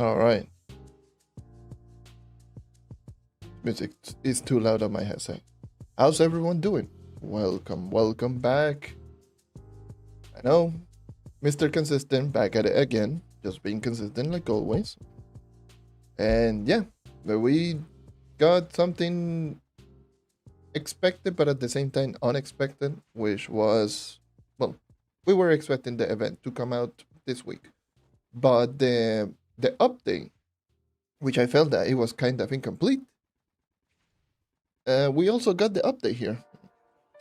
All right. Music is too loud on my headset. How's everyone doing? Welcome back. I know, Mr. Consistent back at it again, just being consistent like always. And yeah, but we got something expected, but at the same time unexpected, which was, well, we were expecting the event to come out this week, but the update, which I felt that it was kind of incomplete. We also got the update here.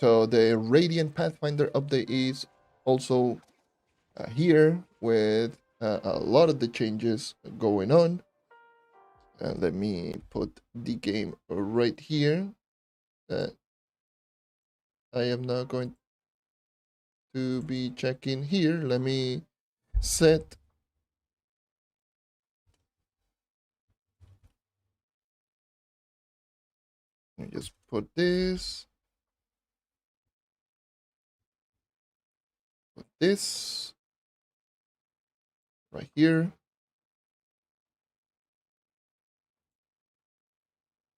So the Radiant Pathfinder update is also here with a lot of the changes going on. Let me put the game right here. I am now going to be checking here. Let me set. Let me just put this. Put this right here.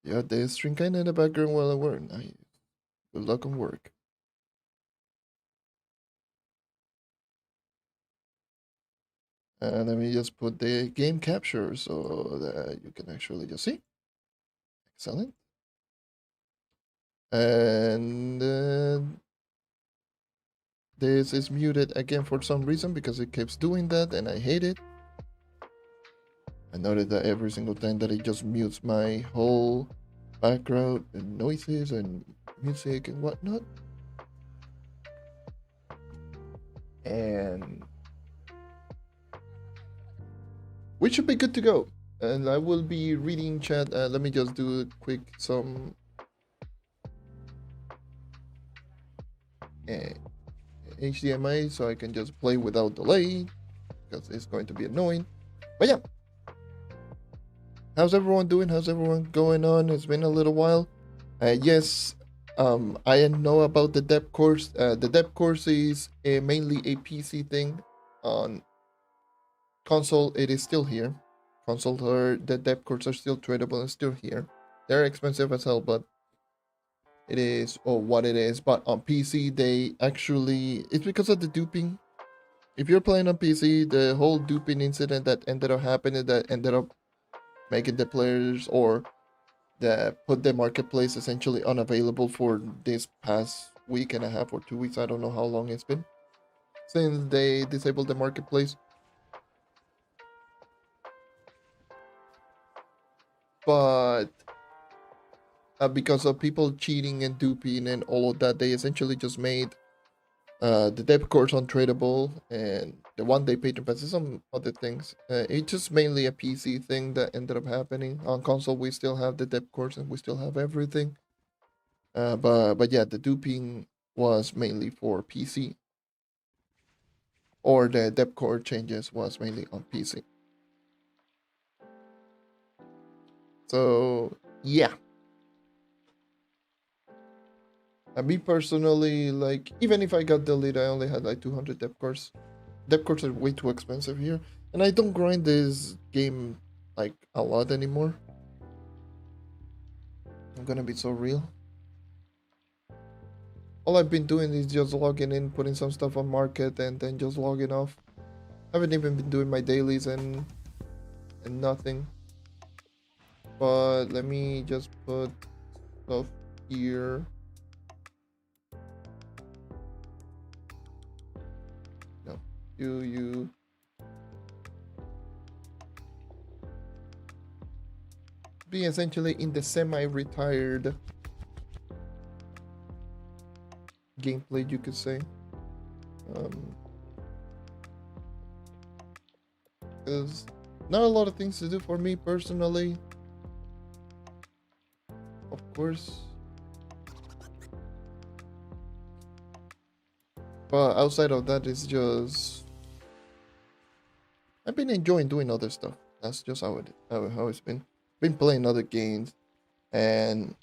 Yeah, the string kind of in the background while I work. Nice. Good luck on work. And let me just put the game capture so that you can actually just see. Excellent. And this is muted again for some reason because it keeps doing that and I hate it. I noticed that every single time that it just mutes my whole background and noises and music and whatnot. And we should be good to go. And I will be reading chat. Let me just do a quick some HDMI so I can just play without delay because it's going to be annoying. But yeah, how's everyone doing? How's everyone going on? It's been a little while. Yes, I know about the depth course. The depth course is mainly a PC thing. On console, it is still here. Console, the depth course are still tradable and still here. They're expensive as hell, but it is what it is. But on PC, they actually, it's because of the duping. If you're playing on PC, the whole duping incident that ended up happening, that ended up making the players or that put the marketplace essentially unavailable for this past week and a half or 2 weeks. I don't know how long it's been since they disabled the marketplace. But because of people cheating and duping and all of that, they essentially just made the depth course untradeable, and the one-day patron pass and some other things. It's just mainly a PC thing that ended up happening. On console, we still have the depth course and we still have everything. But yeah, the duping was mainly for PC, or the depth core changes was mainly on PC. So yeah. Me personally, like, even if I got the lead, I only had like 200 depth cores. Depth cores are way too expensive here, and I don't grind this game like a lot anymore. I'm gonna be so real. All I've been doing is just logging in, putting some stuff on market, and then just logging off. I haven't even been doing my dailies and nothing. But let me just put stuff here. No, you be essentially in the semi-retired gameplay, you could say. There's not a lot of things to do for me personally, of course. But outside of that, it's just I've been enjoying doing other stuff. That's just how it's been. Been playing other games, and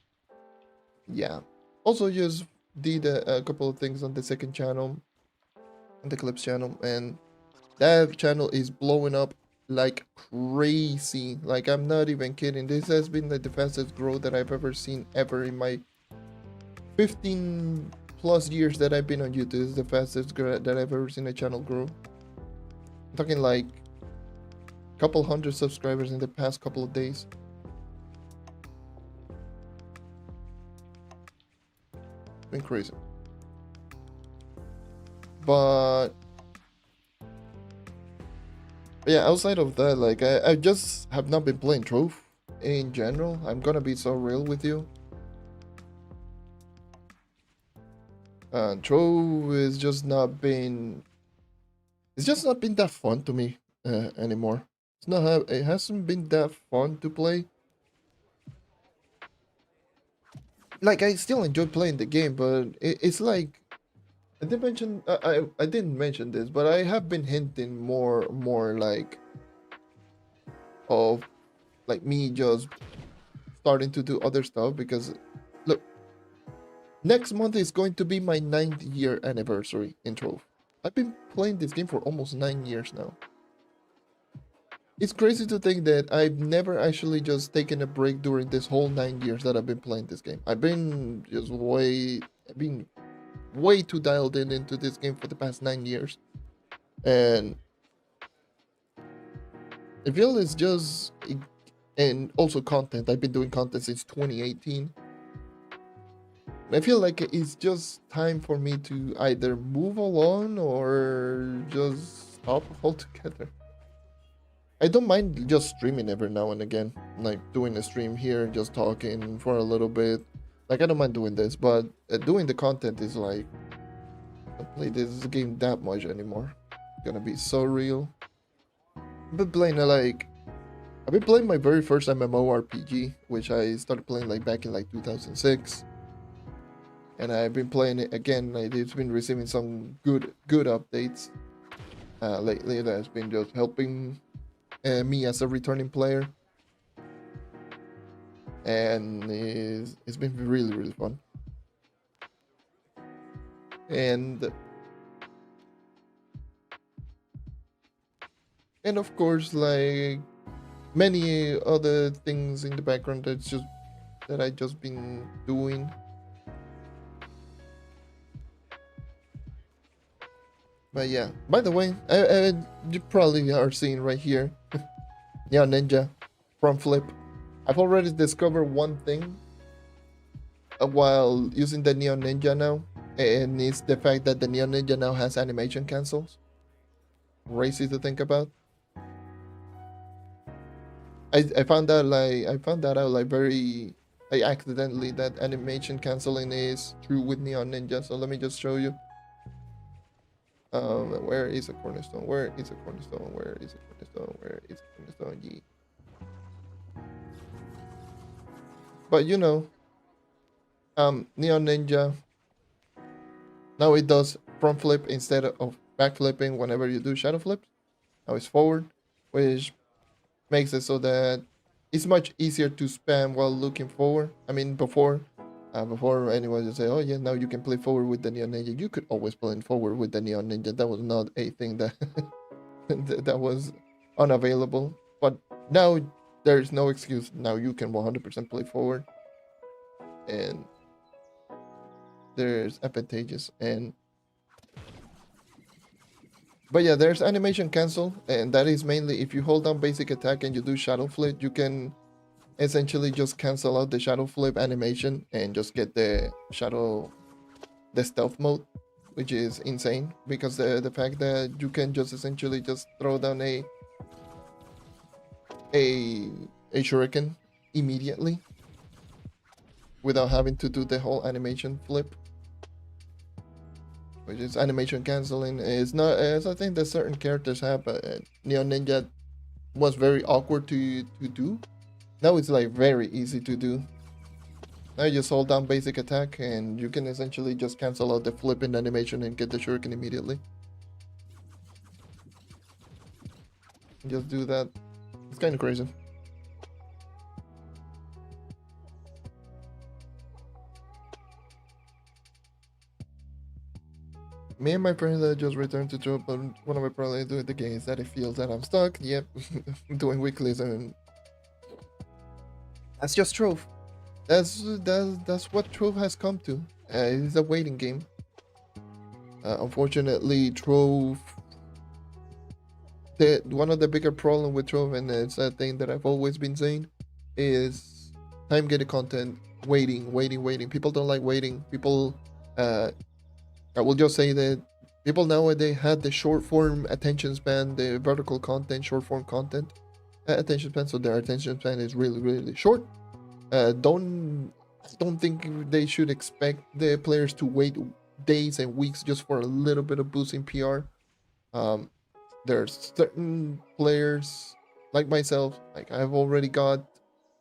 yeah. Also, just did a couple of things on the second channel, on the Clips channel, and that channel is blowing up like crazy. Like, I'm not even kidding. This has been like the fastest growth that I've ever seen ever in my 15 plus years that I've been on YouTube. This is the fastest growth that I've ever seen a channel grow. I'm talking like a couple hundred subscribers in the past couple of days. It's been crazy. But yeah, outside of that, like I just have not been playing Trove in general. I'm gonna be so real with you. Trove is just not been. It's just not been that fun to me anymore. It's not. It hasn't been that fun to play. Like, I still enjoy playing the game, but it's like I didn't mention. I didn't mention this, but I have been hinting more like of like me just starting to do other stuff because look, next month is going to be my 9th-year anniversary in Trove. I've been playing this game for almost 9 years now. It's crazy to think that I've never actually just taken a break during this whole 9 years that I've been playing this game. I've been way too dialed in into this game for the past 9 years, and I feel it's just, and also content. I've been doing content since 2018. I feel like it's just time for me to either move along or just stop altogether. I don't mind just streaming every now and again, like doing a stream here, just talking for a little bit. Like, I don't mind doing this, but doing the content is like, I don't play this game that much anymore. It's gonna be so real. I've been playing I've been playing my very first MMORPG, which I started playing like back in like 2006. And I've been playing it again. Like, it's been receiving some good updates lately. That's been just helping me as a returning player, and it's been really fun. And of course, like many other things in the background that I just been doing. But yeah, by the way, you probably are seeing right here, Neon Ninja front flip. I've already discovered one thing while using the Neon Ninja now, and it's the fact that the Neon Ninja now has animation cancels. Crazy to think about. I found out like very like accidentally that animation canceling is true with Neon Ninja. So let me just show you. Where is a cornerstone? Where is a cornerstone? Where is a cornerstone? Where is a cornerstone? Yeah. But you know, Neon Ninja, now it does front flip instead of back flipping whenever you do shadow flips. Now it's forward, which makes it so that it's much easier to spam while looking forward. I mean, before anyone just say, oh yeah, now you can play forward with the Neon Ninja. You could always play forward with the Neon Ninja. That was not a thing that that was unavailable. But now there's no excuse. Now you can 100% play forward, and there's advantages. And but yeah, there's animation cancel, and that is mainly if you hold down basic attack and you do shadow flip, you can essentially just cancel out the shadow flip animation and just get the stealth mode, which is insane because the fact that you can just essentially just throw down a shuriken immediately without having to do the whole animation flip, which is animation canceling. It's not as I think that certain characters have, but Neon Ninja was very awkward to do. Now it's like very easy to do. Now you just hold down basic attack and you can essentially just cancel out the flipping animation and get the shuriken immediately. Just do that. It's kind of crazy. Me and my friends just returned to Trove, but one of my problems with the game is that it feels that I'm stuck. Yep, doing weeklies, and that's just Trove. That's what Trove has come to. It's a waiting game. Unfortunately, Trove. One of the bigger problem with Trove, and it's a thing that I've always been saying, is time getting content, waiting. People don't like waiting. People, I will just say that people nowadays had the short form attention span, the vertical content, short form content attention span, so their attention span is really short. Don't think they should expect the players to wait days and weeks just for a little bit of boost in PR. Um, there's certain players like myself, like I've already got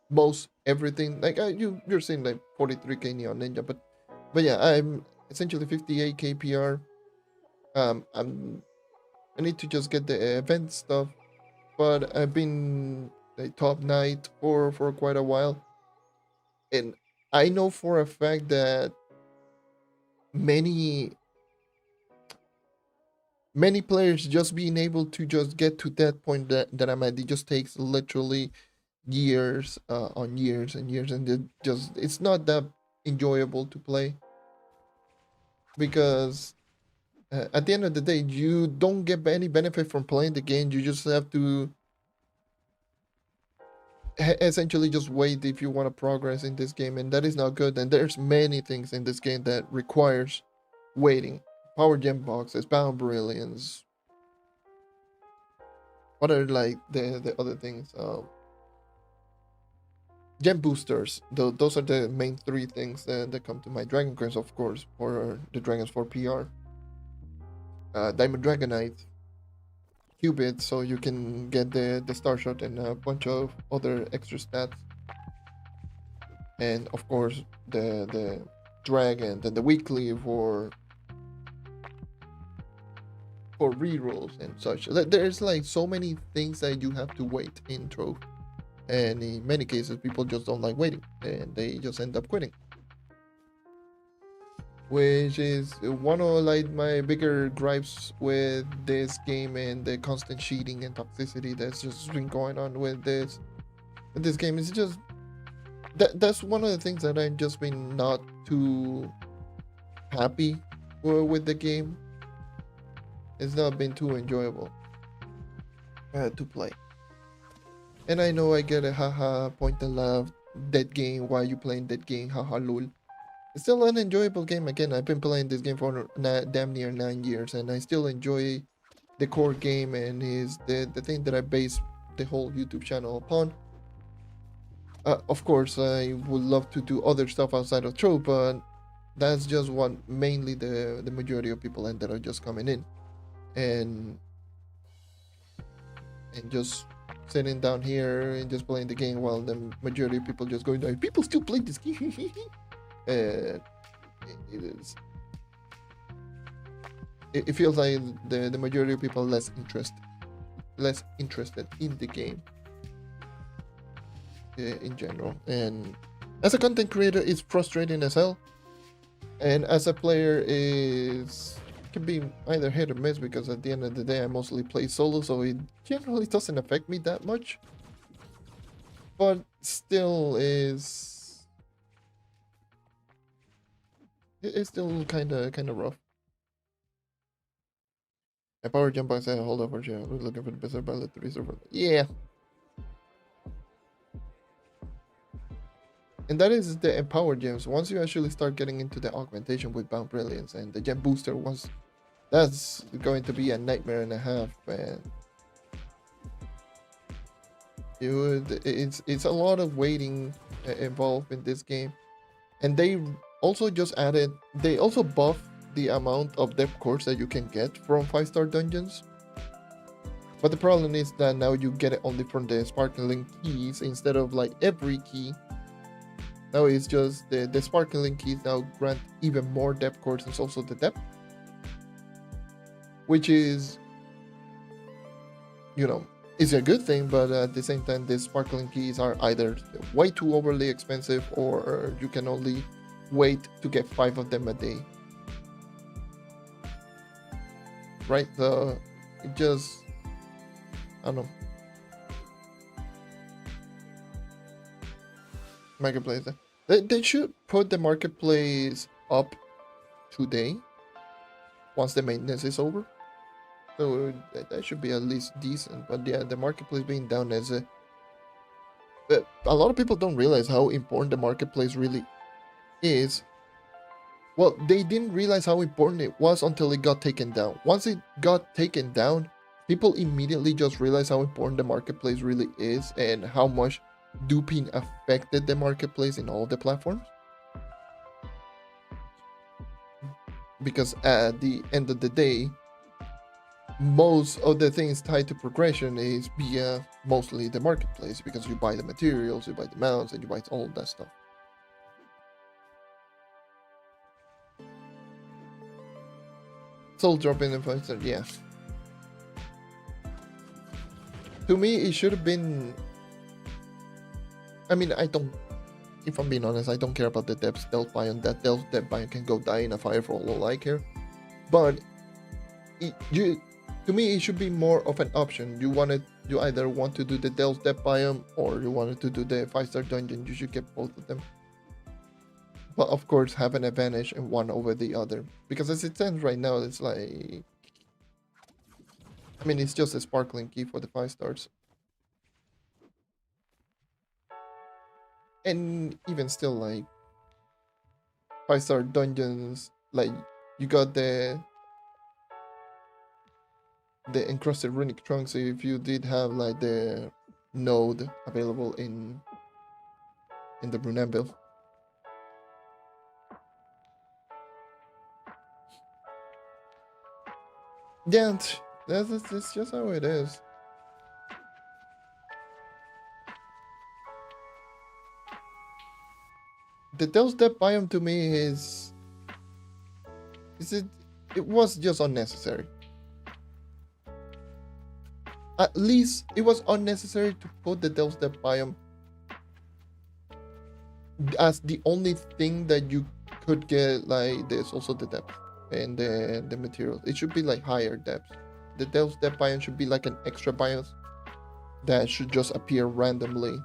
most everything. Like you're seeing like 43k Neon Ninja, but yeah, I'm essentially 58k PR. I need to just get the event stuff, but I've been a top knight for quite a while, and I know for a fact that many players just being able to just get to that point that I'm at, it just takes literally years on years and years, and it's not that enjoyable to play, because at the end of the day you don't get any benefit from playing the game. You just have to essentially just wait if you want to progress in this game, and that is not good. And there's many things in this game that requires waiting. Power gem boxes, bound brilliance. What are like the other things? Gem boosters. Those are the main three things that come to my Dragon Quest, of course, for the Dragons for PR. Diamond Dragonite, Qubit, so you can get the Star Shot and a bunch of other extra stats. And of course the Dragon, then the weekly for rerolls and such. There's like so many things that you have to wait in Trove, and in many cases people just don't like waiting and they just end up quitting, which is one of like my bigger gripes with this game, and the constant cheating and toxicity that's just been going on with this game. Is just that's one of the things that I've just been not too happy with the game. It's not been too enjoyable to play. And I know I get a haha, point and laugh, dead game, why you playing dead game, haha lol. It's still an enjoyable game. Again, I've been playing this game for damn near 9 years, and I still enjoy the core game, and is the thing that I base the whole YouTube channel upon. Of course, I would love to do other stuff outside of Trove, but that's just what mainly the majority of people ended up just coming in. And just sitting down here and just playing the game, while the majority of people just going down. People still play this game. It feels like the majority of people less interested in the game in general. And as a content creator, it's frustrating as hell, and as a player, can be either hit or miss, because at the end of the day I mostly play solo, so it generally doesn't affect me that much, but still it's still kind of rough. A power jump box, I hold up for sure. We're looking for the best by the 3 server. Yeah. And that is the empower gems. Once you actually start getting into the augmentation with bound brilliance and the gem booster, that's going to be a nightmare and a half, man. It's a lot of waiting involved in this game, and they also buff the amount of depth cores that you can get from 5-star dungeons. But the problem is that now you get it only from the sparkling keys instead of like every key. Now it's just the sparkling keys now grant even more depth cores, and also the depth, which is, is a good thing, but at the same time, the sparkling keys are either way too overly expensive, or you can only wait to get 5 of them a day. right? So it just, I don't know. Marketplace. They should put the marketplace up today once the maintenance is over. So that should be at least decent. But yeah, the marketplace being down as a... But a lot of people don't realize how important the marketplace really is. Well, they didn't realize how important it was until it got taken down. Once it got taken down, people immediately just realized how important the marketplace really is and how much duping affected the marketplace in all the platforms. Because at the end of the day, most of the things tied to progression is via mostly the marketplace, because you buy the materials, you buy the mounts, and you buy all that stuff. Soul drop in the 5-star, yeah. To me, it should have been... I mean, I don't... If I'm being honest, I don't care about the depth stealth biome. That depth biome can go die in a fire for all I care. But to me, it should be more of an option. You either want to do the Delve Depth biome or you wanted to do the 5-star dungeon. You should get both of them. But of course, have an advantage in one over the other. Because as it stands right now, it's like... I mean, it's just a sparkling key for the 5 stars. And even still, like... 5-star dungeons, like, you got the encrusted runic trunks if you did have like the node available in the Brunan build. Yeah, that's just how it is. The Delve Depth biome to me is it was just unnecessary. At least it was unnecessary to put the Delve Depth biome as the only thing that you could get. Like, there's also the depth and the materials. It should be like higher depth. The Delve Depth biome should be like an extra biome that should just appear randomly.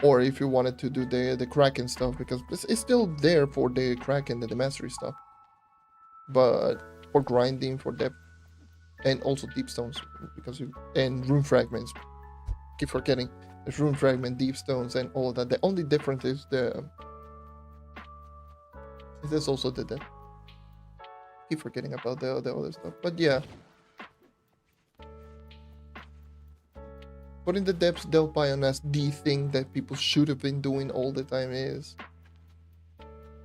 Or if you wanted to do the Kraken stuff, because it's still there for the Kraken and the mastery stuff. But for grinding, for depth, and also deep stones, because and rune fragments. Keep forgetting, there's rune fragment, deep stones, and all of that. The only difference is there's also the depth. Keep forgetting about the other stuff, but yeah. Putting the Delve biome as the thing that people should have been doing all the time is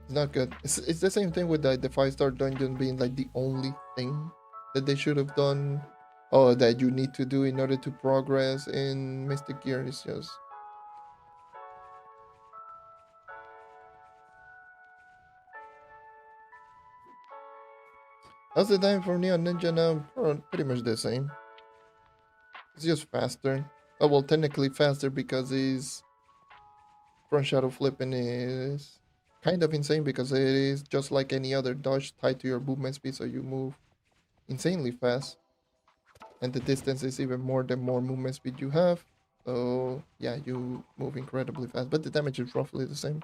not good. It's the same thing with the 5-star dungeon being like the only thing that they should have done, or that you need to do in order to progress in Mystic Gear. It's just... How's the time for Neon Ninja now? Pretty much the same. It's just faster. Oh, well, technically faster because his front shadow flipping is kind of insane, because it is just like any other dodge tied to your movement speed, so you move insanely fast. And the distance is even more the more movement speed you have. So yeah, you move incredibly fast, but the damage is roughly the same.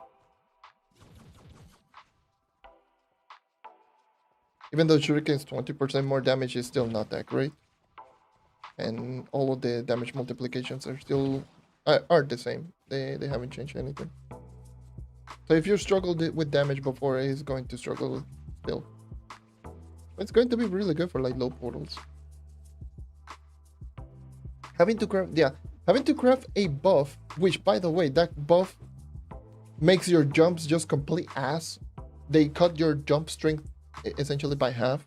Even though Shuriken's 20% more damage is still not that great. And all of the damage multiplications are still are the same. They haven't changed anything. So if you struggled with damage before, he's going to struggle still. It's going to be really good for like low portals. Having to craft a buff, which by the way, that buff makes your jumps just complete ass. They cut your jump strength essentially by half.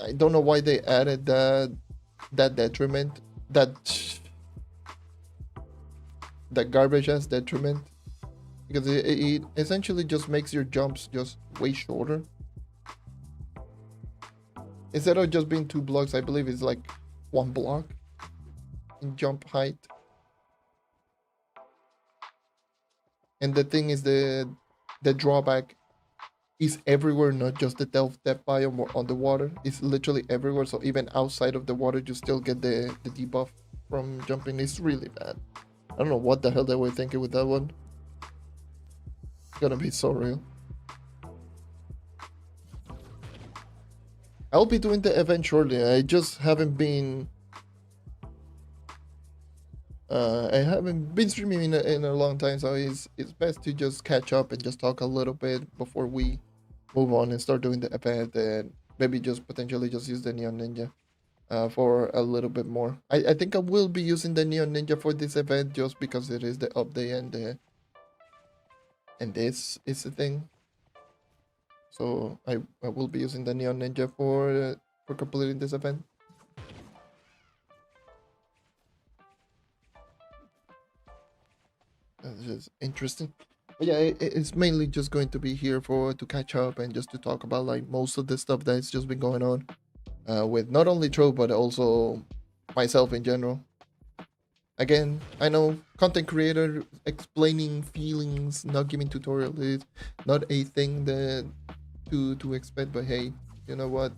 I don't know why they added that detriment, that garbage ass detriment, because it essentially just makes your jumps just way shorter. Instead of just being 2 blocks, I believe it's like 1 block in jump height. And the thing is, the drawback is everywhere, not just the Delft depth biome or on the water. It's literally everywhere. So even outside of the water, you still get the debuff from jumping. It's really bad. I don't know what the hell they were thinking with that one. It's gonna be so real. I'll be doing the event shortly. I just haven't been. I haven't been streaming in a long time, so it's best to just catch up and just talk a little bit before we move on and start doing the event, and maybe just potentially just use the Neon Ninja for a little bit more. I think I will be using the Neon Ninja for this event just because it is the update and this is the thing. So I will be using the Neon Ninja for completing this event. That's just interesting. But yeah, it's mainly just going to be here to catch up and just to talk about like most of the stuff that's just been going on with not only Trove but also myself in general. Again, I know content creator explaining feelings, not giving tutorial is not a thing that to expect. But hey, you know what?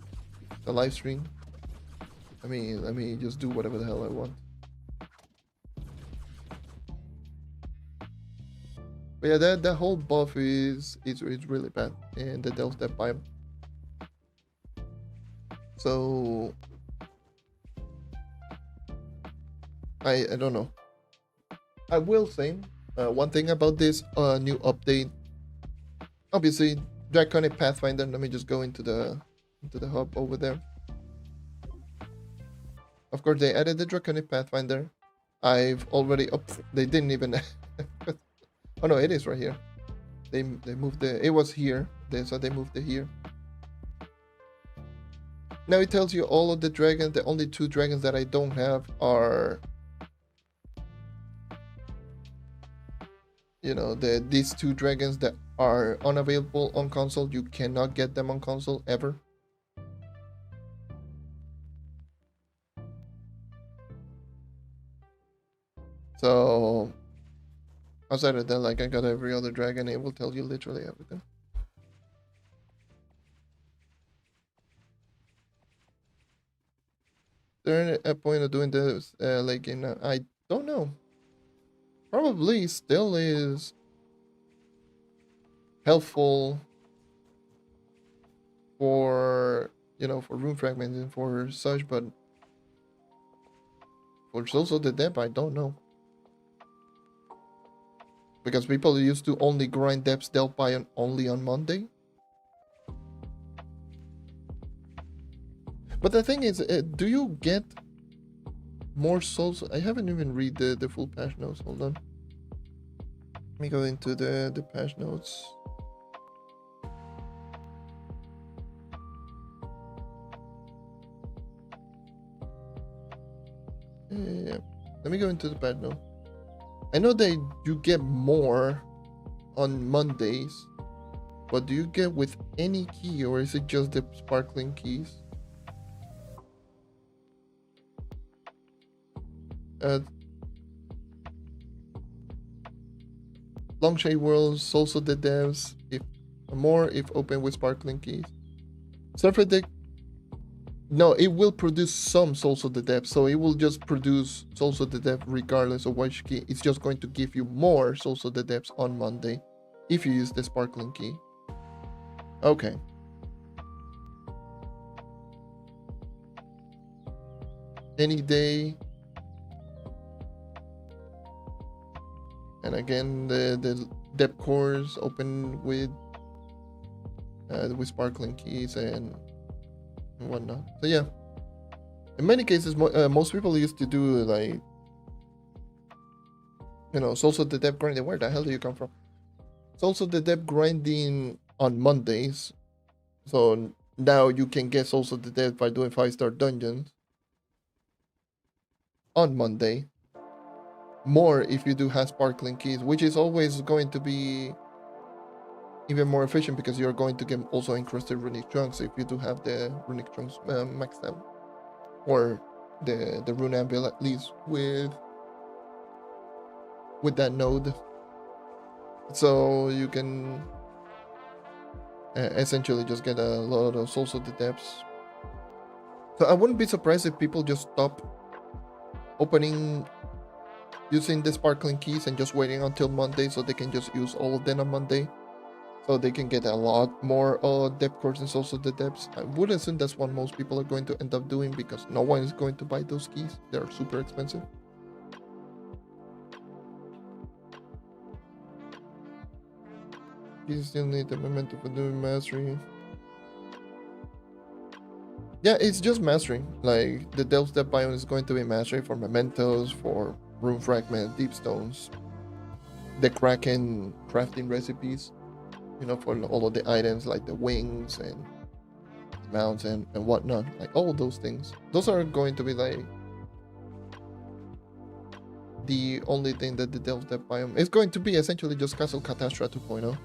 The live stream. Let me just do whatever the hell I want. But yeah, that whole buff is really bad in the Delft Depth biome. So I don't know. I will say one thing about this new update. Obviously, Draconic Pathfinder. Let me just go into the hub over there. Of course, they added the Draconic Pathfinder. I've already they didn't even. Oh no, it is right here. They moved it was here. So they moved it here. Now it tells you all of the dragons. The only 2 dragons that I don't have are, you know, these 2 dragons that are unavailable on console. You cannot get them on console ever. So outside of that, like, I got every other dragon. It will tell you literally everything. Is there a point of doing this like in I don't know. Probably still is helpful for, you know, for rune fragments and for such, but for Souls of the Depth, I don't know. Because people used to only grind depths dealt by only on Monday. But the thing is, do you get more souls? I haven't even read the full patch notes. Hold on. Let me go into the patch notes. Yeah. Let me go into the patch note. I know that you get more on Mondays, but do you get with any key or is it just the sparkling keys? Longshade Worlds, Souls of the Devs, if open with sparkling keys. Surfer Deck, no, it will produce some Souls of the Depth, so it will just produce Souls of the Depth regardless of which key. It's just going to give you more Souls of the Depths on Monday if you use the sparkling key. Okay. Any day. And again, the depth cores open with sparkling keys and whatnot. So yeah, in many cases, most people used to do like, you know, Souls of the Depth grinding. Where the hell do you come from? Souls of the Depth grinding on Mondays. So now you can get Souls of the Depth by doing 5-star dungeons on Monday. More if you do have sparkling keys, which is always going to be even more efficient because you're going to get also encrusted runic trunks if you do have the runic trunks maxed out, or the rune anvil at least with that node. So you can essentially just get a lot of Souls of the Depths. So I wouldn't be surprised if people just stop opening using the sparkling keys and just waiting until Monday so they can just use all of them on Monday. So they can get a lot more depth cores and Souls of the Depths. I would assume that's what most people are going to end up doing because no one is going to buy those keys. They're super expensive. You still need the momentum for doing mastery. Yeah, it's just mastery. Like the Delve Step biome is going to be mastery for mementos, for rune fragment, deep stones, the Kraken crafting recipes, you know, for all of the items like the wings and mounts and whatnot, like all those things. Those are going to be like the only thing that the Delve Step biome is going to be essentially just Castle Catastra 2.0.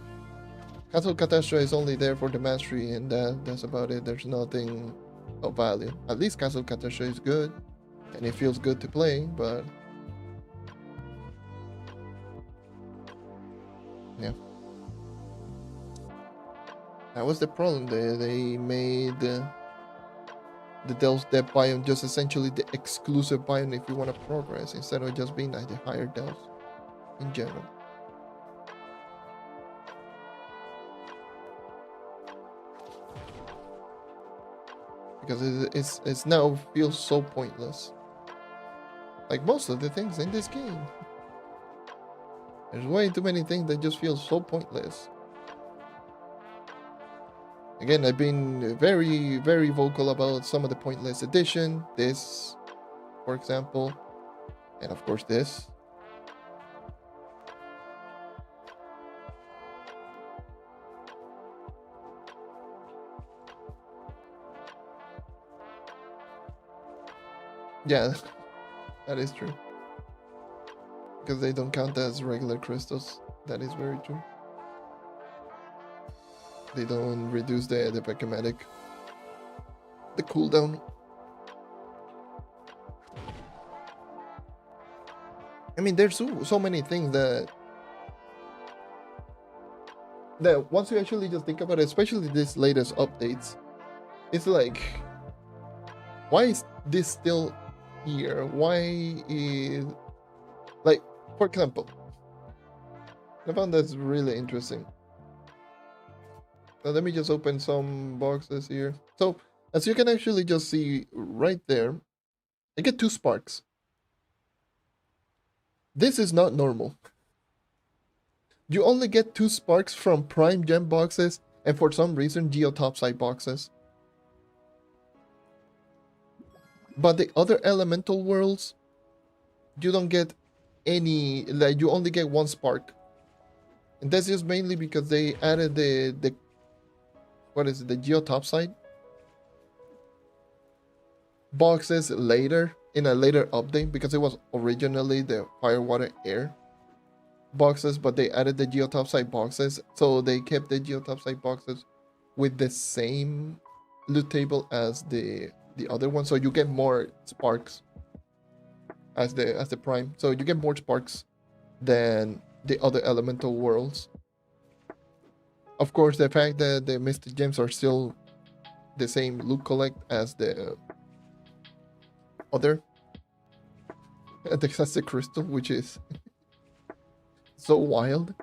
Castle Catastra is only there for the mastery, and that's about it. There's nothing of value. At least Castle Catastra is good, and it feels good to play, but yeah. That was the problem. They made the Delve Step biome just essentially the exclusive biome if you want to progress, instead of just being like the higher delves in general. Because it's now feels so pointless. Like most of the things in this game. There's way too many things that just feel so pointless. Again, I've been very, very vocal about some of the pointless addition. This, for example. And of course this. Yeah, that is true. Because they don't count as regular crystals. That is very true. They don't reduce the Pekematic. The cooldown. I mean, there's so many things that once you actually just think about it, especially these latest updates, it's like, why is this still here? Why is, like, for example, I found that's really interesting. So let me just open some boxes here. So as you can actually just see right there, I get 2 sparks. This is not normal. You only get 2 sparks from Prime Gem boxes and for some reason Geo Topside boxes. But the other elemental worlds, you don't get any, like you only get 1 spark. And that's just mainly because they added the what is it, the Geo Topside boxes later, in a later update, because it was originally the Fire, Water, Air boxes, but they added the Geo Topside boxes, so they kept the Geo Topside boxes with the same loot table as the other one, so you get more sparks as the Prime, so you get more sparks than the other elemental worlds. Of course, the fact that the Mystic Gems are still the same loot collect as the other, that's the crystal, which is so wild.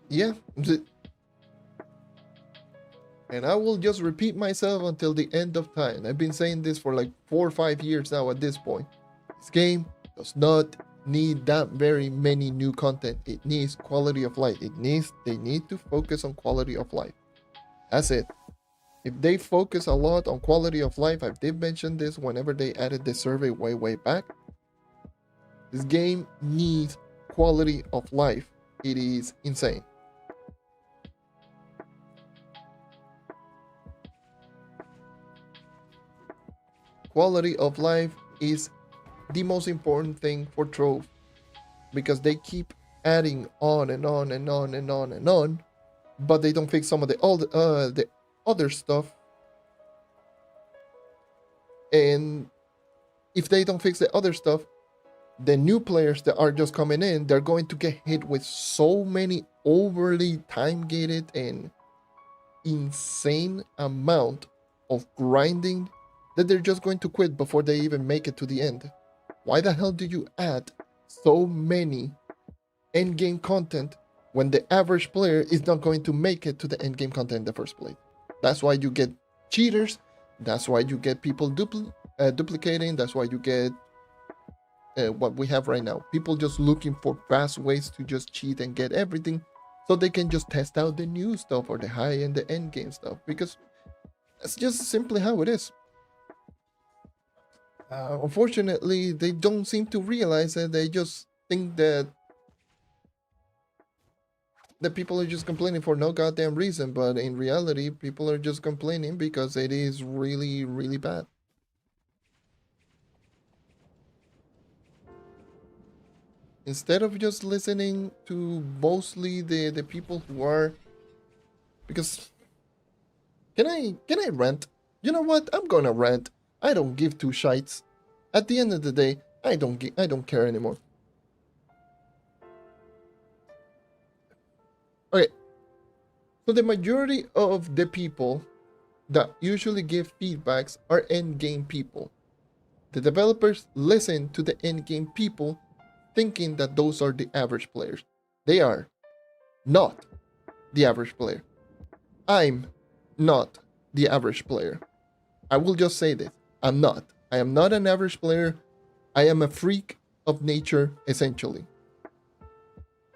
Yeah, and I will just repeat myself until the end of time. I've been saying this for like 4 or 5 years now at this point. This game does not need that very many new content. It needs quality of life. They need to focus on quality of life. That's it. If they focus a lot on quality of life, I did mention this whenever they added the survey way back. This game needs quality of life. It is insane. Quality of life is the most important thing for Trove, because they keep adding on and on and on and on and on, but they don't fix some of the other stuff. And if they don't fix the other stuff, the new players that are just coming in, they're going to get hit with so many overly time gated and insane amount of grinding that they're just going to quit before they even make it to the end. Why the hell do you add so many end game content when the average player is not going to make it to the end game content in the first place? That's why you get cheaters. That's why you get people duplicating. That's why you get what we have right now. People just looking for fast ways to just cheat and get everything so they can just test out the new stuff or the high and the end game stuff, because that's just simply how it is. Unfortunately, they don't seem to realize that. They just think that the people are just complaining for no goddamn reason, but in reality, people are just complaining because it is really, really bad. Instead of just listening to mostly the people who are, because can I rant? You know what? I'm gonna rant. I don't give two shites. At the end of the day, I don't care anymore. Okay. So the majority of the people that usually give feedbacks are endgame people. The developers listen to the endgame people thinking that those are the average players. They are not the average player. I'm not the average player. I will just say this. I'm not. I am not an average player. I am a freak of nature, essentially.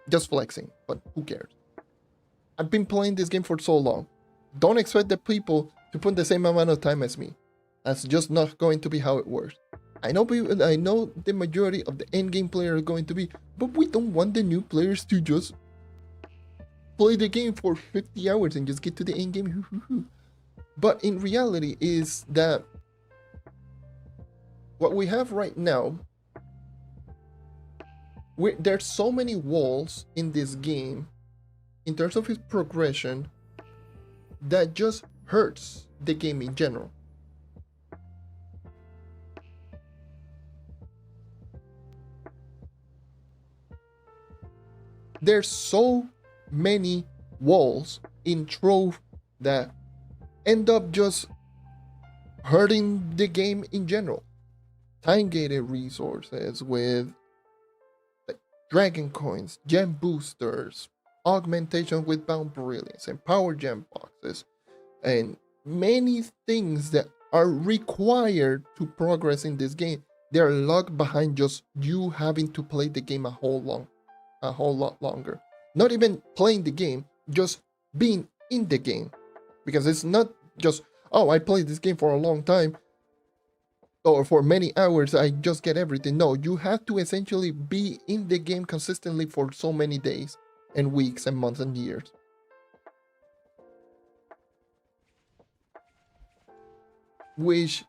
Just flexing, but who cares? I've been playing this game for so long. Don't expect the people to put the same amount of time as me. That's just not going to be how it works. I know the majority of the endgame players are going to be, but we don't want the new players to just play the game for 50 hours and just get to the endgame. But in reality is that what we have right now, there's so many walls in this game in terms of its progression that just hurts the game in general. There's so many walls in Trove that end up just hurting the game in general. Time-gated resources with like dragon coins, gem boosters, augmentation with bound brilliance, and power gem boxes, and many things that are required to progress in this game. They're locked behind just you having to play the game a whole lot longer. Not even playing the game, just being in the game. Because it's not just, oh, I played this game for a long time, or for many hours, I just get everything. No, you have to essentially be in the game consistently for so many days and weeks and months and years. Which,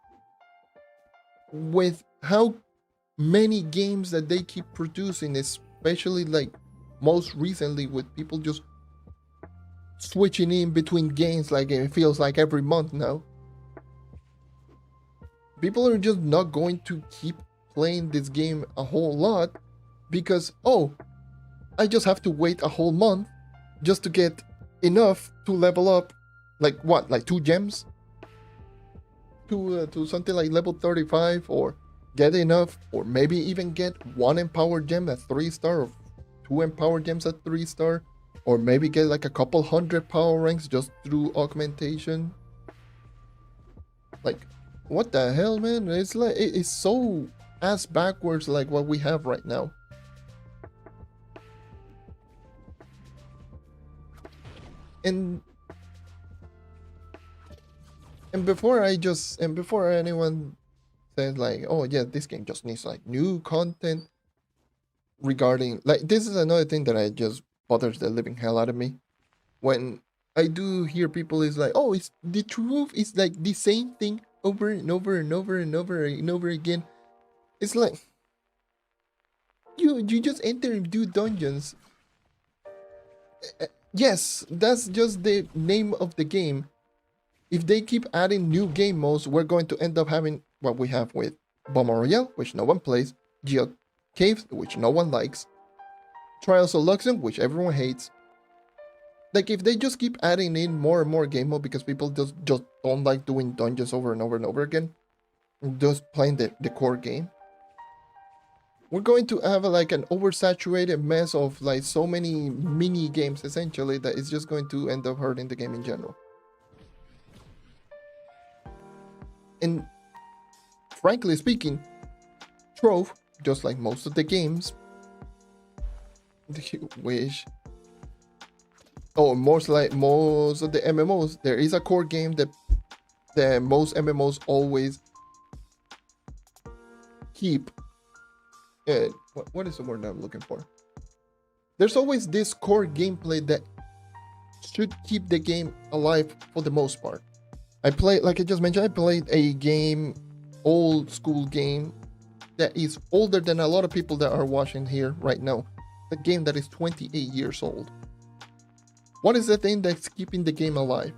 with how many games that they keep producing, especially like most recently with people just switching in between games, like it feels like every month now, people are just not going to keep playing this game a whole lot because, oh, I just have to wait a whole month just to get enough to level up, like what, like 2 gems to something like level 35, or get enough, or maybe even get 1 empowered gem at 3-star, or 2 empowered gems at 3-star, or maybe get like a couple hundred power ranks just through augmentation. Like, what the hell, man? It's like, it's so ass backwards like what we have right now. And before anyone says like, oh yeah, this game just needs like new content regarding, like, this is another thing that I just bothers the living hell out of me. When I do hear people is like, oh, it's the truth is like the same thing over and over and over and over and over again. It's like, you just enter and do dungeons. Yes, that's just the name of the game. If they keep adding new game modes, we're going to end up having what we have with Bomb Royale, which no one plays, Caves, which no one likes, Trials of Luxem, which everyone hates. Like, if they just keep adding in more and more game mode because people just don't like doing dungeons over and over and over again, just playing the core game, we're going to have like an oversaturated mess of like so many mini games essentially that it's just going to end up hurting the game in general. And frankly speaking, Trove, just like most of the games, most of the MMOs, there is a core game that most MMOs always keep. What is the word I'm looking for? There's always this core gameplay that should keep the game alive for the most part. Like I just mentioned, I played a game, old school game, that is older than a lot of people that are watching here right now. A game that is 28 years old. What is the thing that's keeping the game alive?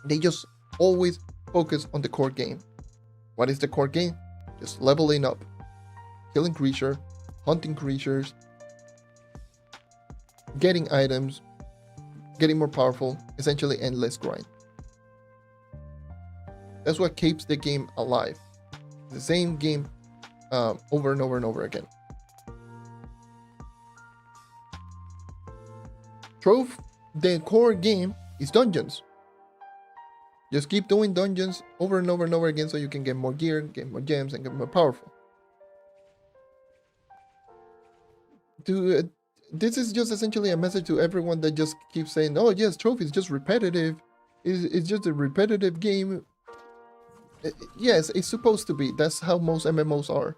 They just always focus on the core game. What is the core game? Just leveling up, killing creatures, hunting creatures, getting items, getting more powerful, essentially endless grind. That's what keeps the game alive. The same game over and over and over again. Trove, the core game is dungeons. Just keep doing dungeons over and over and over again so you can get more gear, get more gems, and get more powerful. This is just essentially a message to everyone that just keeps saying, oh yes, Trove is just repetitive. It's just a repetitive game. Yes, it's supposed to be. That's how most MMOs are.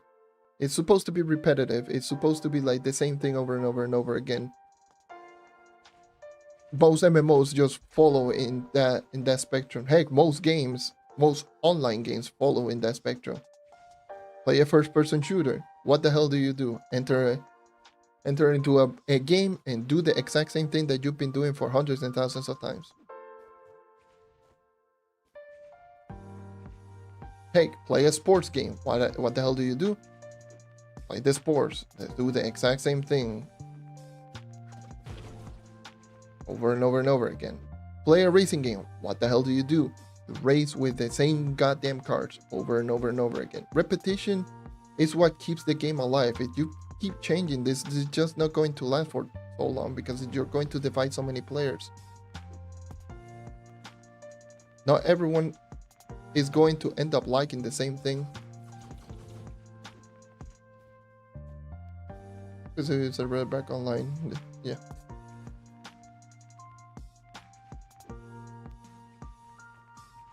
It's supposed to be repetitive. It's supposed to be like the same thing over and over and over again. Most MMOs just follow in that spectrum. Heck, most online games follow in that spectrum. Play a first-person shooter. What the hell do you do? Enter into a game and do the exact same thing that you've been doing for hundreds and thousands of times. Heck, play a sports game. What the hell do you do? Play the sports. Do the exact same thing over and over and over again. Play a racing game. What the hell do you do? You race with the same goddamn cards over and over and over again. Repetition is what keeps the game alive. If you keep changing this is just not going to last for so long because you're going to divide so many players. Not everyone is going to end up liking the same thing. Because it's a red back online. Yeah.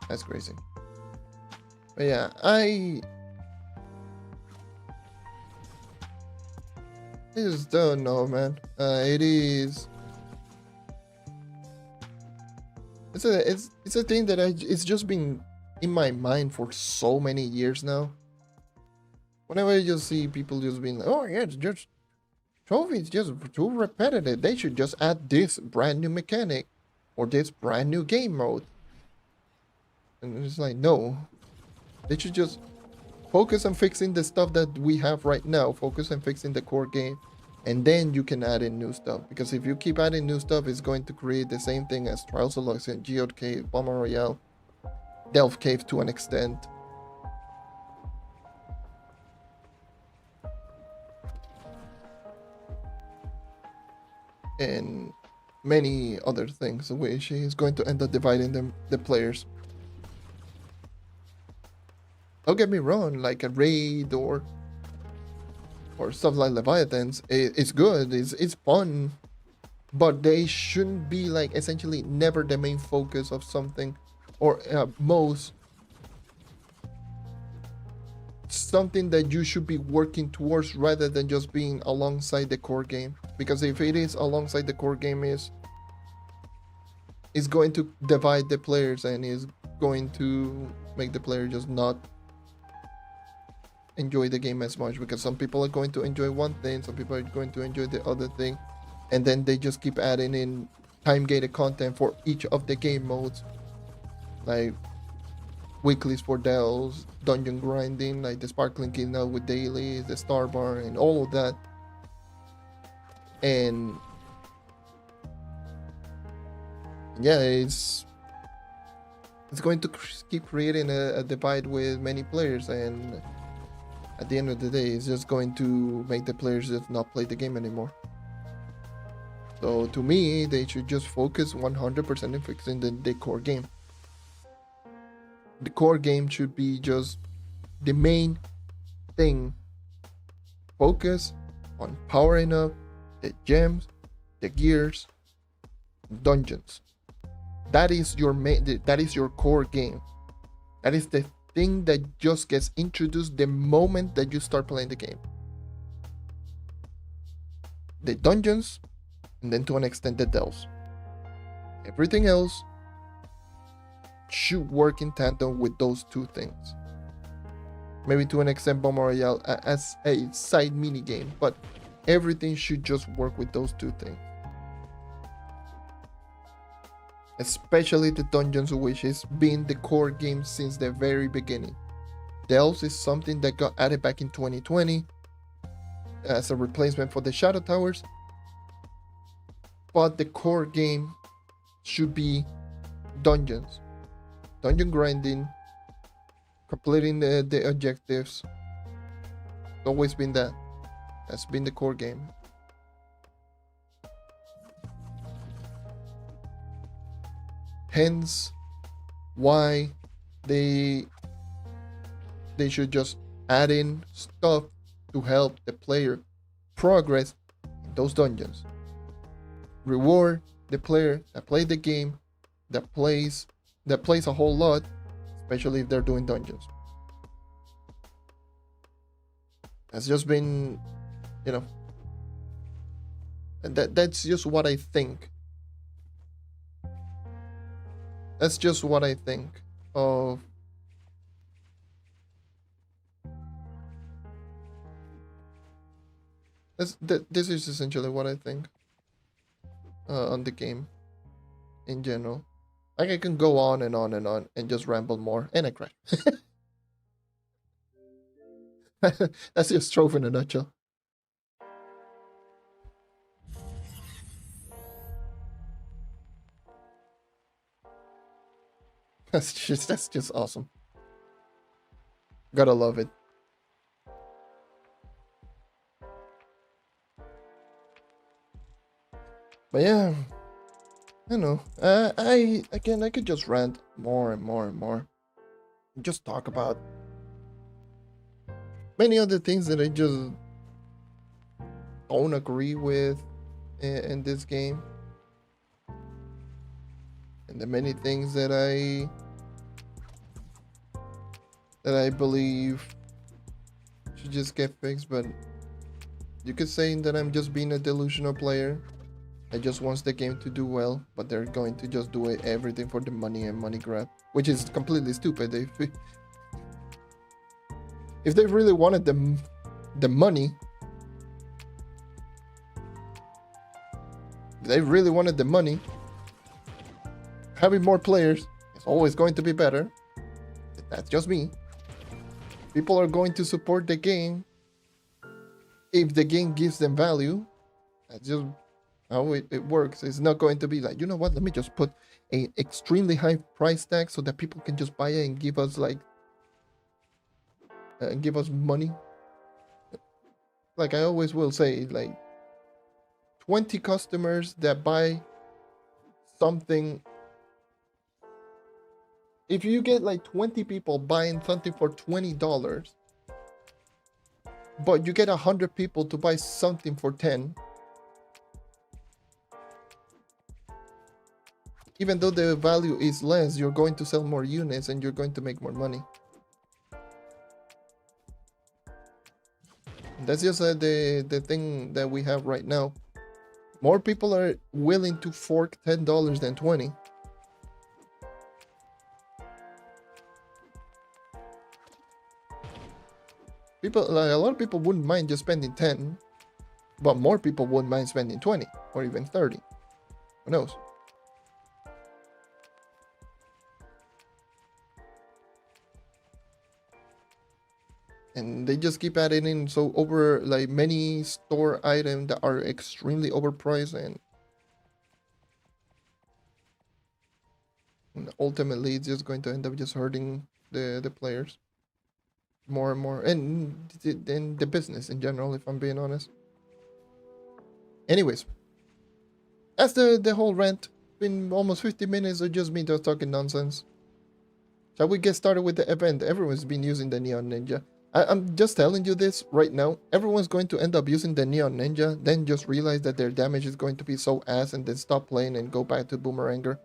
That's crazy. But yeah, I just don't know, man. It's a thing that it's just been in my mind for so many years now. Whenever I just see people just being like, oh yeah, it's just Trove is just too repetitive. They should just add this brand new mechanic or this brand new game mode. And it's like, no. They should just focus on fixing the stuff that we have right now. Focus on fixing the core game. And then you can add in new stuff. Because if you keep adding new stuff, it's going to create the same thing as Trials of Luxem, Geode Cave, Bomber Royale, Delve Cave to an extent. And many other things, which is going to end up dividing the players. Don't get me wrong, like a raid or stuff like Leviathans, it's good, it's fun, but they shouldn't be like essentially never the main focus of something, or most something that you should be working towards rather than just being alongside the core game. Because if it is alongside the core game, is going to divide the players and is going to make the player just not enjoy the game as much, because some people are going to enjoy one thing, some people are going to enjoy the other thing, and then they just keep adding in time gated content for each of the game modes. Like, weeklies for delves, dungeon grinding, like the sparkling key now with dailies, the star bar, and all of that. And yeah, it's going to keep creating a divide with many players, and at the end of the day, it's just going to make the players just not play the game anymore. So to me, they should just focus 100% in fixing the core game. The core game should be just the main thing. Focus on powering up the gems, the gears, dungeons. That is your that is your core game. That is the thing that just gets introduced the moment that you start playing the game. The dungeons, and then to an extent the delves. Everything else should work in tandem with those two things. Maybe to an extent Bomb Royale as a side mini game, but everything should just work with those two things. Especially the dungeons, which has been the core game since the very beginning. Delves is something that got added back in 2020 as a replacement for the Shadow Towers, but the core game should be dungeons, dungeon grinding, completing the objectives. It's always been that. That's been the core game. Hence why they should just add in stuff to help the player progress in those dungeons. Reward the player that played the game, that plays a whole lot, especially if they're doing dungeons. That's just been, and that's just what I think. That's just what I think of. This is essentially what I think on the game in general. Like, I can go on and on and on and just ramble more, and I cry. That's just Trove in a nutshell. That's just awesome. Gotta love it. But yeah, I know. I could just rant more and more and more. Just talk about many other things that I just don't agree with in this game, and the many things that I believe should just get fixed. But you could say that I'm just being a delusional player. I just want the game to do well, but they're going to just do everything for the money and money grab, which is completely stupid. If they really wanted the money, having more players is always going to be better. That's just me. People are going to support the game if the game gives them value. That's just how it works. It's not going to be like, you know what, let me just put an extremely high price tag so that people can just buy it and give us money. Like I always will say, like 20 customers that buy something, if you get like 20 people buying something for $20, but you get 100 people to buy something for 10, even though the value is less, you're going to sell more units and you're going to make more money. That's just the thing that we have right now. More people are willing to fork $10 than 20. People, like a lot of people wouldn't mind just spending 10, but more people wouldn't mind spending 20 or even 30. Who knows? And they just keep adding in so over like many store items that are extremely overpriced, and ultimately it's just going to end up just hurting the players more and more, and the business in general, if I'm being honest. Anyways, that's the whole rant. Been almost 50 minutes of just me just talking nonsense. Shall we get started with the event? Everyone's been using the Neon Ninja. I'm just telling you this right now. Everyone's going to end up using the Neon Ninja, then just realize that their damage is going to be so ass, and then stop playing and go back to Boomeranger.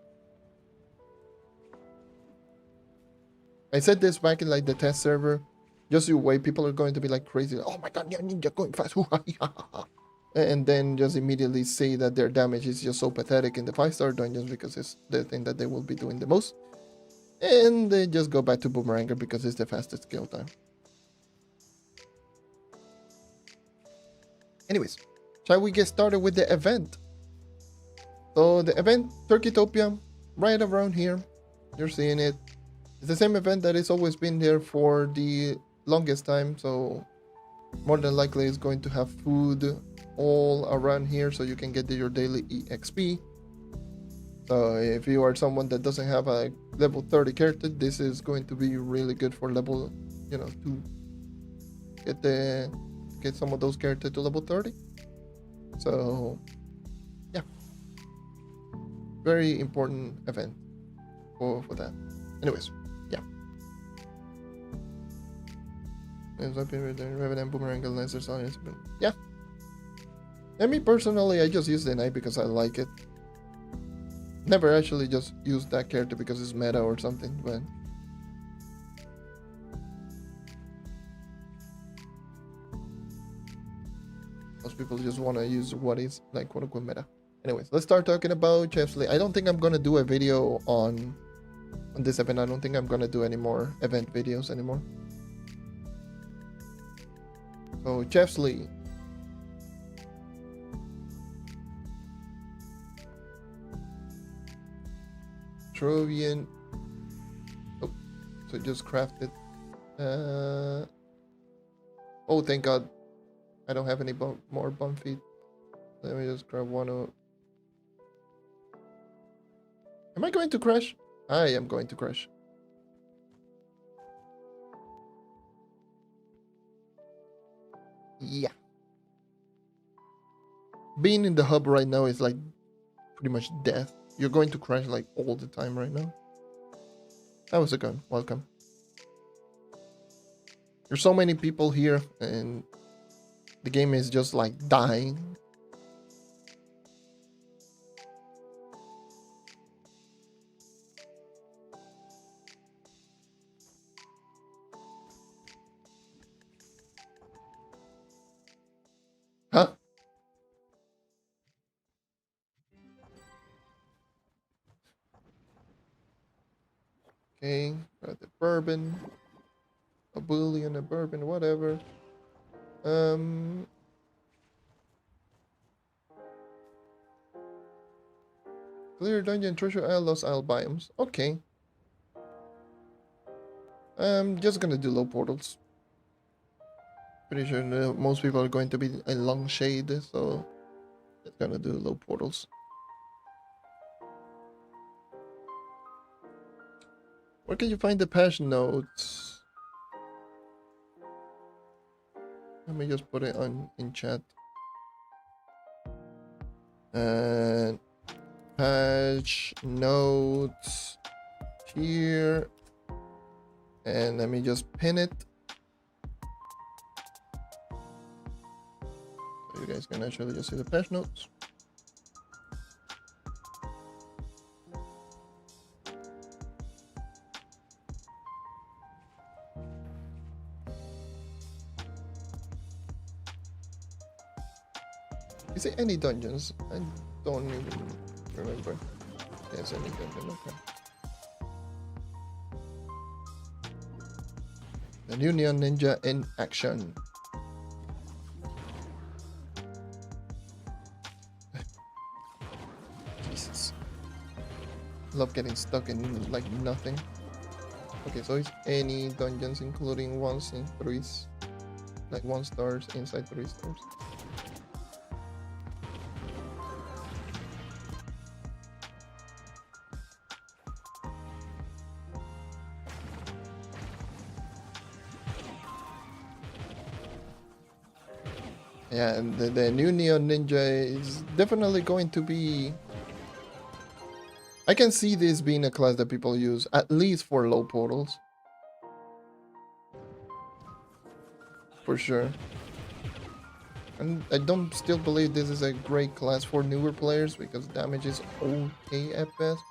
I said this back in like the test server. Just the way people are going to be like crazy. Oh my god, Neon Ninja going fast. And then just immediately say that their damage is just so pathetic in the 5-star dungeons because it's the thing that they will be doing the most. And they just go back to Boomeranger because it's the fastest kill time. Anyways, shall we get started with the event? So the event, Turkeytopia, right around here. You're seeing it. It's the same event that has always been there for the longest time. So more than likely it's going to have food all around here so you can get your daily EXP. So if you are someone that doesn't have a level 30 character, this is going to be really good for level, to get some of those characters to level 30. So yeah, very important event for that. Anyways, yeah. Revenant Boomerang Lasers on it. Yeah. And me personally, I just use the knight because I like it. Never actually just use that character because it's meta or something, but most people just want to use what is like quote unquote meta. Anyways, let's start talking about Chefsley. I don't think I'm gonna do a video on this event. I don't think I'm gonna do any more event videos anymore. So Chefsley. Trovian. Oh, so just crafted. Oh, thank God. I don't have any more bum feet. Let me just grab one. Am I going to crash? I am going to crash. Yeah. Being in the hub right now is like pretty much death. You're going to crash like all the time right now. That was a gun. Welcome. There's so many people here and the game is just like dying. Huh? Okay, got the bourbon, a bullion, a bourbon, whatever. Clear dungeon, treasure isle, lost isle biomes. Okay. I'm just gonna do low portals. Pretty sure most people are going to be a long shade, so just gonna do low portals. Where can you find the patch notes? Let me just put it on in chat. And patch notes here. And let me just pin it. So you guys can actually just see the patch notes. Is it any dungeons? I don't even remember. There's any dungeon, okay. The new Neon Ninja in action. Jesus. Love getting stuck in like nothing. Okay, so it's any dungeons including 1s and 3s. like 1 stars, inside 3 stars. Yeah, and the new Neon Ninja is definitely going to be... I can see this being a class that people use, at least for low portals. For sure. And I don't still believe this is a great class for newer players, because damage is okay at best.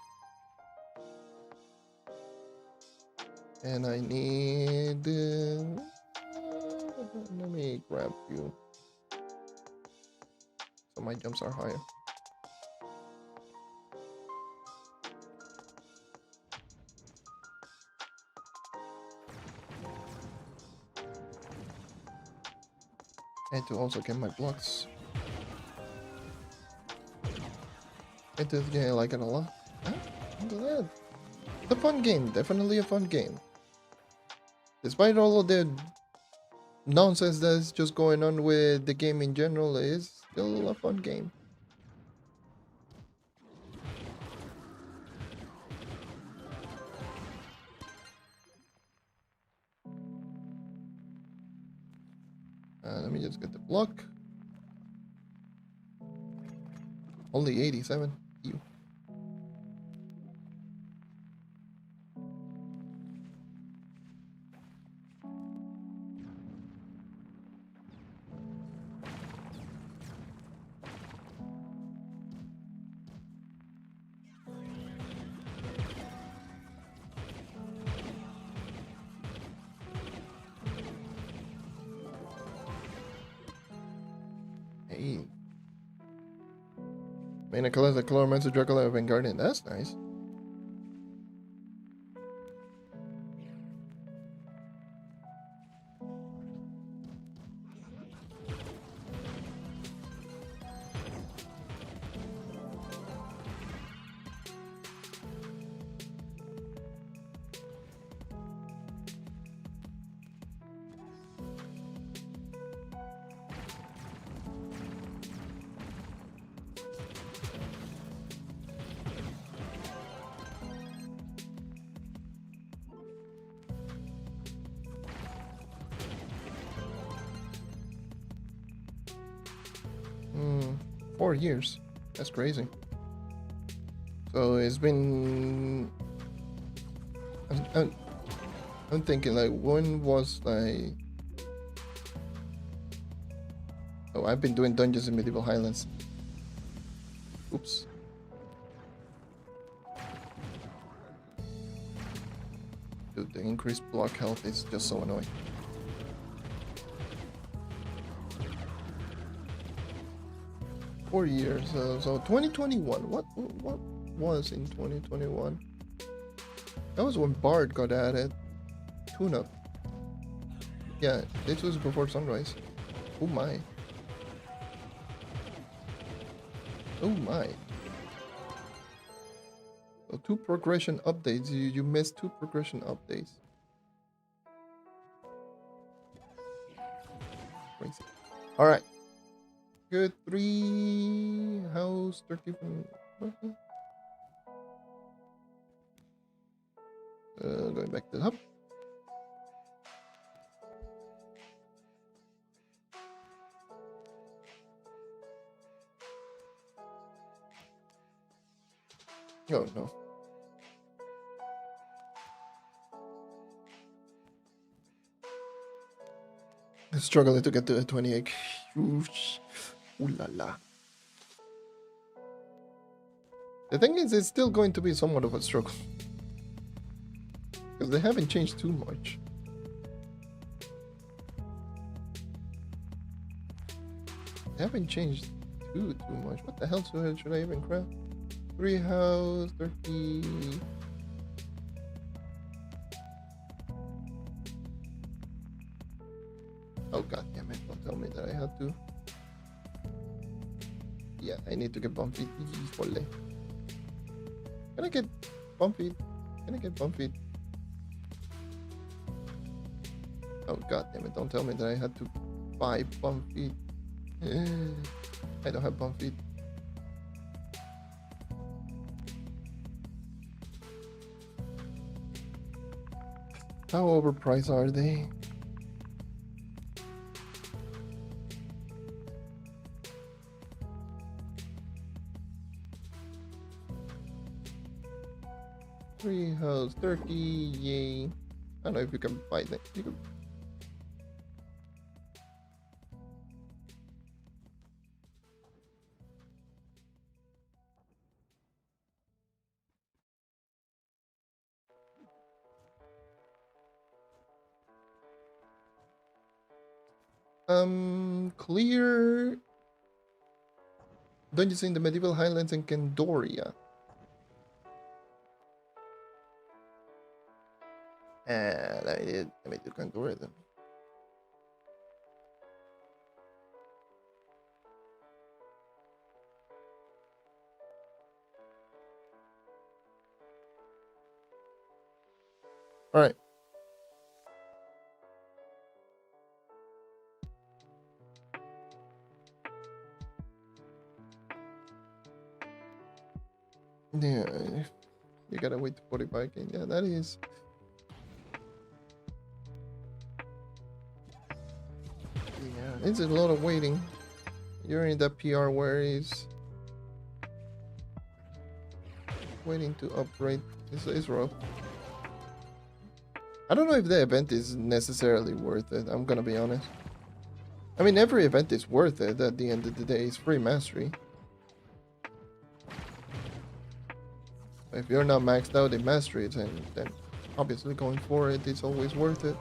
And I need... let me grab you. So my jumps are higher. And to also get my blocks. Yeah, I like it a lot. Look at that. It's a fun game, definitely a fun game. Despite all of the nonsense that's just going on with the game in general, it is still a fun game. Let me just get the block. Only 87. You. Hey. Main colors like Chloromancer, Dracula, and Guardian. That's nice. Hmm, 4 years. That's crazy. So it's been... I'm thinking, like, when was like... Oh, I've been doing dungeons in Medieval Highlands. Oops. Dude, the increased block health is just so annoying. Years. So 2021. What was in 2021? That was when Bard got added. Tune-up. Yeah, this was before Sunrise. Oh my. Oh my. So 2 progression updates. You missed 2 progression updates. Crazy. All right. Good 3 house 30 from going back to the hub. Oh no. Struggling to get to a 28. Ooh la la. The thing is, it's still going to be somewhat of a struggle. Because they haven't changed too much. They haven't changed too much. What the hell should I even craft? 3 house, 30... Oh god damn it, don't tell me that I have to. Yeah, I need to get bump feet. Can I get bump feet? Can I get bump feet? Oh god damn it, don't tell me that I had to 5 bump feet. I don't have bump feet. How overpriced are they? Three house 30, yay. I don't know if you can buy that. You can... Clear dungeons in the medieval highlands in Kendoria. Let me do Kendoria then. All right. Yeah, you gotta wait to 45k. Yeah, that is. Yeah, it's a lot of waiting. You're in that PR where he's waiting to upgrade. It's rough. I don't know if the event is necessarily worth it. I'm gonna be honest. I mean, every event is worth it at the end of the day. It's free mastery. If you're not maxed out in mastery, then obviously going for it is always worth it.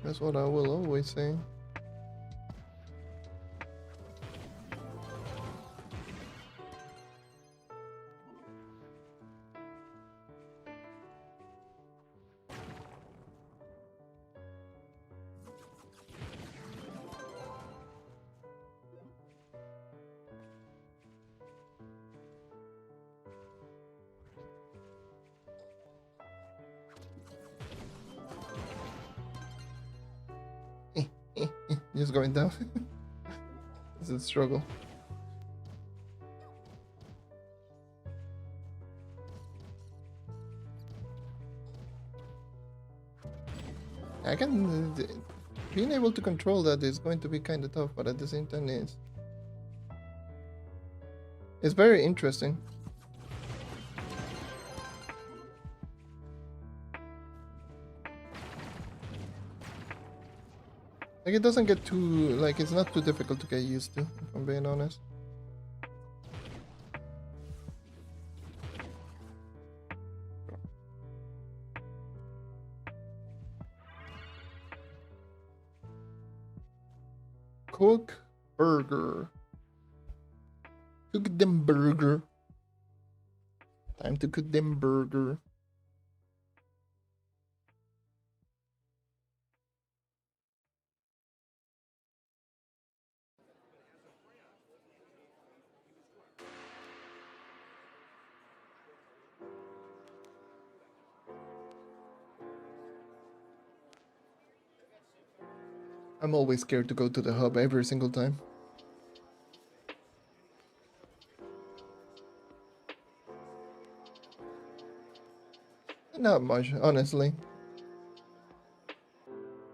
That's what I will always say. Just going down. It's a struggle. I can... being able to control that is going to be kind of tough, but at the same time it's very interesting. Like, it doesn't get too... like, it's not too difficult to get used to, if I'm being honest. Cook burger. Cook them burger. Time to cook them burger. I'm always scared to go to the hub every single time. Not much, honestly.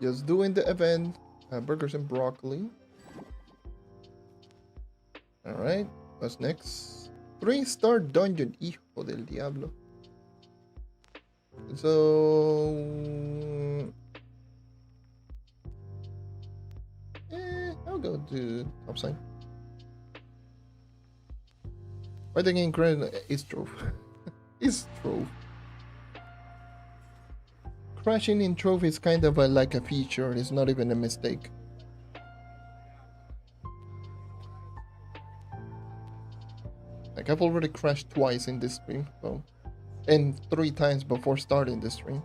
Just doing the event. Burgers and broccoli. Alright, what's next? 3-star dungeon. Hijo del diablo. So... I'll go to topside. Fighting in Grand is Trove. Is Trove. Crashing in Trove is kind of like a feature, it's not even a mistake. Like, I've already crashed twice in this stream, so and 3 times before starting the stream.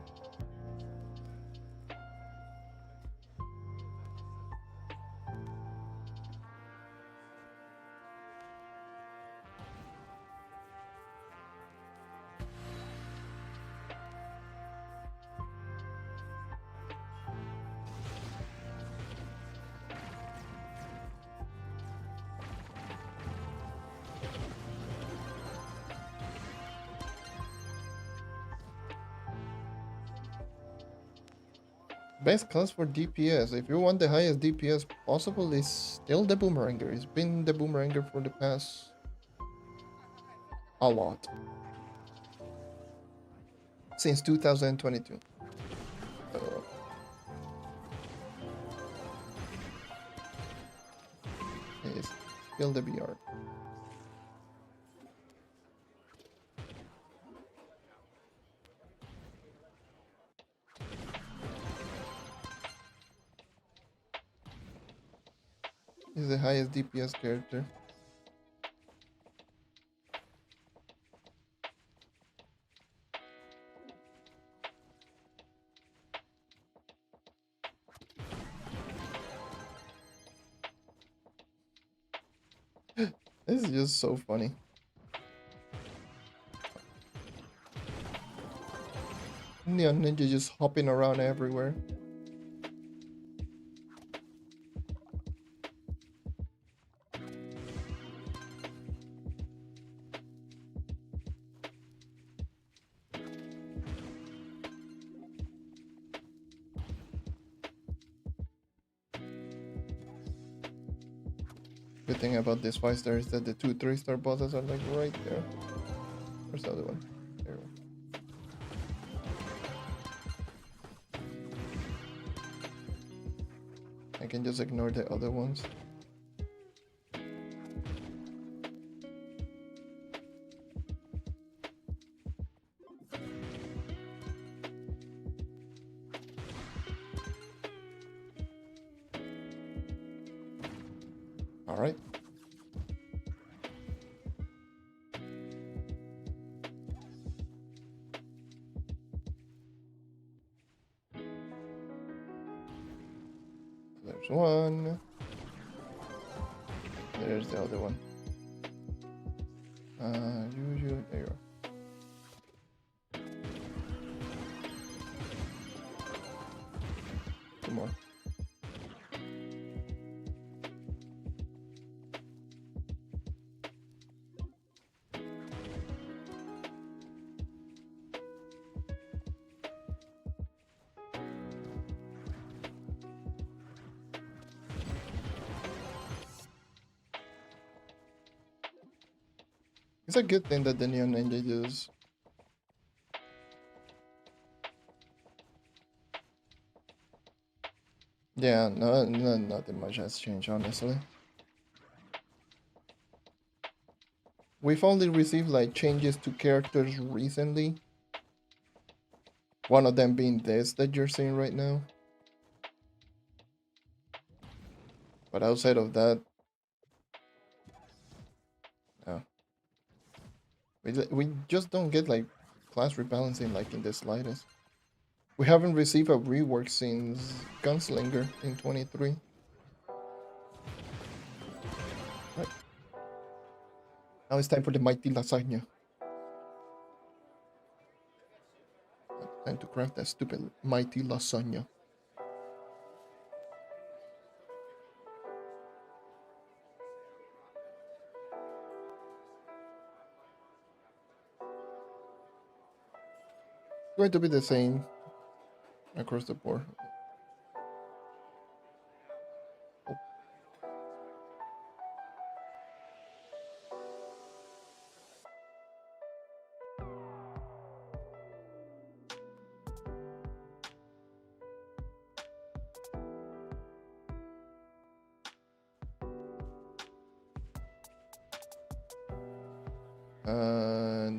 Best class for DPS. If you want the highest DPS possible, is still the Boomeranger. It's been the Boomeranger for the past a lot. Since 2022. It's still the BR. He's the highest DPS character. This is just so funny. Neon Ninja just hopping around everywhere. Good thing about this 5-star is that the 2 3-star bosses are like right there. Where's the other one? There. I can just ignore the other ones. All right. There's one. There's the other one. You, there you are. Two more. It's a good thing that the Neon Ninja does. Yeah, nothing much has changed, honestly. We've only received like changes to characters recently. One of them being this that you're seeing right now. But outside of that, no. We just don't get like class rebalancing like in the slightest. We haven't received a rework since Gunslinger in 23. Right. Now it's time for the mighty lasagna. Time to craft that stupid mighty lasagna. It's going to be the same across the board.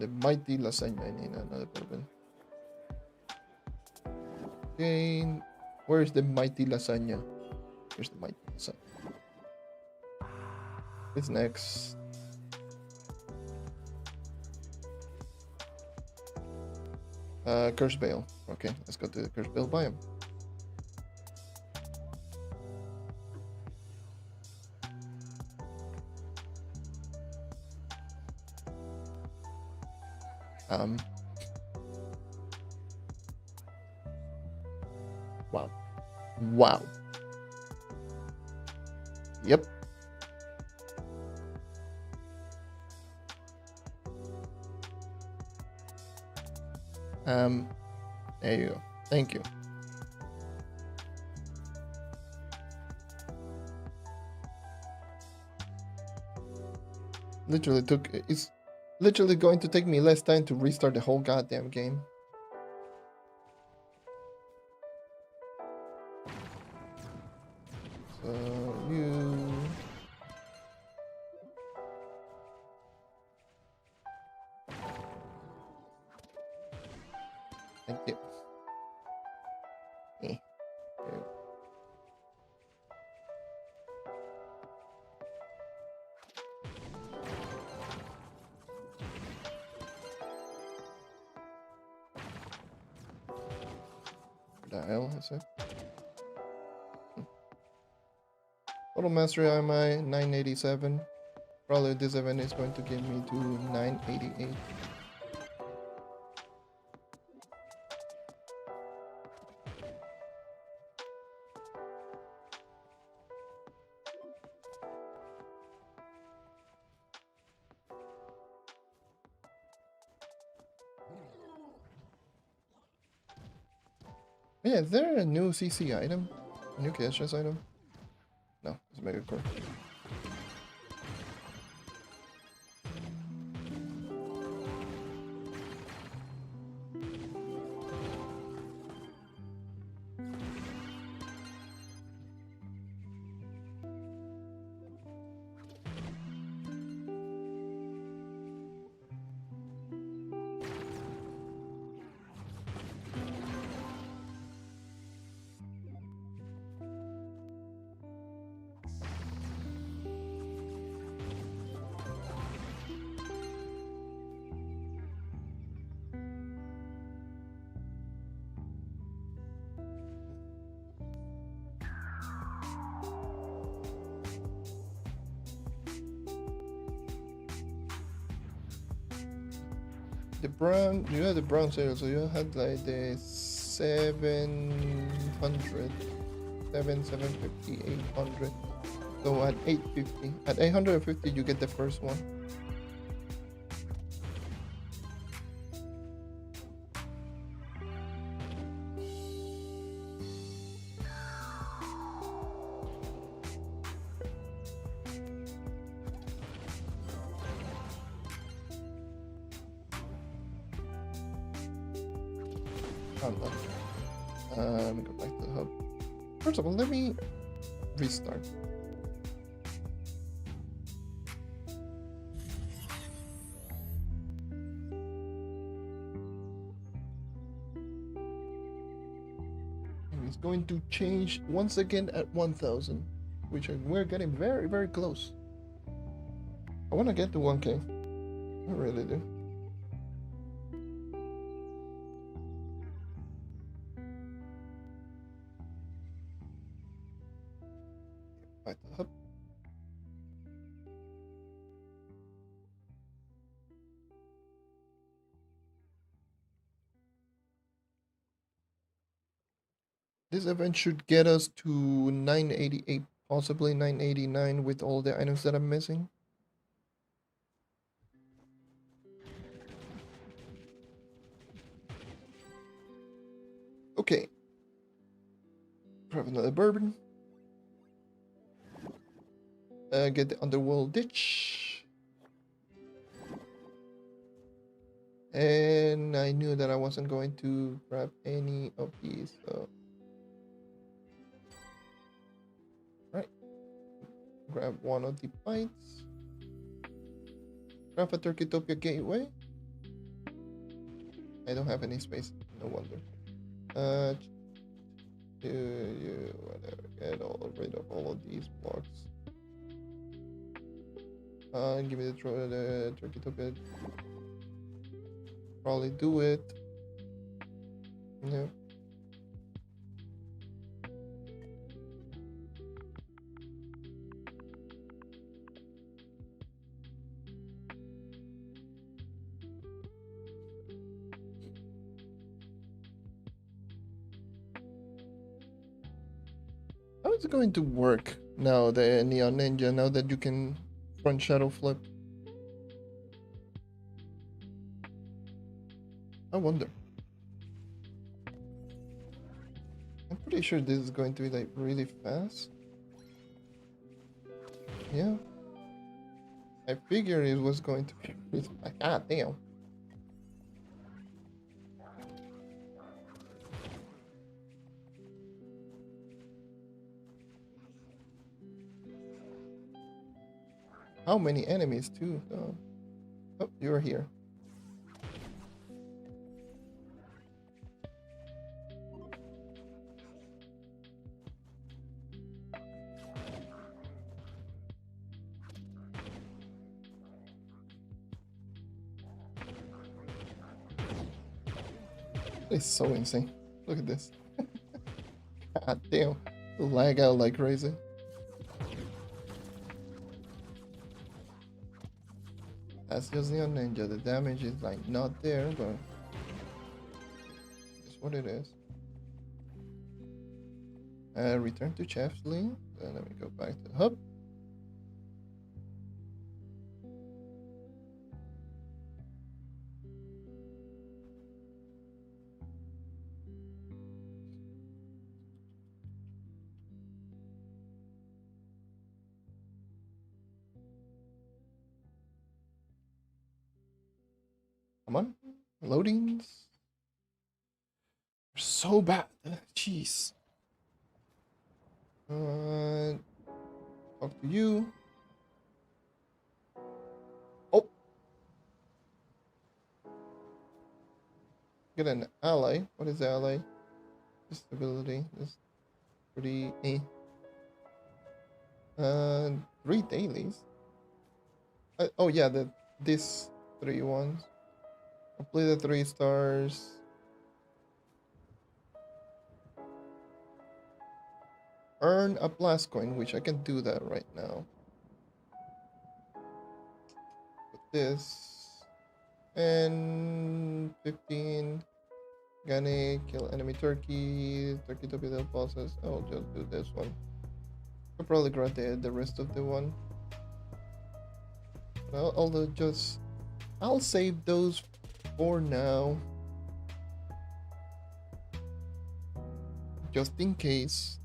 The mighty lasagna. I need another bourbon. Okay, where's the mighty lasagna? Here's the mighty lasagna. What's next? Curse Bale. Okay, let's go to the Curse Bale biome. Wow. Wow. Yep. There you go. Thank you. It's literally going to take me less time to restart the whole goddamn game. So you... Thank you. Eh. The hell is it? Total mastery am I 987. Probably this event is going to give me to 988. Yeah, is there a new CC item? A new KSS item? No, it's Mega Core. The brown, you had the brown sale, so you had like the 700, 750, 800. So at 850, at 850 you get the first one. Let me go back to the hub. First of all, let me restart. And it's going to change once again at 1000, which we're getting very, very close. I want to get to 1K. I really do. Back to the hub. This event should get us to 988, possibly 989 with all the items that I'm missing. Okay. Grab another bourbon. Get the underworld ditch. And I knew that I wasn't going to grab any of these, so... Right. Grab one of the bites. Grab a Turkeytopia gateway. I don't have any space, no wonder. Whatever. Get rid of all of these blocks. Give me the Turkeytopia. Probably do it. Yeah. How is it going to work now, the Neon Ninja, now that you can front shadow flip? I wonder. I'm pretty sure this is going to be like really fast. Yeah. I figured it was going to be really fast. Ah, damn. How many enemies too? Oh, you're here. It's so insane. Look at this. God damn. Lag out like crazy. That's just Neon Ninja. The damage is like not there, but it's what it is. Return to Chefsley. Then let me go back to the hub. Come on. Loadings. They're so bad. Jeez. Talk to you. Oh. Get an ally. What is the ally? Disability. This pretty eh. 3 dailies. Oh yeah, this 3 ones. Complete the 3 stars. Earn a blast coin, which I can do that right now. Put this and 15. Gonna kill enemy turkey to be the bosses. I'll just do this one. I'll probably grab the rest of the one. I'll I'll save those for now, just in case.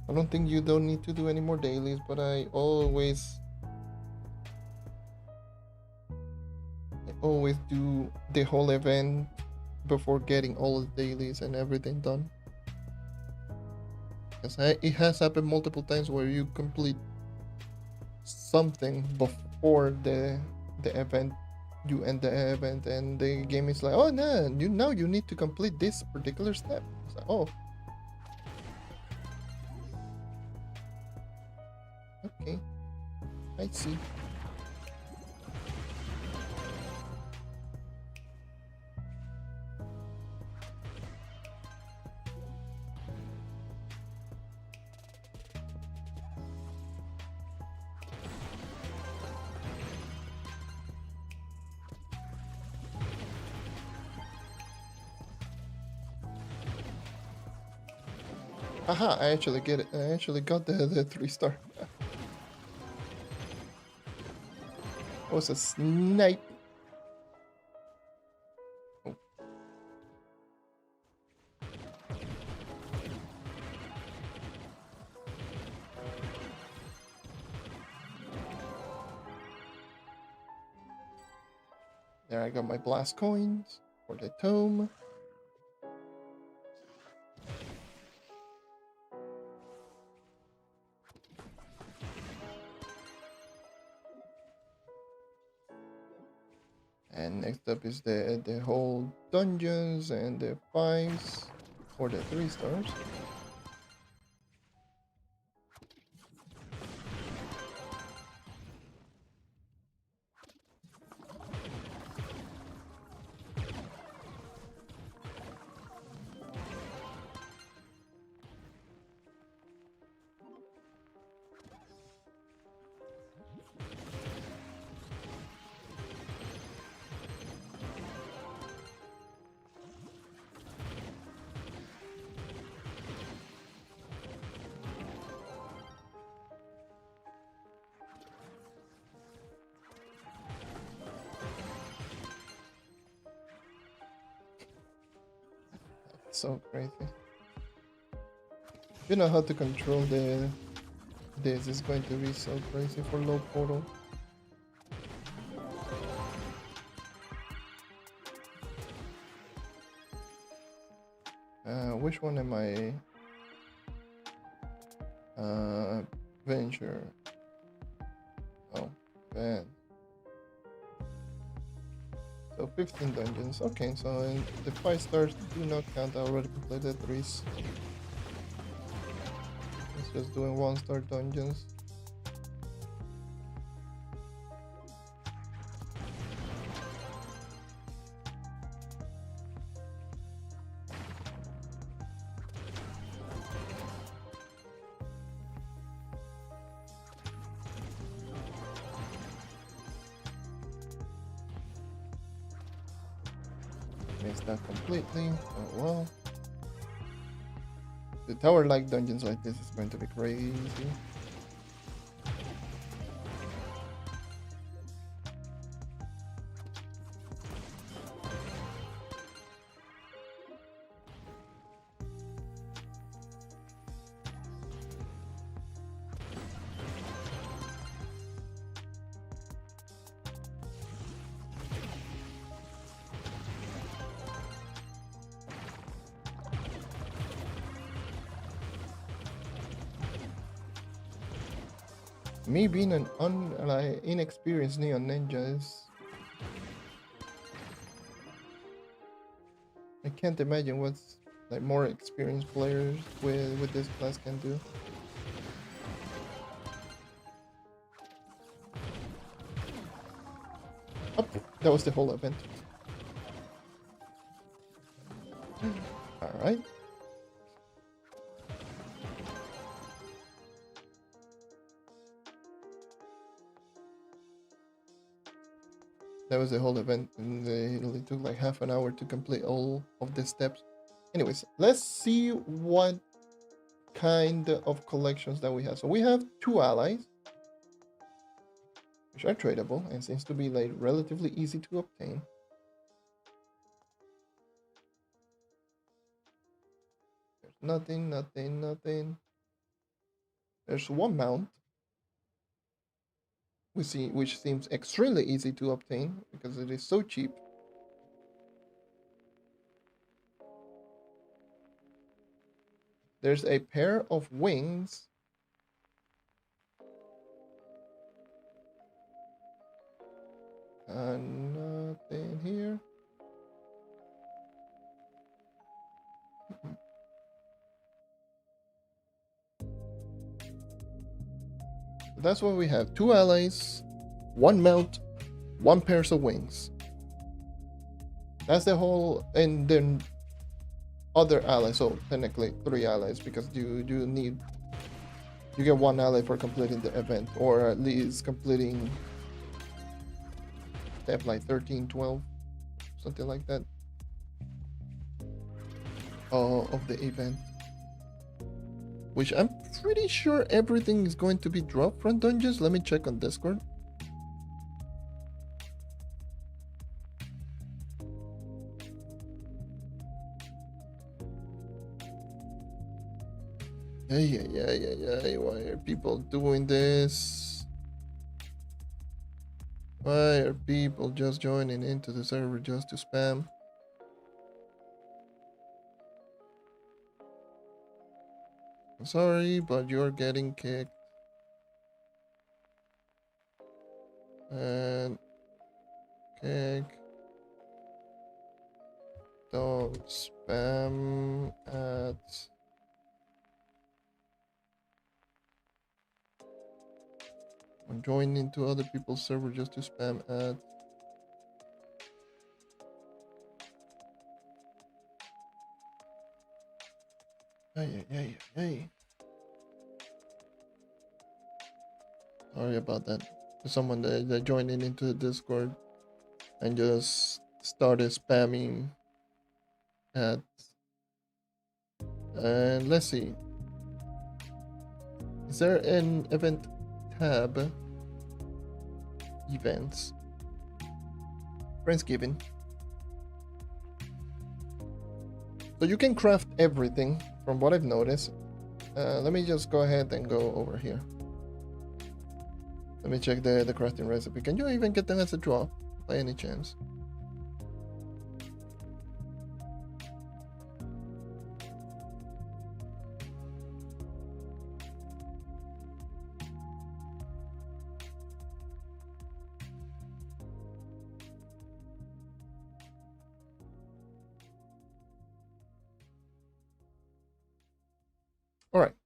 I don't think you don't need to do any more dailies, but I always do the whole event before getting all the dailies and everything done. Because it has happened multiple times where you complete something before the event, you end the event, and the game is like, oh no, you need to complete this particular step. It's like, oh, okay, I see. Aha, I actually get it. I actually got the 3-star. It was a snipe. Oh. There I got my blast coins for the tome. And next up is the whole dungeons and the 5s for the 3 stars. So crazy. You know how to control this is going to be so crazy for low portal. Which one am I? Venture. Oh, man. So 15 dungeons. Okay, so the 5 stars do not count. I already completed 3. It's just doing 1-star dungeons. Missed that completely. Oh well. The tower-like dungeons like this is going to be crazy. Me being an inexperienced neon ninja is... I can't imagine what's like more experienced players with this class can do. Oh, that was the whole event. Alright. That was the whole event, and it only took like half an hour to complete all of the steps. Anyways, let's see what kind of collections that we have. So we have 2 allies, which are tradable and seems to be like relatively easy to obtain. There's nothing. There's 1 mount, which seems extremely easy to obtain because it is so cheap. There's a pair of wings. Nothing here. That's what we have. 2 allies, 1 mount, 1 pairs of wings. That's the whole, and then other allies, so technically 3 allies, because you get 1 ally for completing the event, or at least completing step like 13, 12, something like that, of the event. Which I'm pretty sure everything is going to be dropped from dungeons. Let me check on Discord. Hey, why are people doing this? Why are people just joining into the server just to spam? I'm sorry, but you're getting kicked. And kick. Don't spam at... I'm joining into other people's server just to spam at... Hey. Sorry about that. Someone that joined into the Discord and just started spamming ads. And let's see. Is there an event tab? Events. Friendsgiving. So you can craft everything from what I've noticed. Let me just go ahead and go over here. Let me check the crafting recipe. Can you even get them as a drop by any chance? Alright.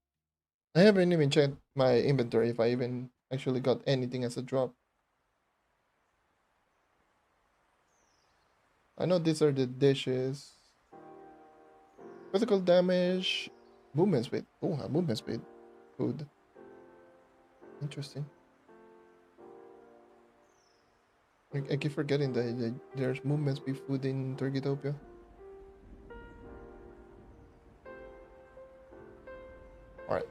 I haven't even checked my inventory if I even actually got anything as a drop. I know these are the dishes. Physical damage. Movement speed. Oh, a movement speed. Food. Interesting. I keep forgetting that there's movement speed food in Turkeytopia. Alright.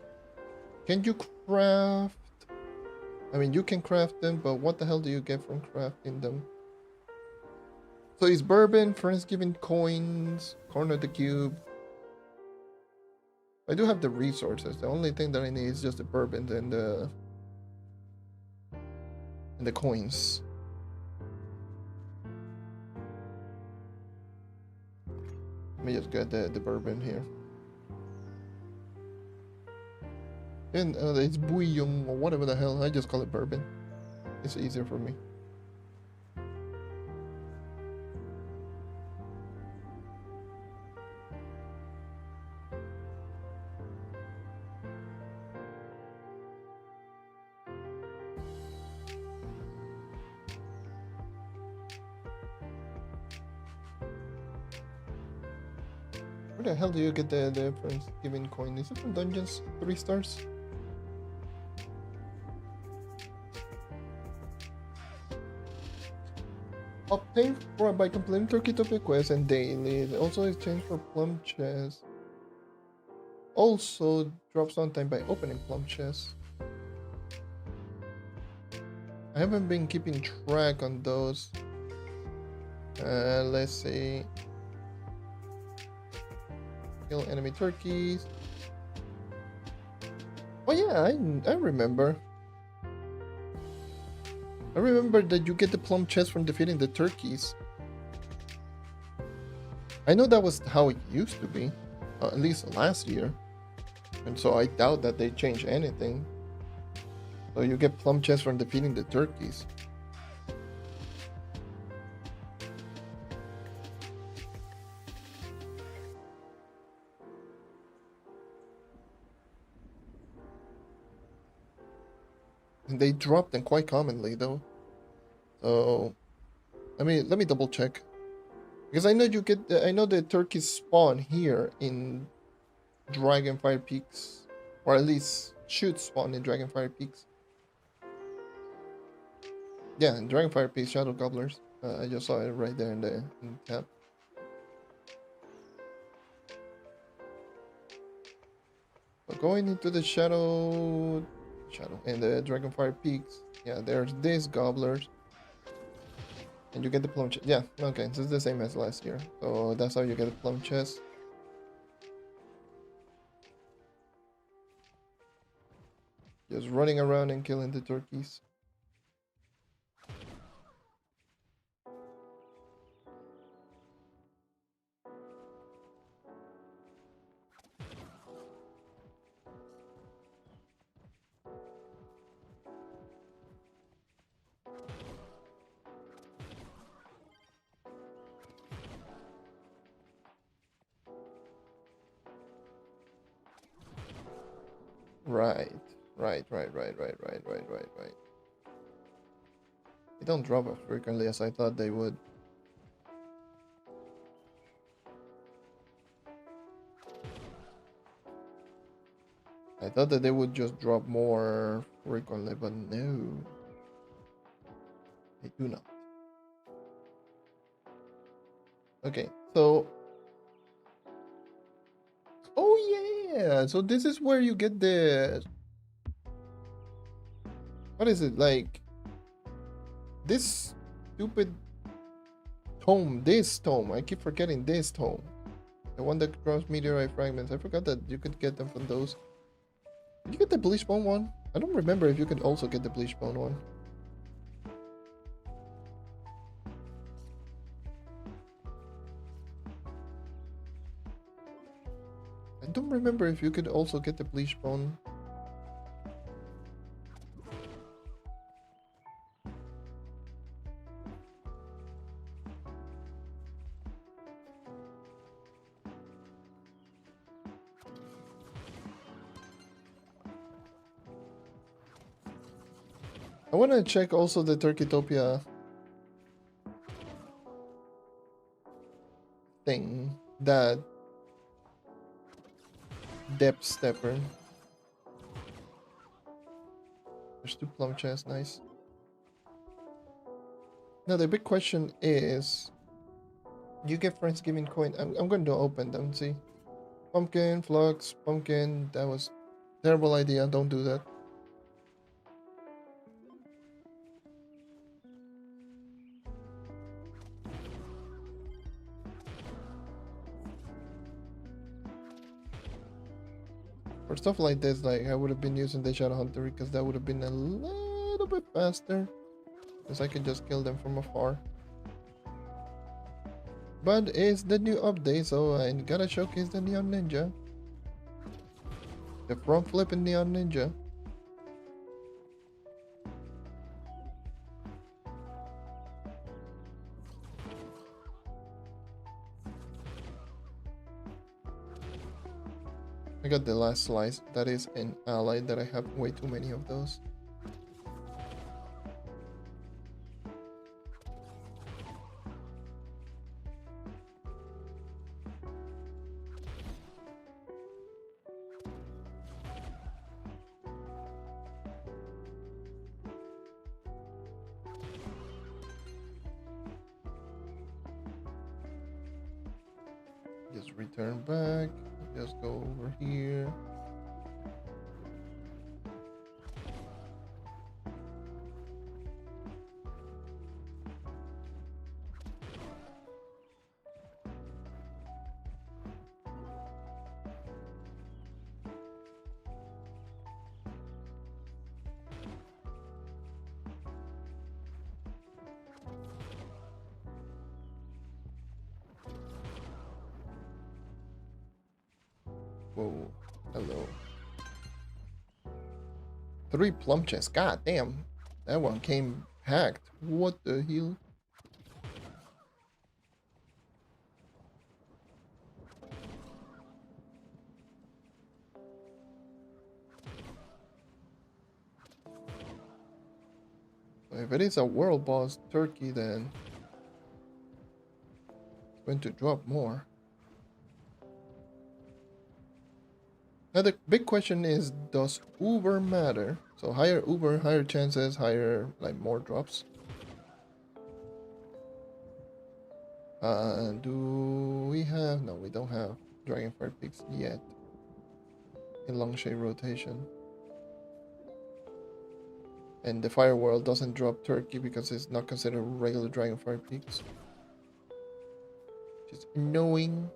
Can you craft? I mean, you can craft them, but what the hell do you get from crafting them? So it's bourbon, Friendsgiving coins, corn of the cube. I do have the resources. The only thing that I need is just the bourbon and the coins. Let me just get the bourbon here. And it's bouillon or whatever the hell. I just call it bourbon. It's easier for me. Where the hell do you get the Friendsgiving coin? Is it from Dungeons 3 stars? Obtain by completing Turkeytopia quest and daily. Also exchange for plum chest. Also drops on time by opening plum chest. I haven't been keeping track on those. Let's see. Kill enemy turkeys. Oh yeah, I remember. I remember that you get the plum chest from defeating the turkeys. I know that was how it used to be, at least last year. And so I doubt that they changed anything. So you get plum chest from defeating the turkeys. And they drop them quite commonly though. So let me double check. Because I know you get I know the turkeys spawn here in Dragonfire Peaks. Or at least should spawn in Dragonfire Peaks. Yeah, in Dragonfire Peaks, Shadow Gobblers. I just saw it right there in the tab. But going into the Shadow and the Dragonfire Peaks, yeah, there's these gobblers. And you get the plum chest. Yeah, okay, so it's the same as last year. So that's how you get the plum chest. Just running around and killing the turkeys. Right. They don't drop as frequently as I thought they would. I thought that they would just drop more frequently, but no. They do not. Okay, so... Oh yeah! So this is where you get the... What is it, like... This stupid tome, I keep forgetting this tome. The one that drops meteorite fragments. I forgot that you could get them from those. Did you get the bleach bone one? I don't remember if you could also get the bleach bone one. I don't remember if you could also get the bleach bone. I want to check also the Turkeytopia thing, that depth stepper. There's 2 plum chests, nice. Now the big question is, you get Friendsgiving coin. I'm going to open them, see. Pumpkin, flux, pumpkin. That was terrible idea, don't do that. For stuff like this, like, I would have been using the Shadow Hunter because that would have been a little bit faster. Because I could just kill them from afar. But it's the new update, so I gotta showcase the Neon Ninja. The front flipping Neon Ninja. I got the last slice. That is an ally that I have way too many of those. Just return back. Just go over here. Whoa, hello. 3 plum chests, god damn. That one came hacked. What the hell? If it is a world boss turkey, then it's going to drop more. Now the big question is, does Uber matter? So higher Uber, higher chances, higher, like, more drops. Do we have? No, we don't have Dragonfire Peaks yet in Longshade rotation. And the Fire World doesn't drop Turkey because it's not considered regular Dragonfire Peaks. Just annoying.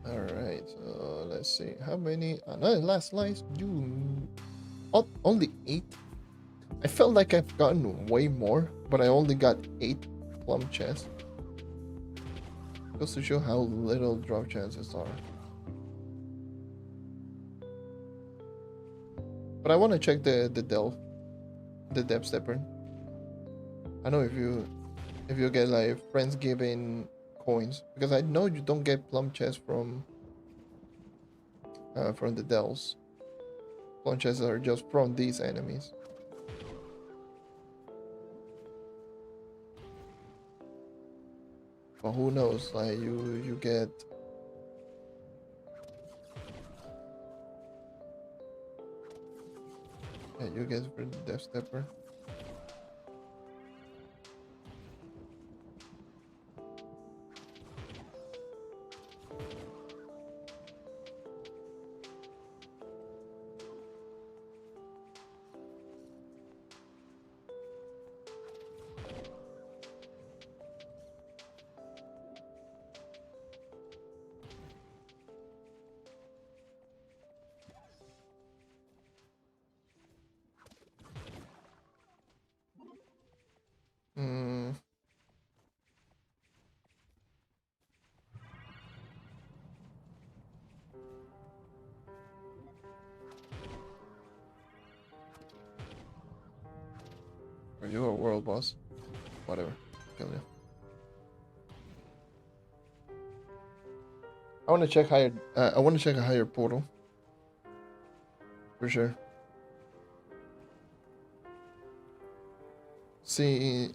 Alright, so let's see. How many? Another last slice. Only 8? I felt like I've gotten way more, but I only got 8 plum chests. Goes to show how little drop chances are. But I want to check the depth stepper. I know if you get like friends giving coins, because I know you don't get plum chests from the dells. Plum chests are just from these enemies. But who knows? Like you get. Yeah, you get for the Death Stepper. Hmm. Are you a world boss? Whatever. Kill you. I want to check higher. I want to check a higher portal. For sure. See,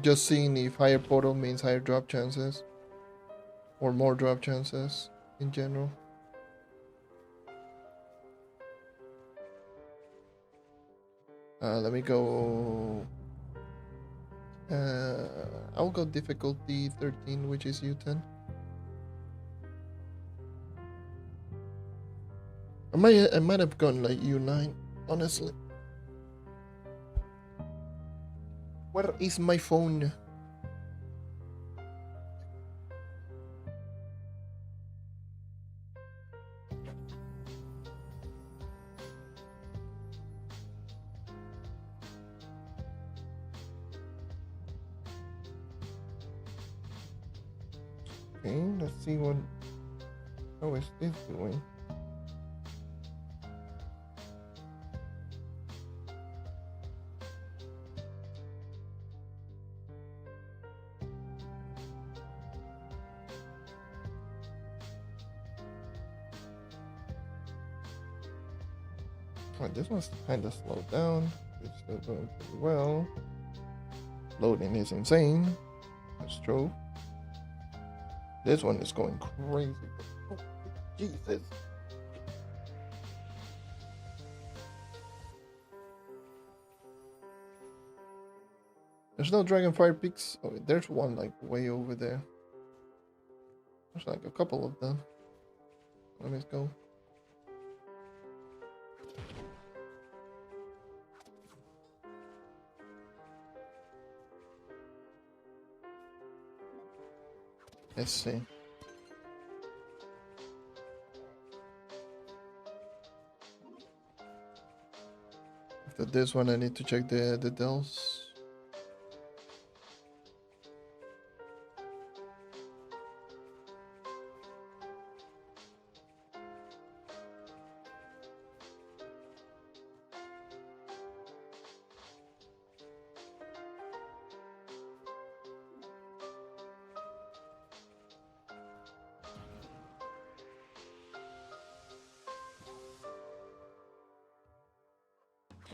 just seeing if higher portal means higher drop chances, or more drop chances in general. Let me go. I'll go difficulty 13, which is U10. I might have gone like U9, honestly. Where is my phone? Okay, let's see what. How is this doing? Oh, this one's kind of slowed down. It's still going pretty well. Loading is insane. That's true. This one is going crazy. Oh, Jesus. There's no Dragonfire peaks. Oh, there's one like way over there. There's like a couple of them. Let me go. Let's see. After this one, I need to check the dells.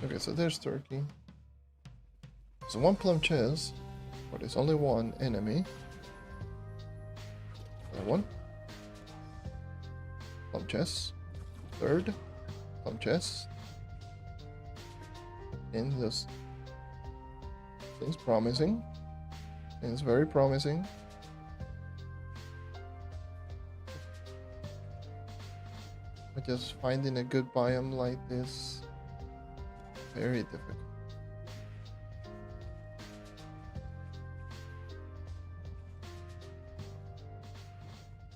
Okay, so there's Turkey. So one plum chest, but there's only one enemy. That one. Plum chest. Third. Plum chest. And this seems promising. It's very promising. But just finding a good biome like this, very difficult.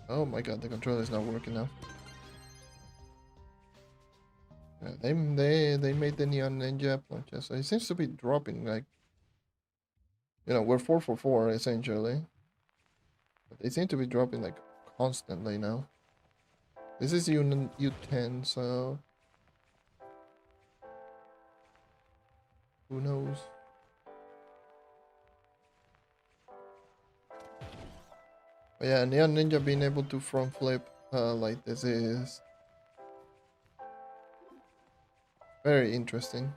Oh my god, the controller is not working now. They made the Neon Ninja plunges, so it seems to be dropping like, you know, we're 4 for 4 essentially. But they seem to be dropping like constantly now. This is U10, so Who knows? But yeah, Neon Ninja being able to front flip like this is very interesting.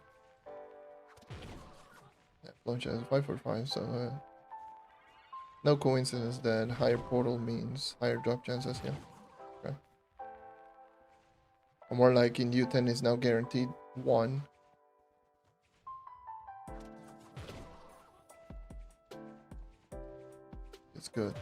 Yeah, launch has 5 for 5, so no coincidence that higher portal means higher drop chances. Yeah, okay. Or more like in U10 is now guaranteed 1. It's good.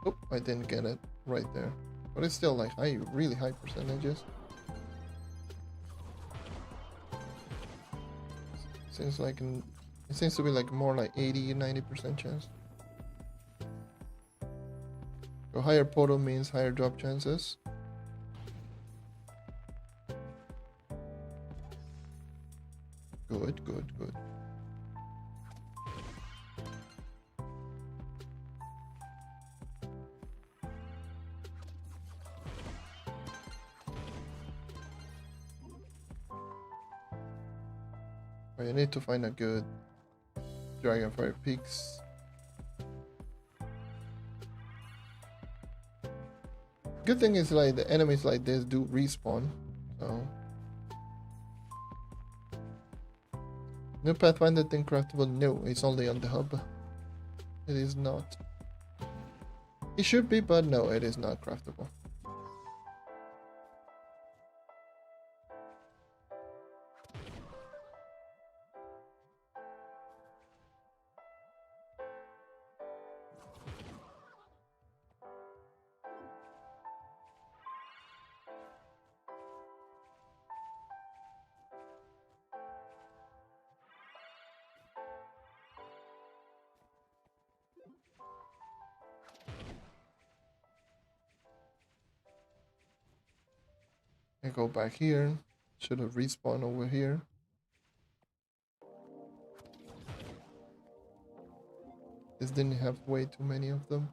Oh, I didn't get it right there. But it's still like high, really high percentages. Seems like it seems to be like more like 80-90% chance. So higher portal means higher drop chances. Good, good, good. I need to find a good Dragonfire Peaks. Good thing is like the enemies like this do respawn, so. New Pathfinder thing craftable? No, it's only on the hub. It is not. It should be, but no, it is not craftable. I go back here. Should have respawned over here. This didn't have way too many of them.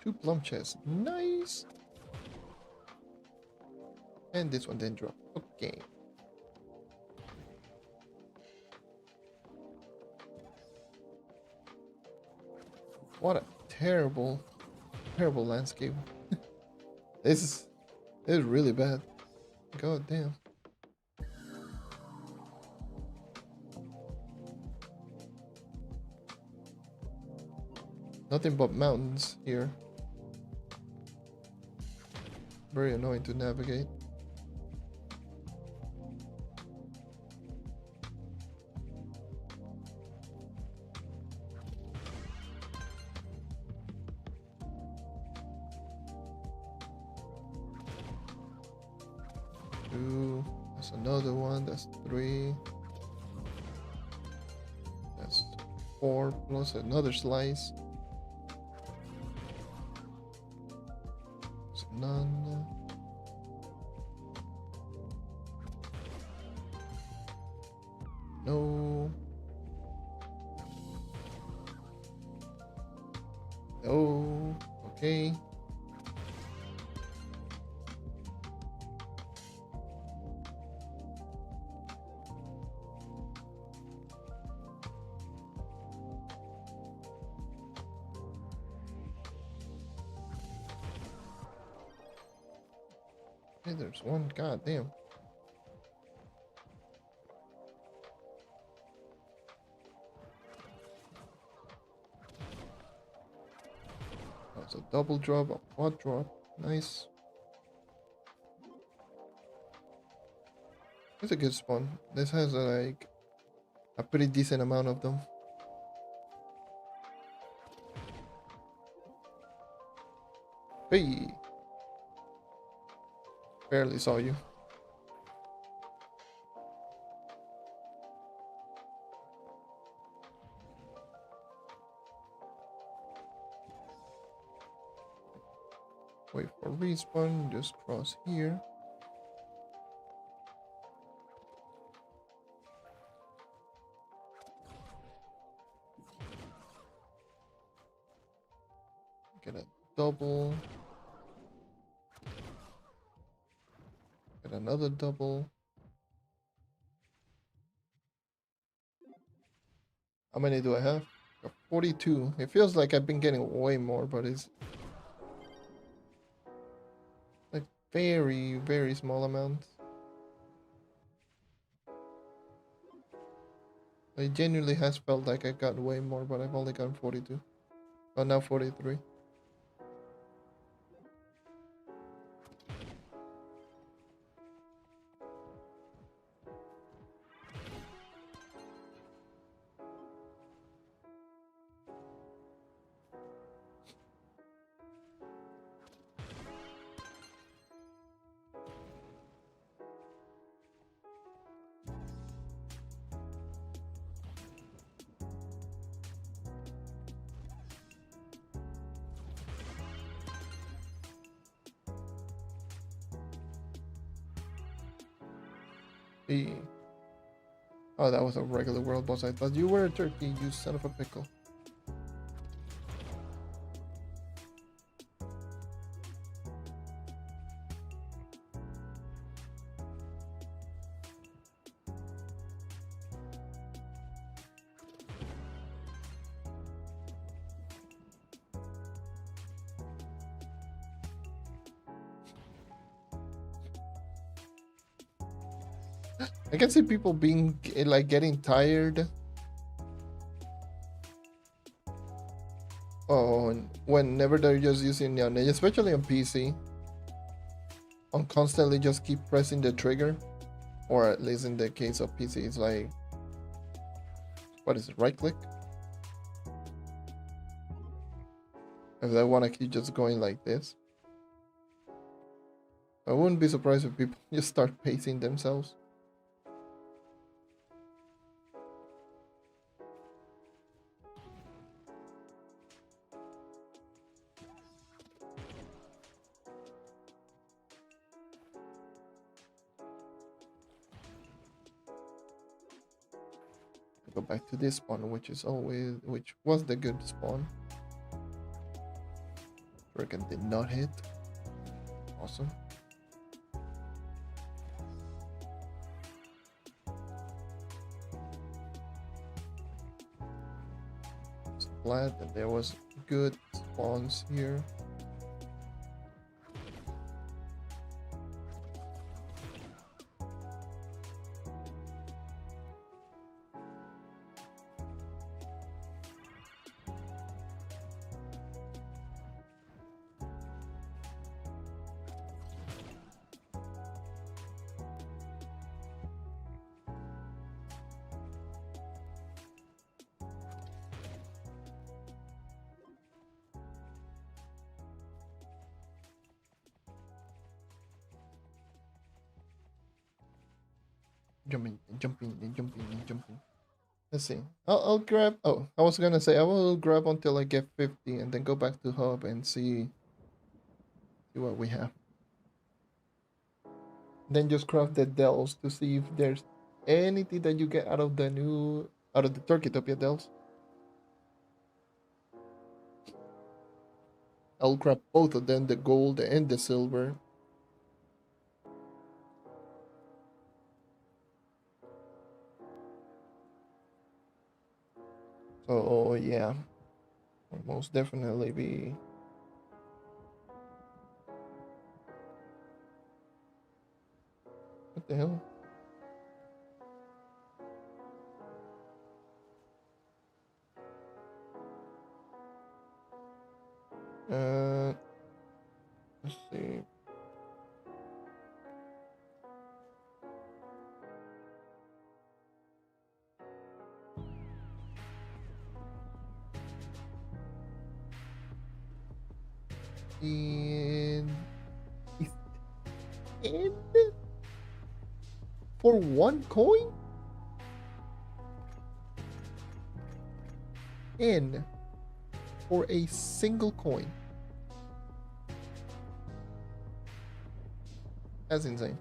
Two plum chests. Nice. And this one didn't drop. Okay. What a terrible, terrible landscape. This is really bad. God damn. Nothing but mountains here. Very annoying to navigate. Two. That's another one. That's 3. That's 4 plus another slice. That's none. No. No. Okay. Hey, there's one. God damn. That's a double drop, a quad drop. Nice. It's a good spawn. This has like a pretty decent amount of them. Hey. Barely saw you. Wait for respawn, just cross here. Get a double. Get another double. How many do I have? 42. It feels like I've been getting way more, but it's like very, very small amounts. It genuinely has felt like I got way more, but I've only gotten 42. Oh, now 43. E. Oh, that was a regular world boss. I thought you were a turkey, you son of a pickle. I can see people being like getting tired. Oh, and whenever they're just using Neon, especially on PC, on constantly just keep pressing the trigger, or at least in the case of PC, it's like, what is it? Right click. If I want to keep just going like this, I wouldn't be surprised if people just start pacing themselves. Go back to this spawn, which was the good spawn. Reckon did not hit. Awesome. So glad that there was good spawns here. Jumping. Let's see. I'll grab. Oh, I was gonna say I will grab until I get 50, and then go back to hub and see what we have. Then just craft the dells to see if there's anything that you get out of the Turkeytopia dells. I'll grab both of them, the gold and the silver. So yeah, will most definitely be. What the hell? Let's see. And for one coin? In for a single coin. That's insane.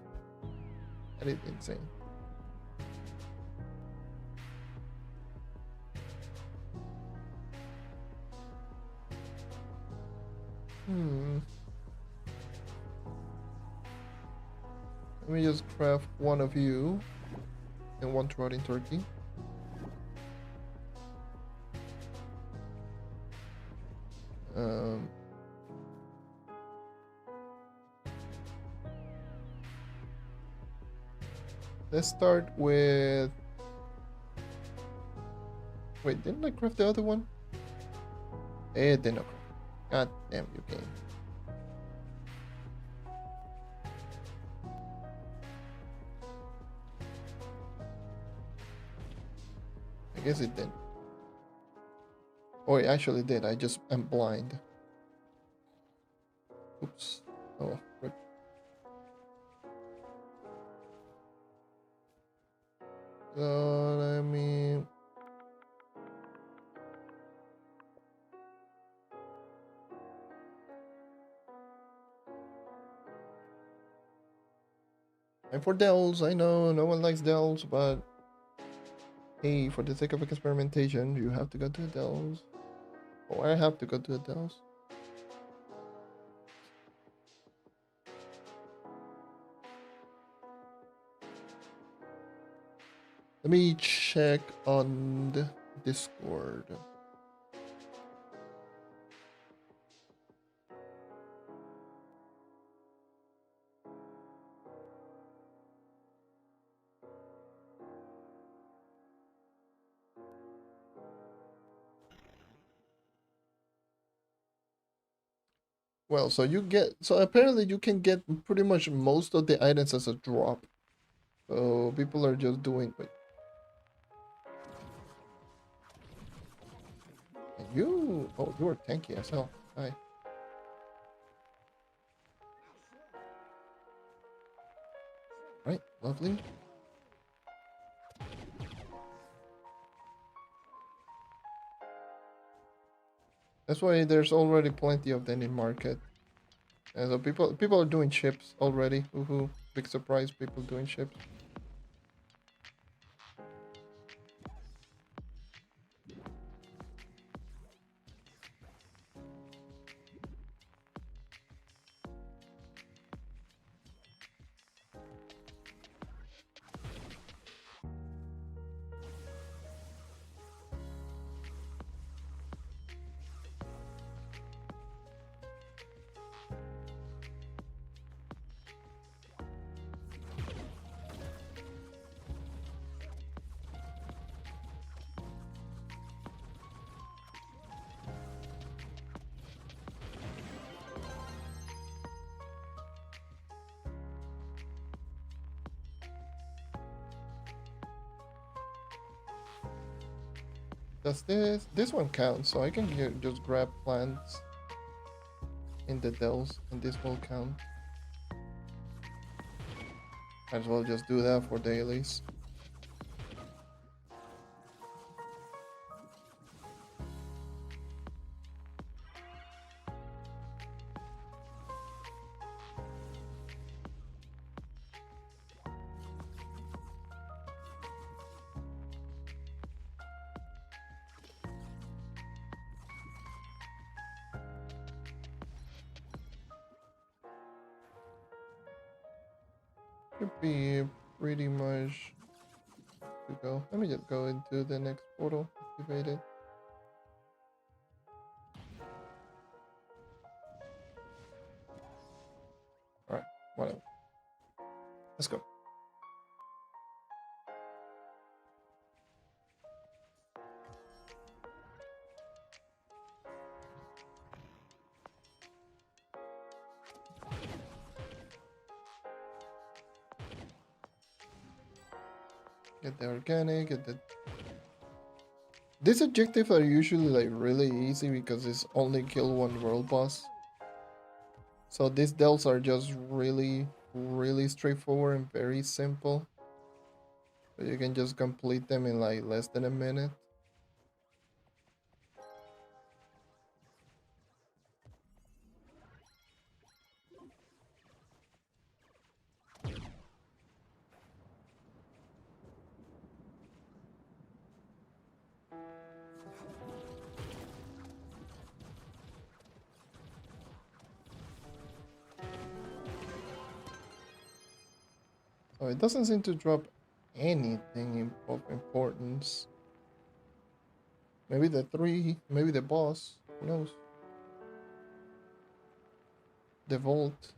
That is insane. Hmm. Let me just craft one of you and one trotting turkey. Um, let's start with... Wait, didn't I craft the other one? It did not craft. God damn you, game. I guess it did. Oh, it actually did. I just am blind. Oops. Oh, rip. So, let me... And for Dells, I know no one likes Dells, but hey, for the sake of experimentation, you have to go to the Dells. Or I have to go to the Dells. Let me check on the Discord. Well, so you get, so apparently you can get pretty much most of the items as a drop. So people are just doing, wait. And you, oh, you're tanky as hell. Hi. Right, lovely. That's why there's already plenty of them in market. And so people are doing chips already. Woohoo! Big surprise, people doing chips. Does this one count? So I can just grab plants in the dells, and this will count. Might as well just do that for dailies. Should be pretty much to go. Let me just go into the next portal, activate it. Alright, whatever. Let's go. Get the organic, get the... These objectives are usually like really easy because it's only kill one world boss. So these dells are just really straightforward and very simple. So you can just complete them in like less than a minute. Oh, it doesn't seem to drop anything of importance. Maybe the 3, maybe the boss. Who knows? The vault.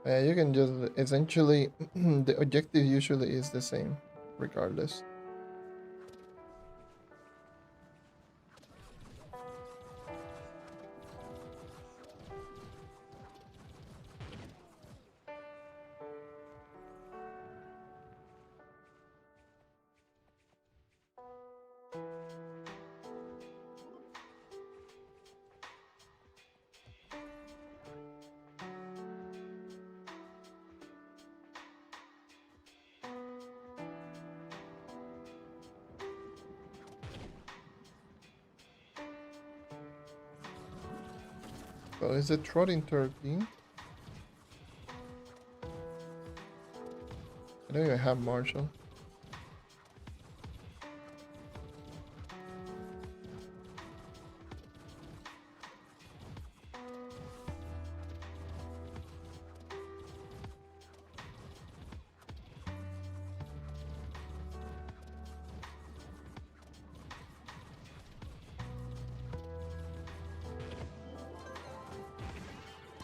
You can just essentially the objective usually is the same, regardless. So is it trotting turkey? I don't even have Marshall.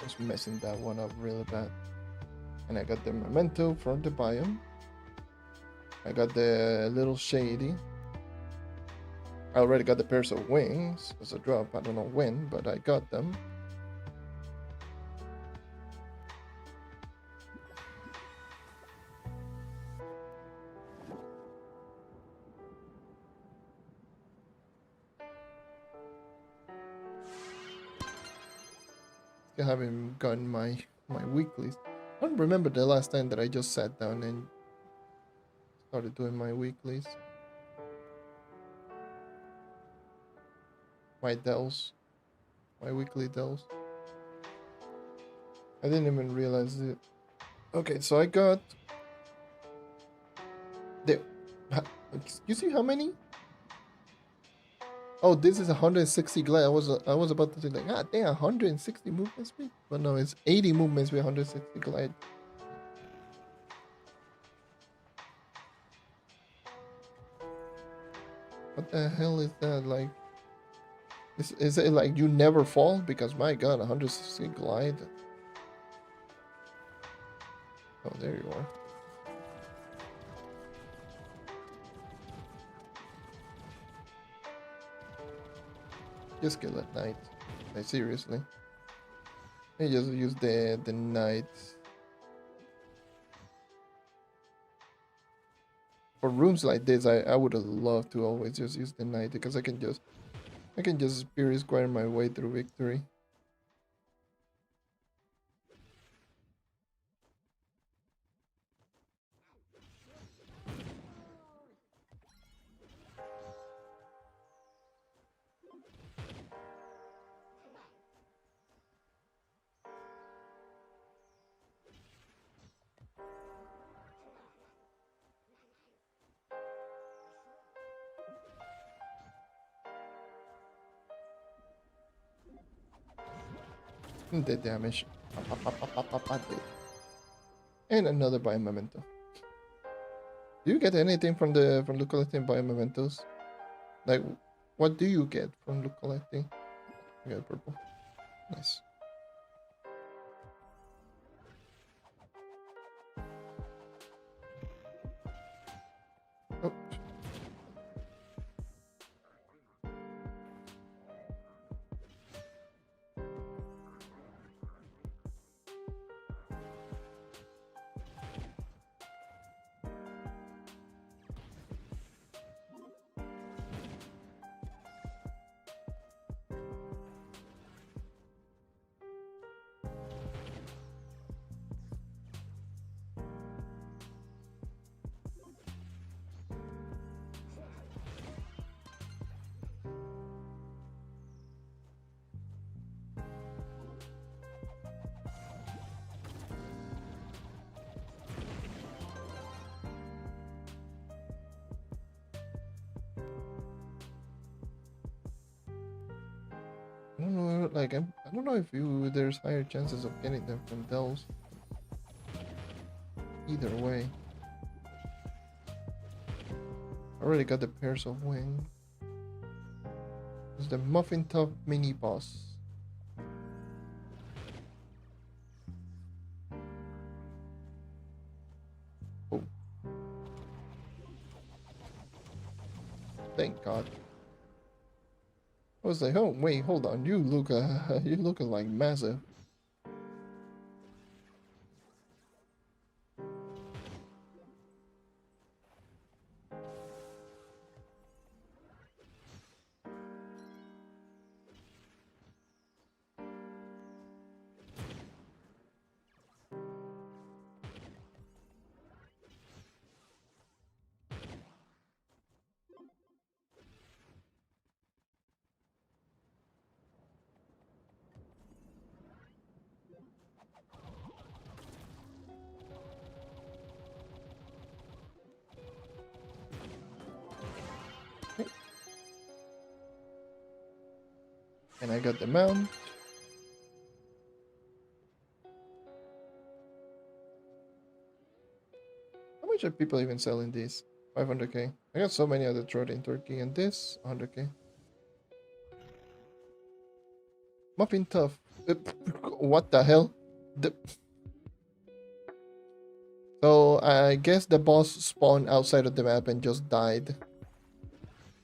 Just messing that one up really bad. And I got the memento from the biome. I got the little shady. I already got the pairs of wings as a drop. I don't know when, but I got them. Still haven't gotten my weeklies. I don't remember the last time that I just sat down and started doing my weeklies. My dells. My weekly dells. I didn't even realize it. Okay, so I got the. You see how many? Oh, this is 160 glide. I was about to say like, ah, damn, 160 movement speed, but no, it's 80 movement speed, 160 glide. What the hell is that? Like, is it like you never fall? Because my God, 160 glide. Oh, there you are. Just kill at night. Like, seriously. I just use the night. For rooms like this, I would have loved to always just use the night because I can just spirit square my way through victory. The damage. And another biomemento. Do you get anything from collecting biomementos? Like, what do you get from collecting? I got purple. Nice. Oh. I don't know, like I don't know if there's higher chances of getting them from those. either way. Already got the pairs of wings. It's the Muffin Top mini boss. Oh. Thank God. I was like, oh wait, hold on. You look you looking like massive. And I got the mount. How much are people even selling these? 500k. I got so many other Trove in Turkey, and this 100k. Muffin tough. What the hell? So I guess the boss spawned outside of the map and just died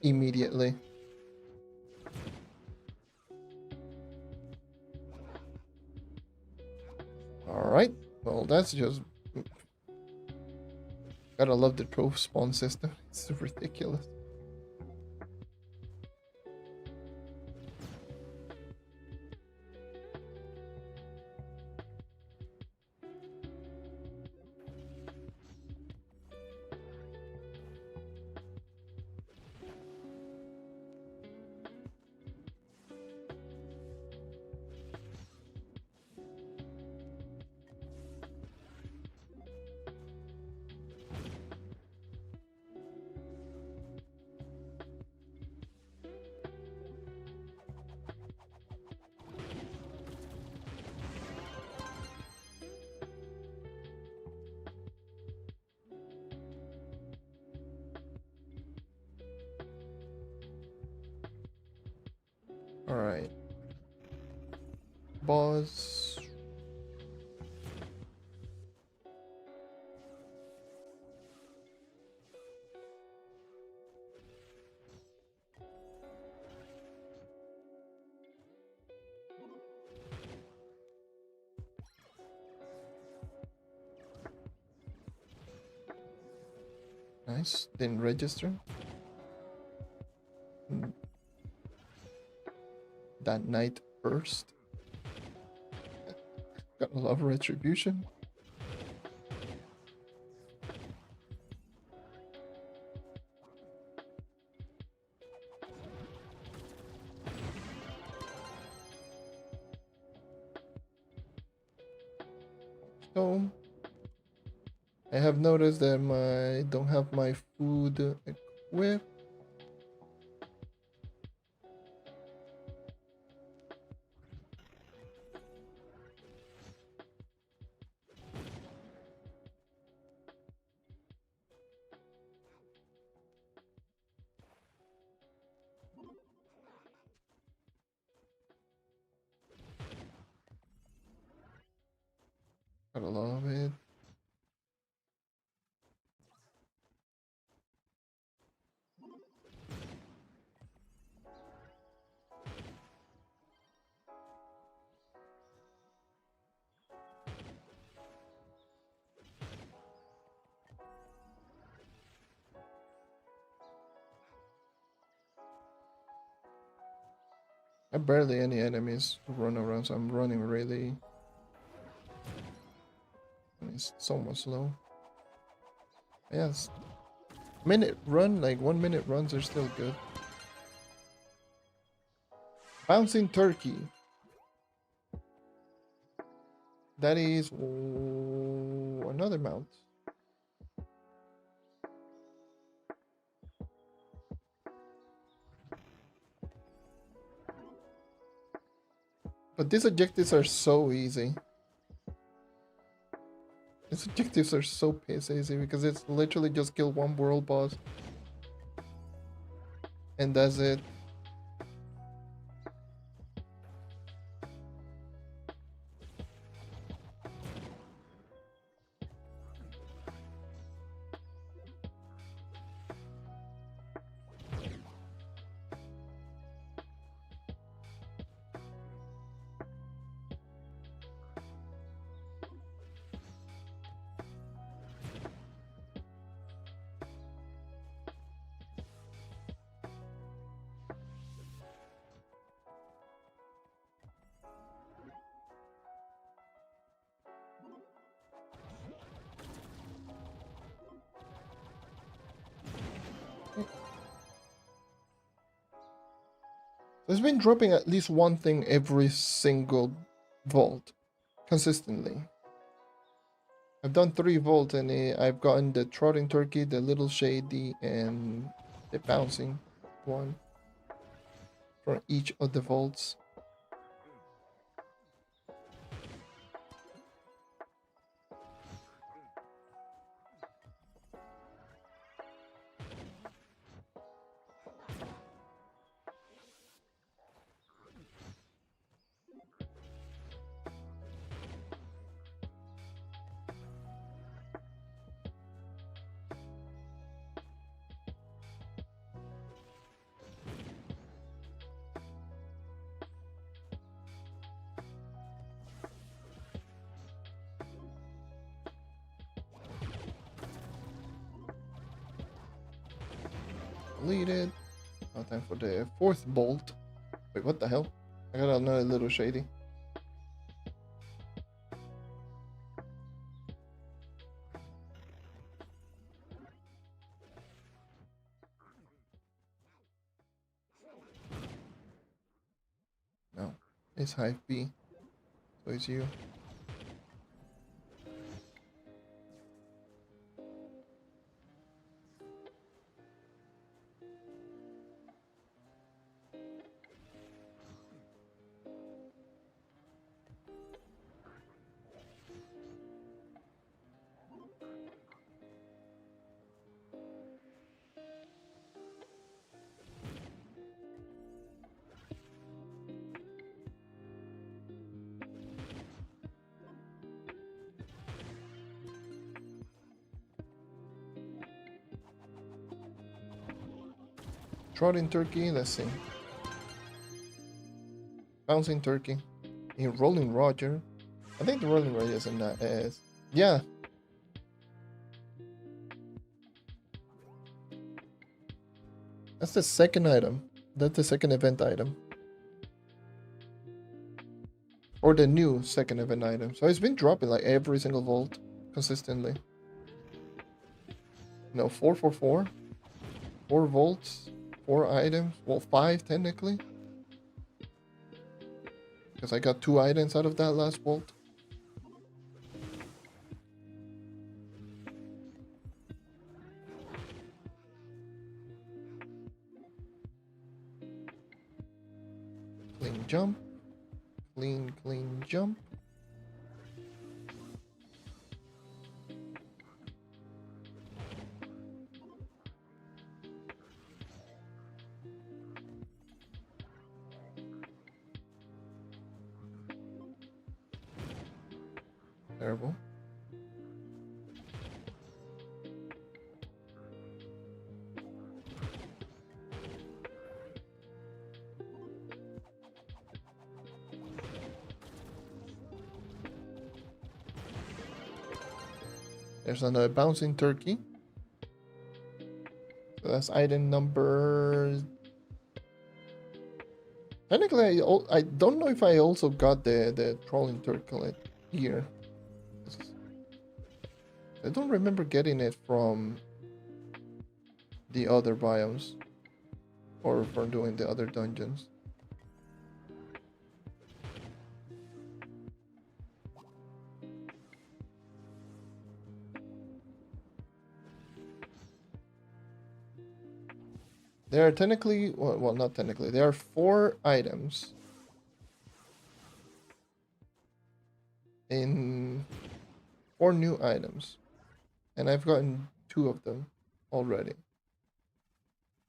immediately. Alright, well that's just... Gotta love the Trove spawn system. It's ridiculous. Alright. Boss. Nice. Didn't register. That night burst. Gotta love retribution. So I have noticed that I don't have my food equipped. Gotta love it. I barely any enemies to run around, so I'm running really... It's so much slow. Yes. Minute run, like 1 minute runs are still good. Bouncing turkey. That is another mount. But these objectives are so easy. Its objectives are so piss easy because it's literally just kill one world boss. And that's it. It's been dropping at least one thing every single vault, consistently. I've done 3 vaults and I've gotten the trotting turkey, the little shady, and the bouncing one from each of the vaults. Completed. Now time for the 4th bolt. Wait, what the hell? I got another little shady. No, it's Hive B. So it's you. Trotting turkey, let's see. Bouncing turkey. In rolling Roger. I think the rolling Roger isn't that as. Yeah. That's the second item. That's the second event item. Or the new second event item. So it's been dropping like every single vault consistently. No, 444. 4 volts. 4 items. Well, 5 technically. Because I got 2 items out of that last vault. Clean jump. Clean jump. Terrible. There's another bouncing turkey. So that's item number. Technically, I don't know if I also got the trolling turkey here. I don't remember getting it from the other biomes or from doing the other dungeons. There are technically, well, not technically, there are 4 items in 4 new items. And I've gotten 2 of them already.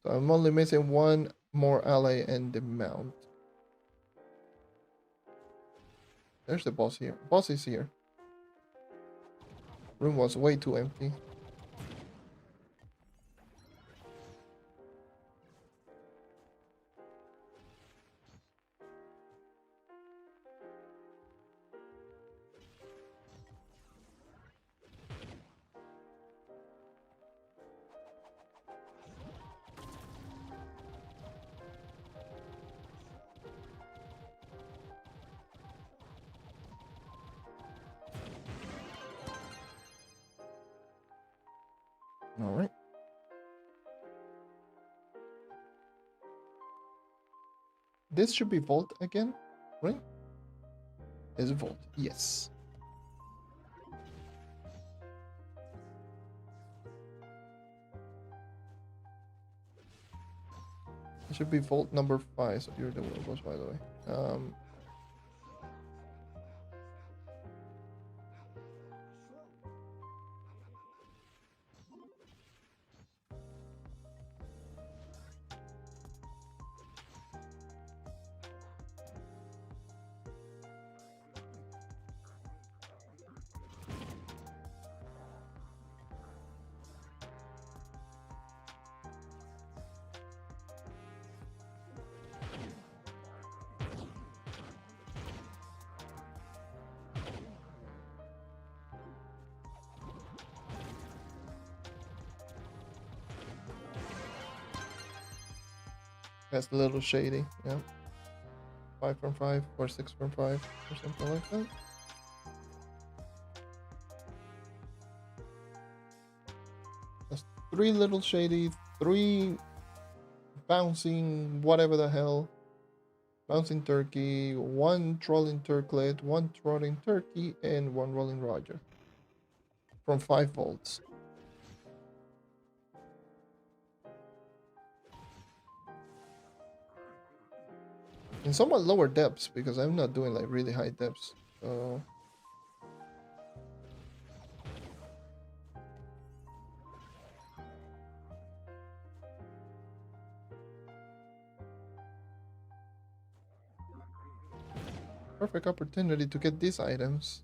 So I'm only missing 1 more ally and the mount. There's the boss here. Boss is here. Room was way too empty. All right. This should be Vault again, right? Is it Vault? Yes. It should be Vault number 5. So you're the world boss, by the way. That's a little shady, yeah. 5 from 5 or 6 from 5 or something like that. That's 3 little shady, 3 bouncing whatever the hell. Bouncing turkey, 1 trolling turklet, 1 trolling turkey, and 1 rolling Roger. From 5 volts. In somewhat lower depths because I'm not doing like really high depths. So perfect opportunity to get these items.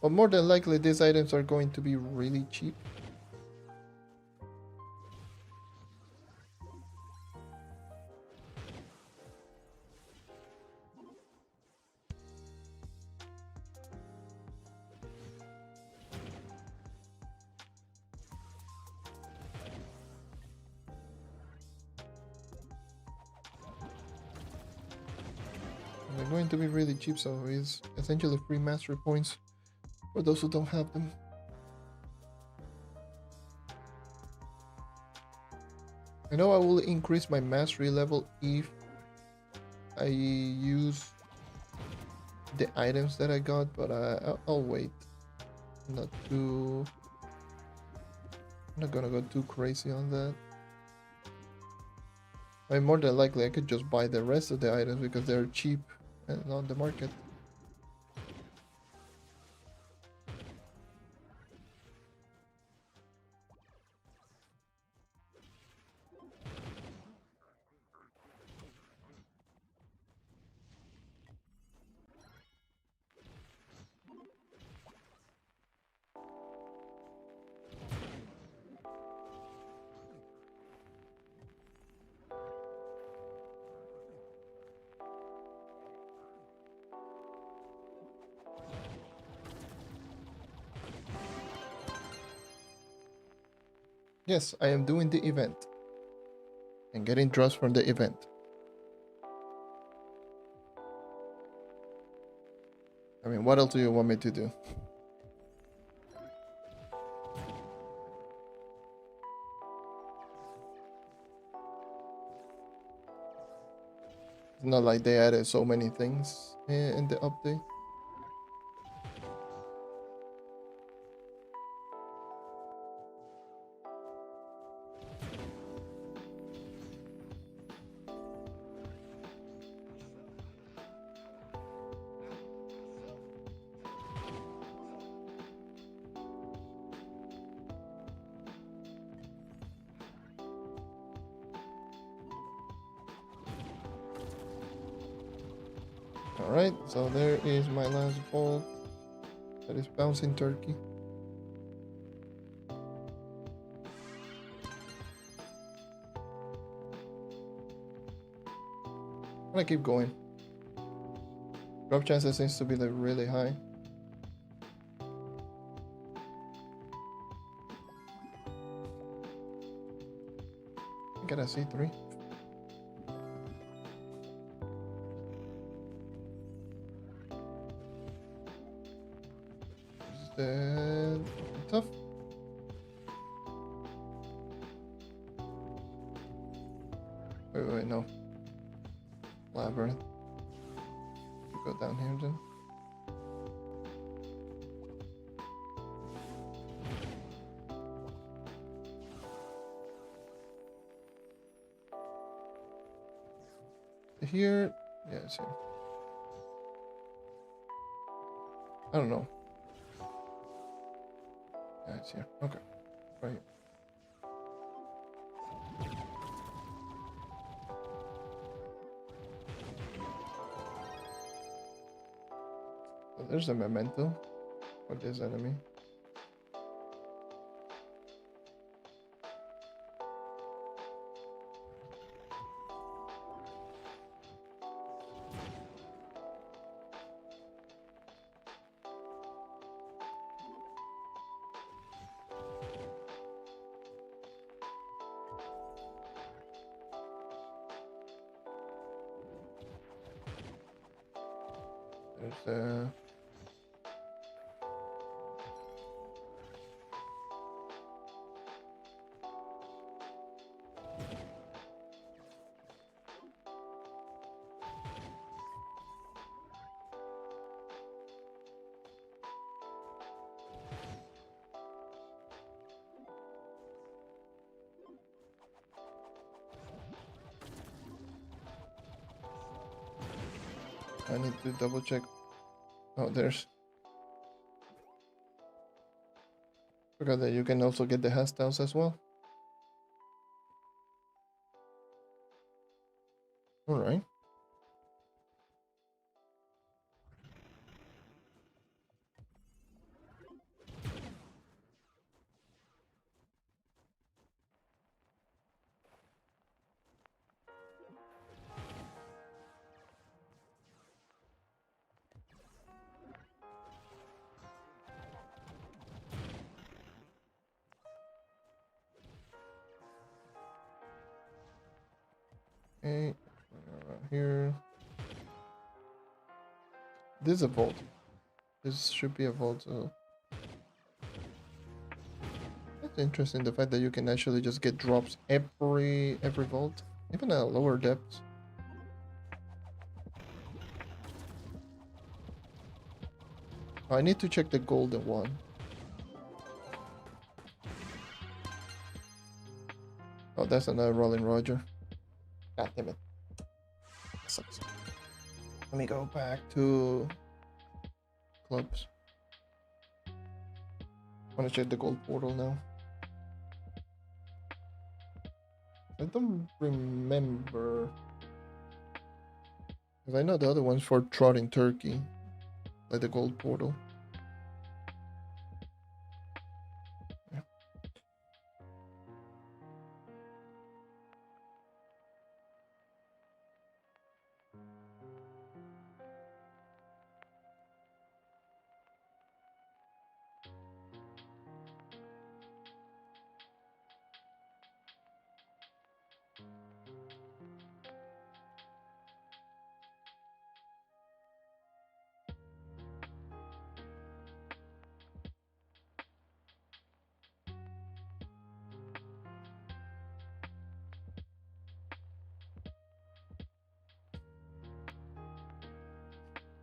But more than likely these items are going to be really cheap. They're going to be really cheap, so it's essentially free mastery points for those who don't have them. I know I will increase my mastery level if I use the items that I got, but I'll wait. I'm not gonna go too crazy on that. I mean, more than likely I could just buy the rest of the items because they're cheap and on the market. Yes, I am doing the event and getting draws from the event. I mean, what else do you want me to do? It's not like they added so many things in the update. Alright, so there is my last vault. That is bouncing turkey. I'm gonna keep going. Drop chances seems to be like really high. I got a C3. Is that tough? Wait, no. Labyrinth. Go down here then. Here, yeah, it's here. I don't know. Yeah, it's here. Okay, right here. So there's a memento for this enemy. There's I need to double check. Oh, there's. Forgot that you can also get the hairstyles as well. Alright. Okay, around here. This is a vault. This should be a vault. That's interesting. The fact that you can actually just get drops every vault, even at lower depths. I need to check the golden one. Oh, that's another Rolling Roger. God damn it. That sucks. Let me go back to clubs. I want to check the gold portal now. I don't remember. Because I know the other one's for trotting turkey. Like the gold portal. Yeah.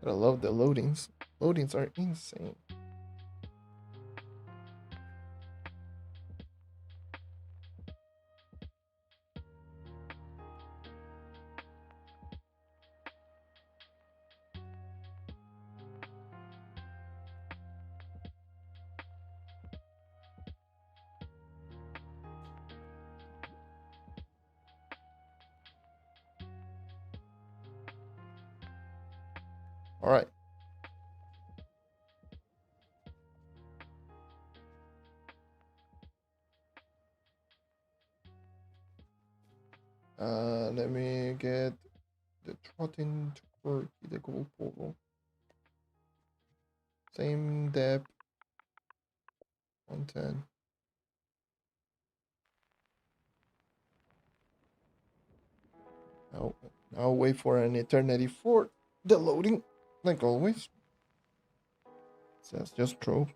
But I love the loadings. Loadings are insane. All right. Let me get the trotting turkey, the gold portal. Same depth. 110. Now, I'll wait for an eternity for the loading, like always. So that's just Trove.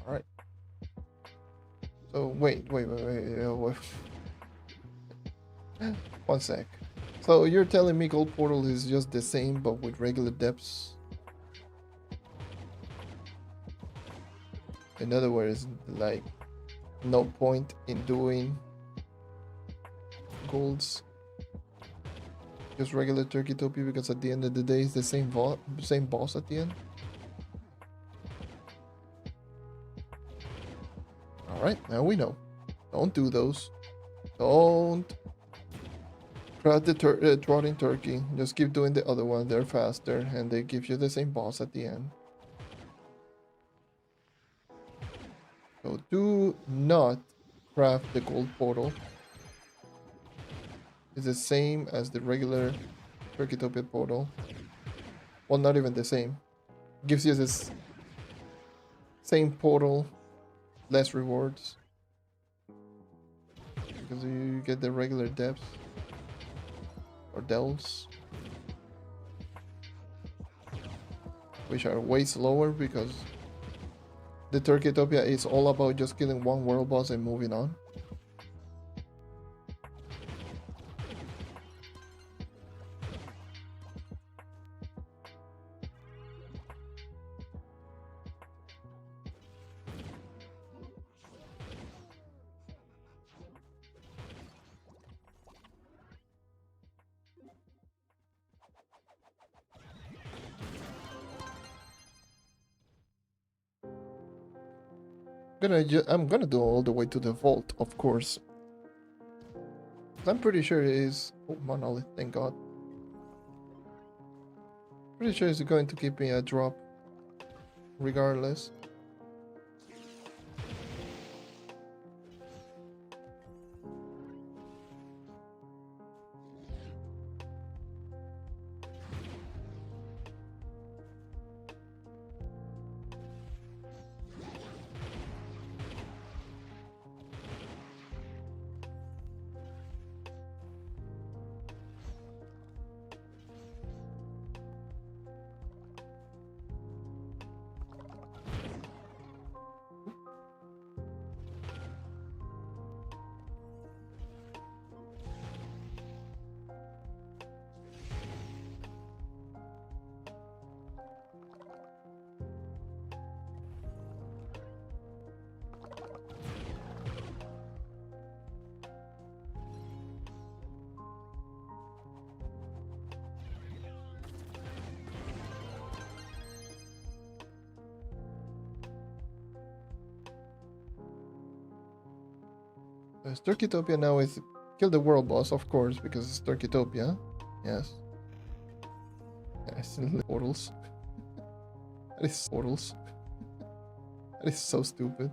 All right. So wait. 1 sec. So you're telling me gold portal is just the same but with regular depths? In other words, like no point in doing golds, just regular Turkey Topia, because at the end of the day it's the same boss at the end. All right, now we know. Don't do those. Don't craft the trotting turkey. Just keep doing the other one. They're faster and they give you the same boss at the end. So do not craft the gold portal. It's the same as the regular Turkeytopia portal. Well, not even the same. Gives you this same portal, less rewards. Because you get the regular depths. Or delves. Which are way slower because the Turkeytopia is all about just killing one world boss and moving on. I'm gonna do all the way to the vault, of course. I'm pretty sure it is. Oh, monolith, thank God. Pretty sure it's going to keep me a drop, regardless. Turkeytopia now is kill the world boss, of course, because it's Turkeytopia. Yes. Yes, portals. That is portals. That is so stupid.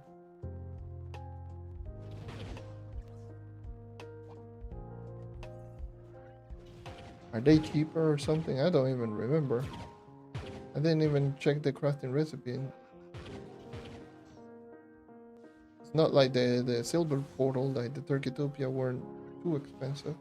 Are they cheaper or something? I don't even remember. I didn't even check the crafting recipe. It's not like the silver portal, like the Turkeytopia, weren't too expensive.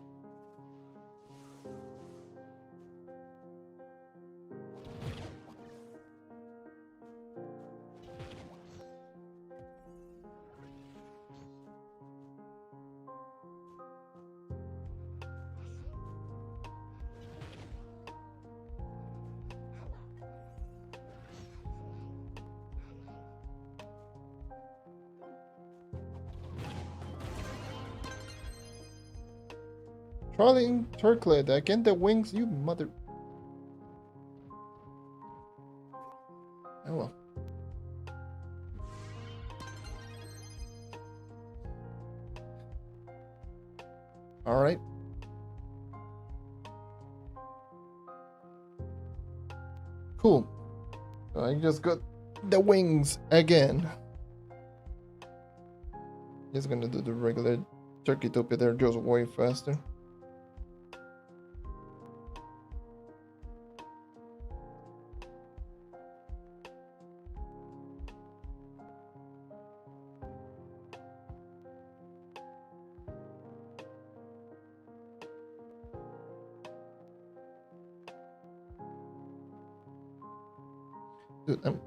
Crawling turklet, again the wings, you mother. Oh well. Alright. Cool. So I just got the wings again. Just gonna do the regular turkey topia, they're just way faster. Dude, I'm...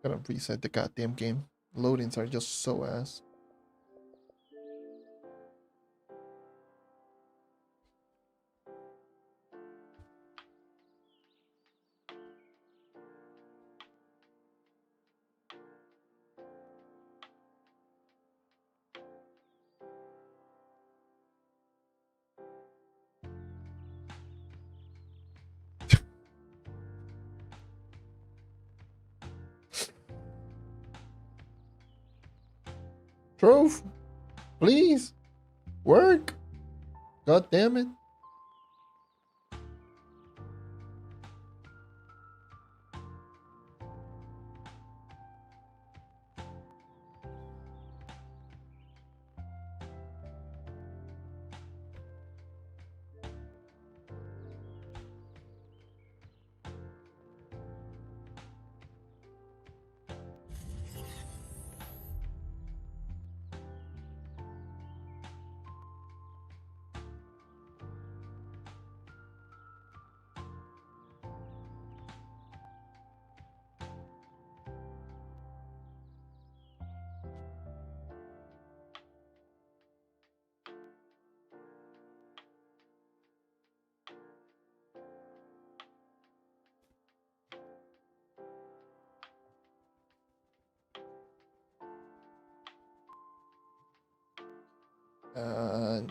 Gotta reset the goddamn game. Loadings are just so ass. Trove, please work. God damn it.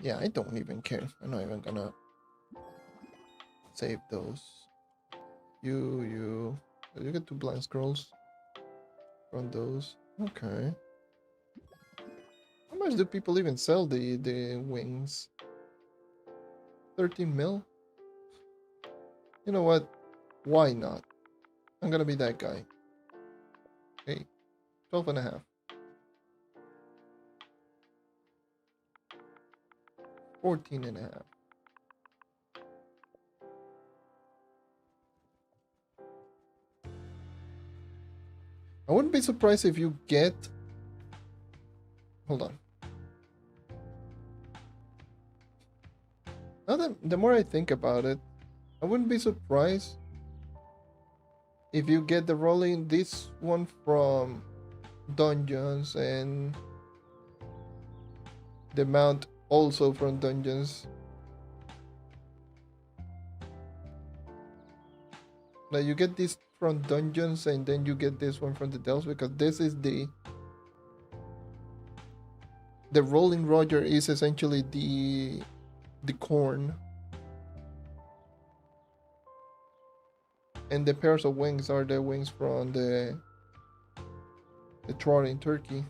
Yeah, I don't even care. I'm not even gonna save those. You get 2 blind scrolls from those. Okay. How much do people even sell the wings? 13 mil? You know what? Why not? I'm gonna be that guy. Hey, 12 and a half. 14 and a half. I wouldn't be surprised if you get... Hold on. Now that the more I think about it, I wouldn't be surprised if you get the rolling this one from dungeons and the mount also from dungeons. Like you get this from dungeons and then you get this one from the dells, because this is the rolling Roger is essentially the corn, and the pairs of wings are the wings from the trotting turkey.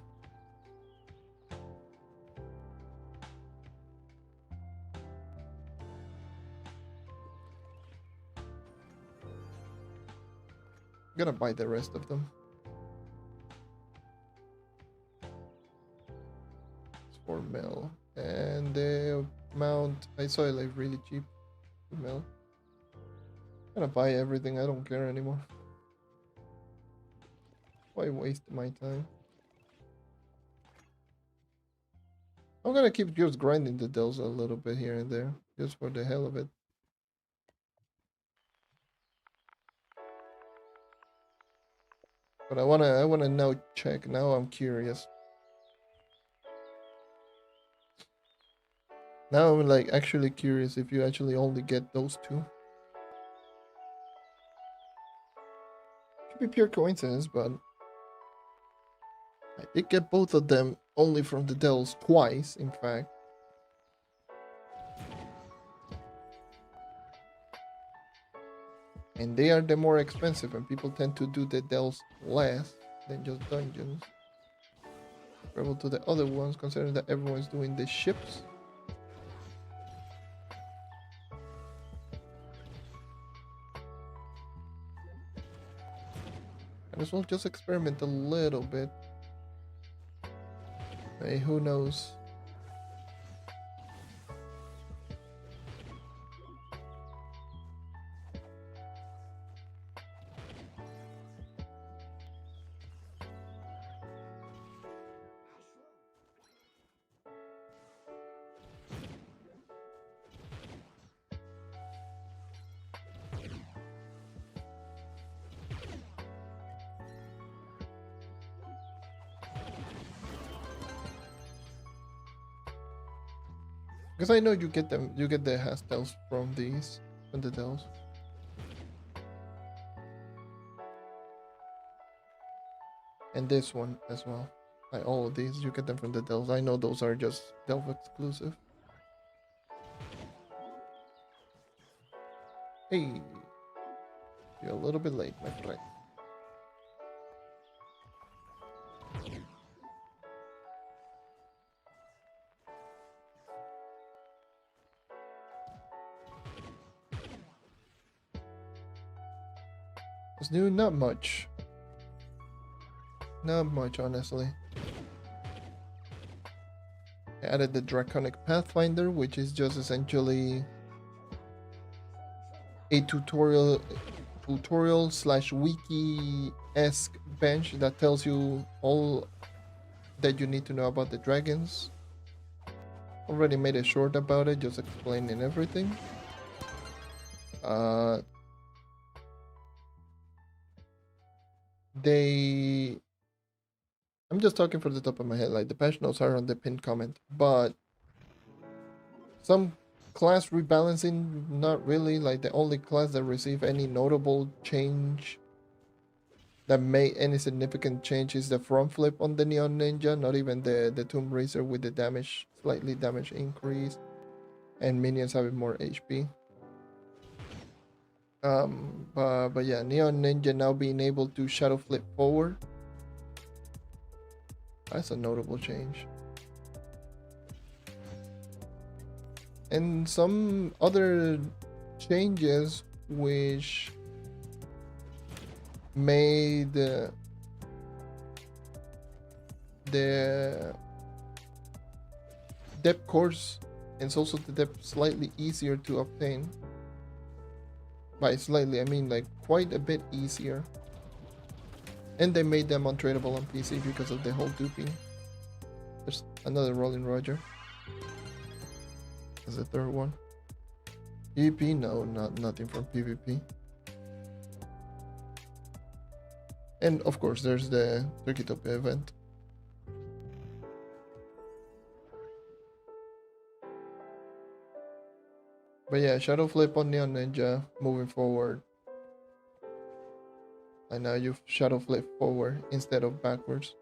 I'm gonna buy the rest of them. It's 4 mil. And the mount, I saw it like really cheap. 2 mil. I'm gonna buy everything, I don't care anymore. Why waste my time? I'm gonna keep just grinding the dells a little bit here and there, just for the hell of it. But I wanna now check. Now I'm curious. Now I'm like actually curious if you actually only get those two. Could be pure coincidence, but I did get both of them only from the dells twice, in fact. And they are the more expensive, and people tend to do the dells less than just dungeons. Travel to the other ones, considering that everyone's doing the ships. Might as well just experiment a little bit. Hey, who knows? Because I know you get them, you get the hastels from these, from the dells. And this one as well. Like all of these, you get them from the dells. I know those are just delve exclusive. Hey, you're a little bit late, my friend. What's new? Not much. Not much, honestly. I added the Draconic Pathfinder, which is just essentially a tutorial slash wiki-esque bench that tells you all that you need to know about the dragons. Already made a short about it, just explaining everything. I'm just talking from the top of my head, like the patch notes are on the pinned comment, but some class rebalancing, not really. Like the only class that received any notable change that made any significant change is the front flip on the Neon Ninja, not even the Tomb Racer with the damage, slightly damage increase, and minions having more HP. But yeah, Neon Ninja now being able to shadow flip forward. That's a notable change. And some other changes which made the depth course and also the depth slightly easier to obtain. By slightly, I mean like quite a bit easier. And they made them untradeable on PC because of the whole duping. There's another Rolling Roger. There's a third one. PvP? No, nothing from PvP. And of course, there's the Turkeytopia event. But yeah, Shadow Flip on Neon Ninja moving forward. And now you shadow flip forward instead of backwards.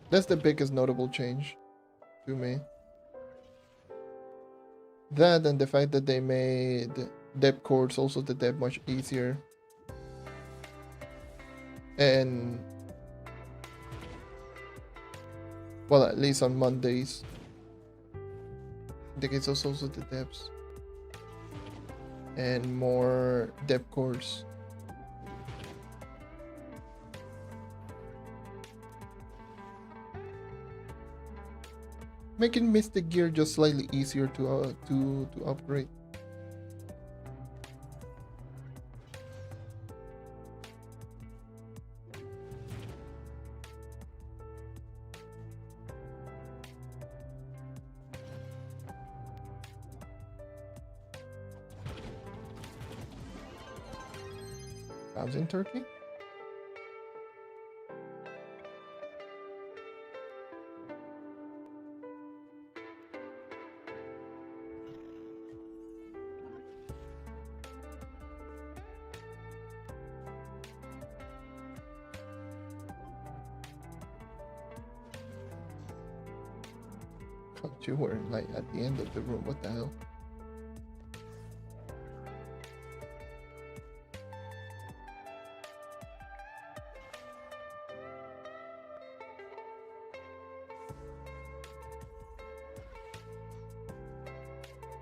That's the biggest notable change to me. That and the fact that they made depth course, also the depth much easier. And well, at least on Mondays. I think it's also the depths. And more depth course. Making Mystic Gear just slightly easier to upgrade. How's in Turkey? thought you were like at the end of the room. What the hell?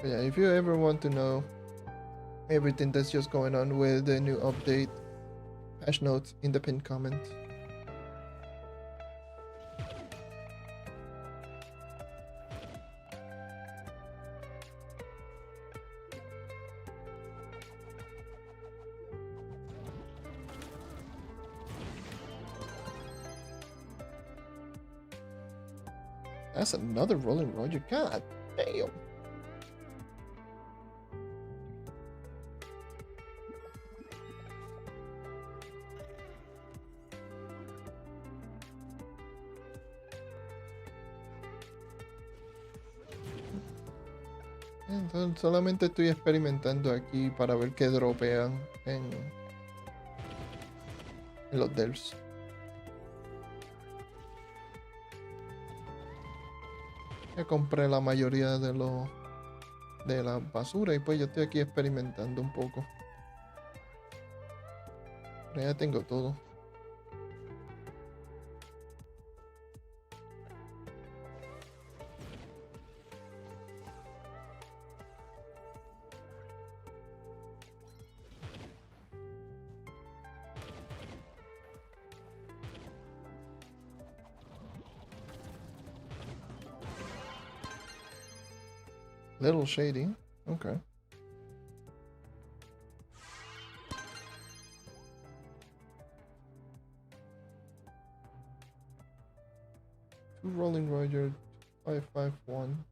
But yeah, if you ever want to know everything that's just going on with the new update, patch notes in the pinned comment. That's another rolling Roger. God damn. Entonces, solamente estoy experimentando aquí para ver qué dropean en los delves. Ya compré la mayoría de la basura y pues yo estoy aquí experimentando un poco. Pero ya tengo todo. Little shady. Okay. Two rolling Roger 551.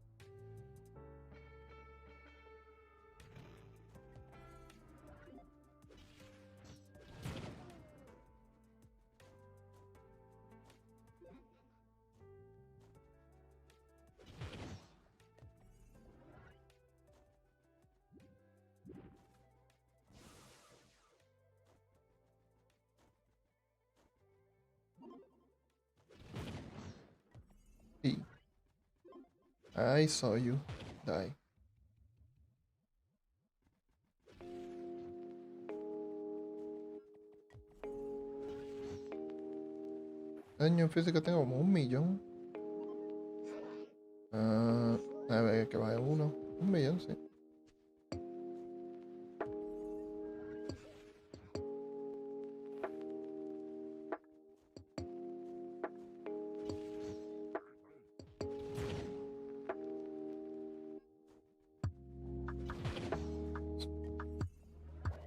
P. I saw you die. Daño físico tengo como 1.000.000. A ver, que vaya uno. 1.000.000, sí.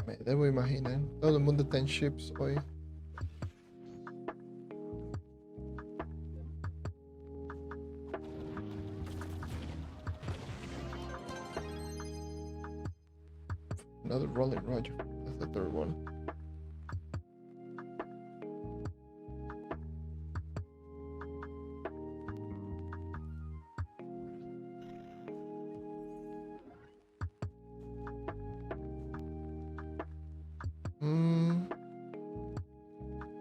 Me debo imaginar. Todo el mundo está en ships hoy. Another rolling Roger. That's the third one.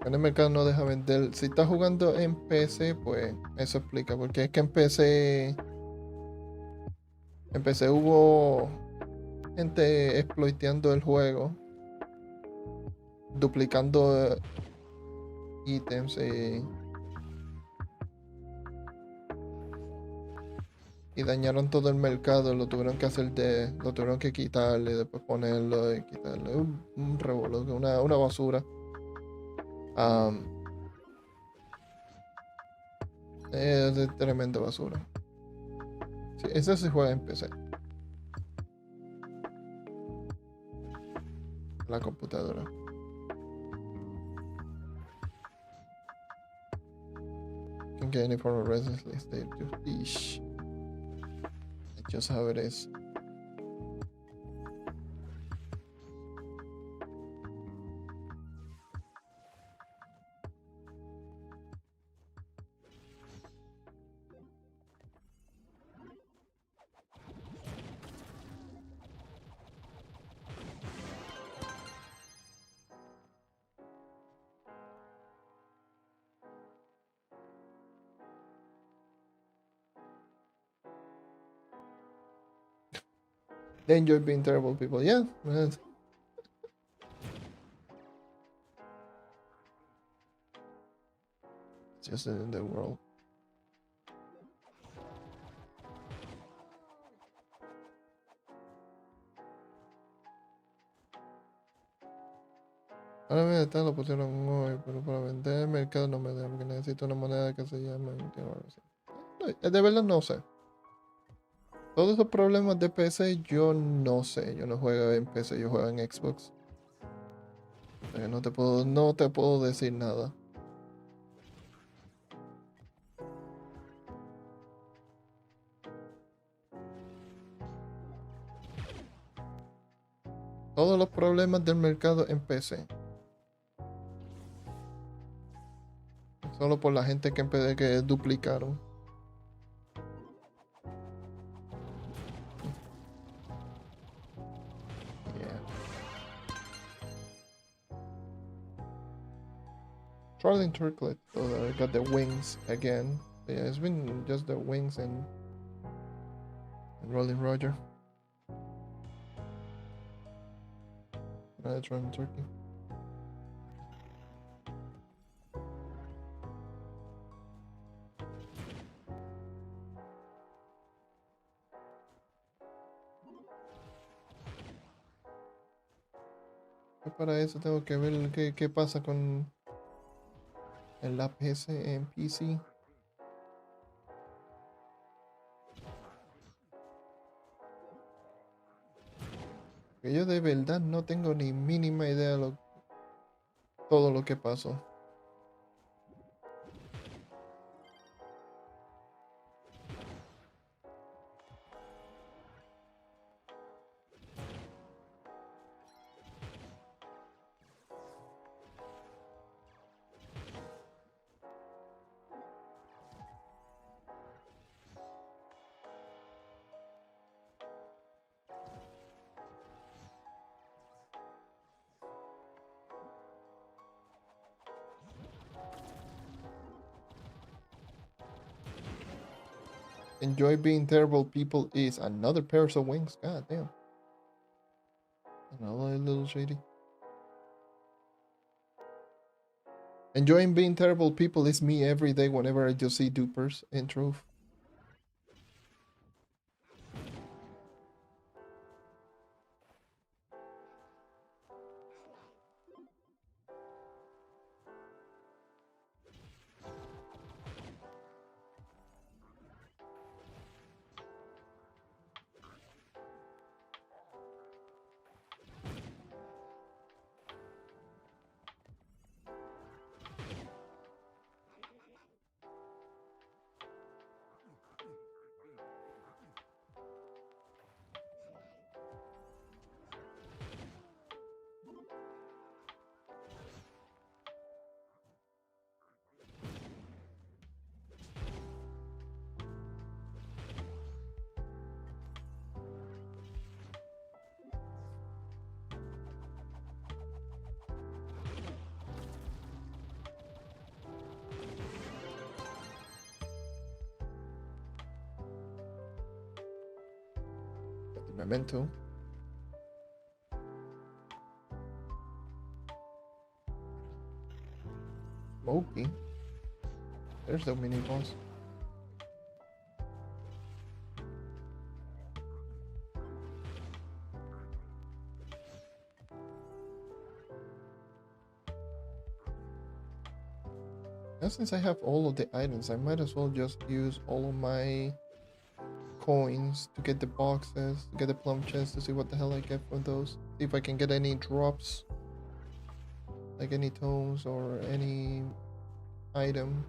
En el mercado no deja vender. Si estás jugando en PC, pues eso explica. Porque es que en PC hubo gente exploiteando el juego, duplicando ítems y dañaron todo el mercado. Lo tuvieron que lo tuvieron que quitarle, después ponerlo y quitarle. Un revolú, una basura. Es de tremenda basura. Sí, ese se juega en PC. La computadora. Can get any form of residence state. Ish. Just how it is. They enjoy being terrible people. Yeah. It's just in the world. Ahora me está, lo pusieron hoy, pero para vender el mercado no me da, porque necesito una moneda que se llama. No, de verdad no sé. Todos esos problemas de PC yo no sé. Yo no juego en PC, yo juego en Xbox. No te puedo decir nada. Todos los problemas del mercado en PC. Solo por la gente que duplicaron. Yeah. Trolling Turklet. So I got the wings again. Yeah, it's been just the wings and Rolling Roger. Trolling Turkey. Para eso tengo que ver qué pasa con el app ese en PC. Que yo de verdad no tengo ni mínima idea de todo lo que pasó. Enjoy being terrible people is another pair of wings. God damn. Another little shady. Enjoying being terrible people is me every day whenever I just see dupers in Trove. Memento. Smokey. There's the mini boss. Now since I have all of the items, I might as well just use all of my coins to get the boxes, to get the plum chest, to see what the hell I get from those. See if I can get any drops, like any tomes or any item.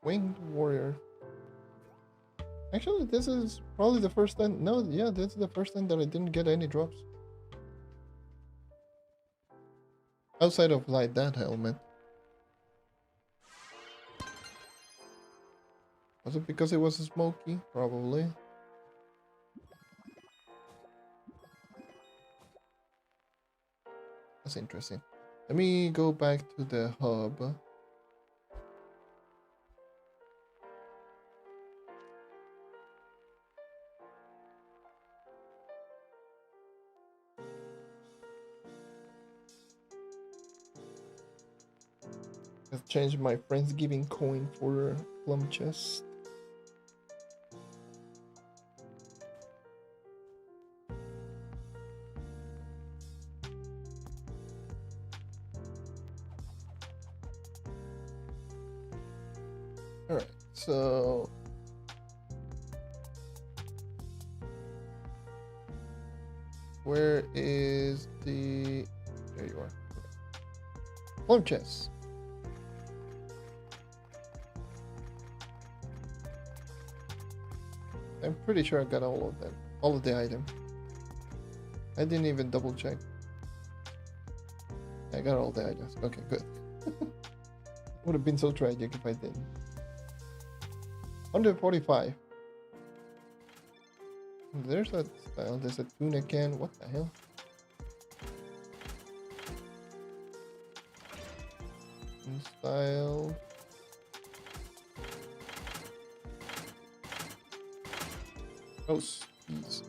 Winged Warrior. Actually, this is probably the first time. No, yeah, this is the first time that I didn't get any drops. Outside of like that helmet. Was it because it was smoky? Probably. That's interesting. Let me go back to the hub. I've changed my Friendsgiving coin for plum chest. Alright, so where is the... There you are. Plum chest. I'm pretty sure I got all of them. All of the items. I didn't even double check. I got all the items. Okay, good. Would have been so tragic if I didn't. 145. There's a style. There's a tuna can. What the hell? Style. Oh, jeez.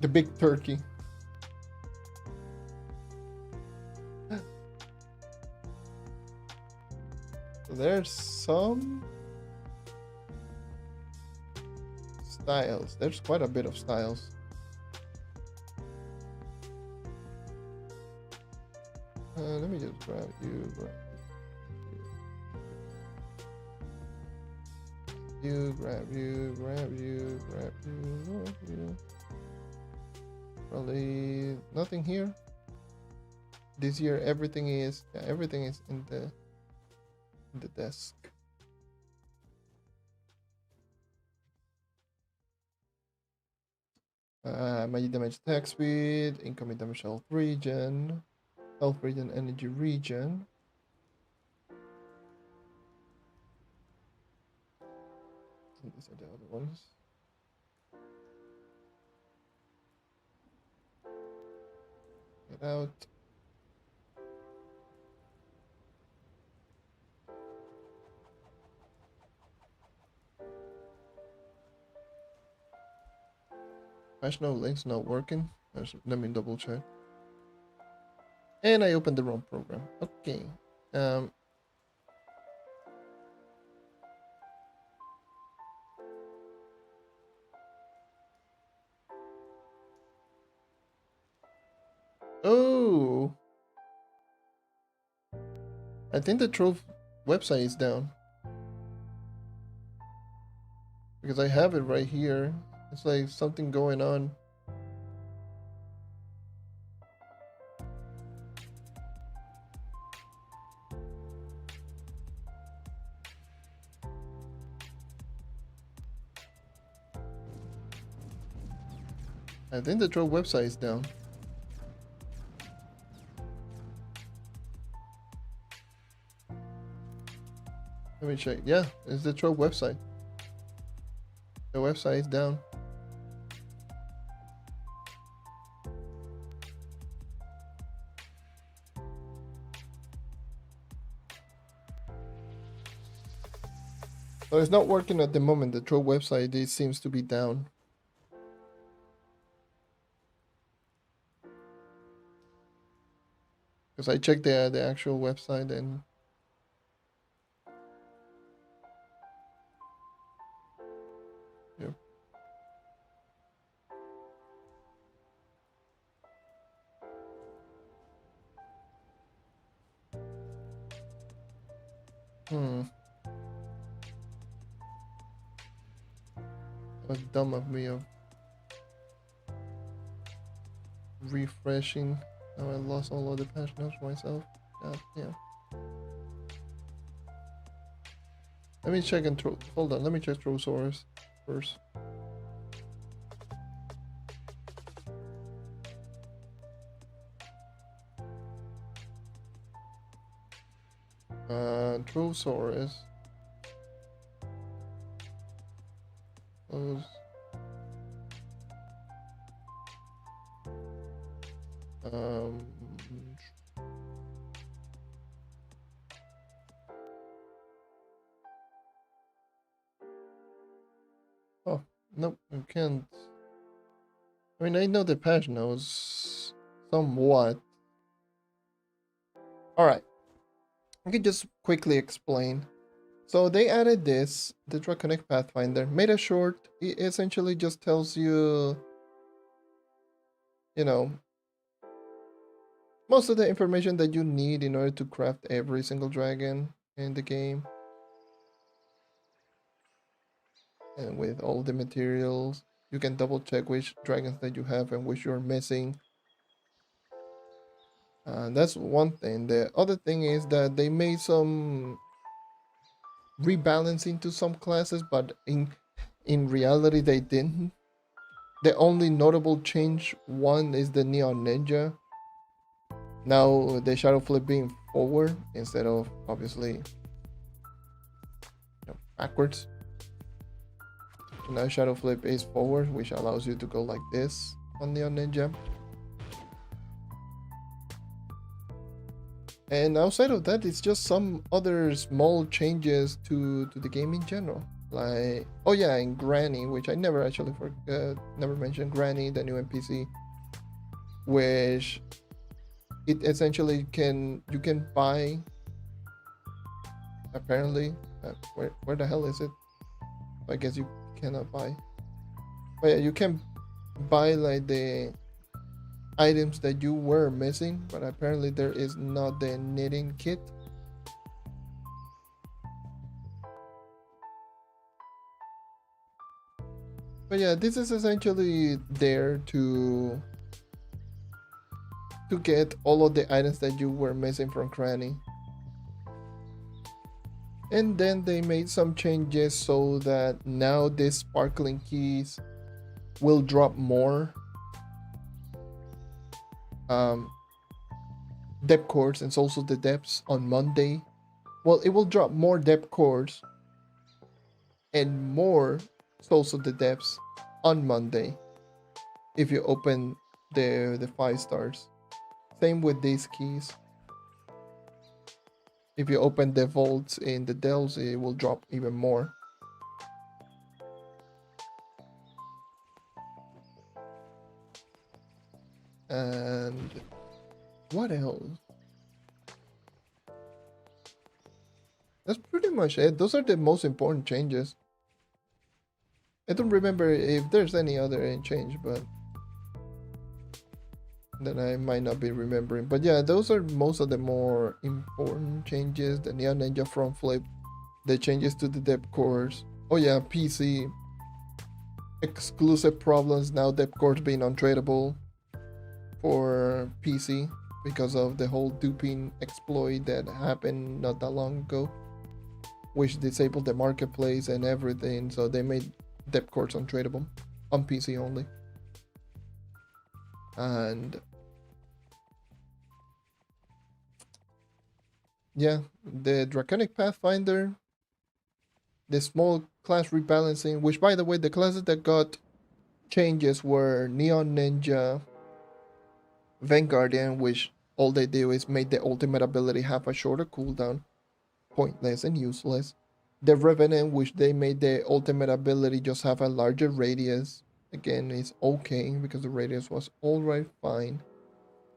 The big turkey. There's some styles. There's quite a bit of styles. Let me just grab you. Grab you. Probably nothing here. This year everything is in the desk. Magic damage attack speed, incoming damage health regen, energy regen. These are the other ones. Get out. No link's not working. Let me double check. And I opened the wrong program. Okay. Oh. I think the Trove website is down. Because I have it right here. It's like something going on. I think the Trove website is down. Let me check. Yeah, it's the Trove website. The website is down. So it's not working at the moment. The Trove website, it seems to be down. Because I checked the actual website and yep. That was dumb of me of refreshing. Now I lost all of the patch notes for myself. God damn. Let me check and throw. Hold on, let me check Trove source first. Trove source. Close. Um. Oh, nope, I can't. I mean, I know the patch knows somewhat. Alright, I can just quickly explain. So they added this, the Draconic Pathfinder, made it short. It essentially just tells you, you know, most of the information that you need in order to craft every single dragon in the game. And with all the materials, you can double check which dragons that you have and which you're missing. That's one thing. The other thing is that they made some rebalancing to some classes, but in reality they didn't. The only notable change one is the Neon Ninja. Now the Shadow Flip being forward instead of obviously backwards. So now Shadow Flip is forward, which allows you to go like this on Neon Ninja. And outside of that, it's just some other small changes to the game in general. Like, oh yeah, and Granny, which I never actually never mentioned. Granny, the new NPC, which it essentially you can buy. Apparently, where the hell is it? I guess you cannot buy. But yeah, you can buy like the items that you were missing, but apparently there is not the knitting kit. But yeah, this is essentially there to get all of the items that you were missing from Granny. And then they made some changes so that now these sparkling keys will drop more depth cores and also the depths on Monday. Well, it will drop more depth cores and more souls of the depths on Monday if you open the 5 stars. Same with these keys. If you open the vaults in the delves, it will drop even more. And what else? That's pretty much it. Those are the most important changes. I don't remember if there's any other change, but that I might not be remembering. But yeah, those are most of the more important changes. The Neon Ninja front flip, the changes to the depth cores. Oh yeah, PC exclusive problems, now depth cores being untradeable for PC because of the whole duping exploit that happened not that long ago, which disabled the marketplace and everything. So they made depth cores untradeable on PC only. And yeah, the Draconic Pathfinder, the small class rebalancing, which by the way, the classes that got changes were Neon Ninja, Vanguardian, which all they do is make the ultimate ability have a shorter cooldown, pointless and useless. The Revenant, which they made the ultimate ability just have a larger radius. Again, it's okay because the radius was alright fine.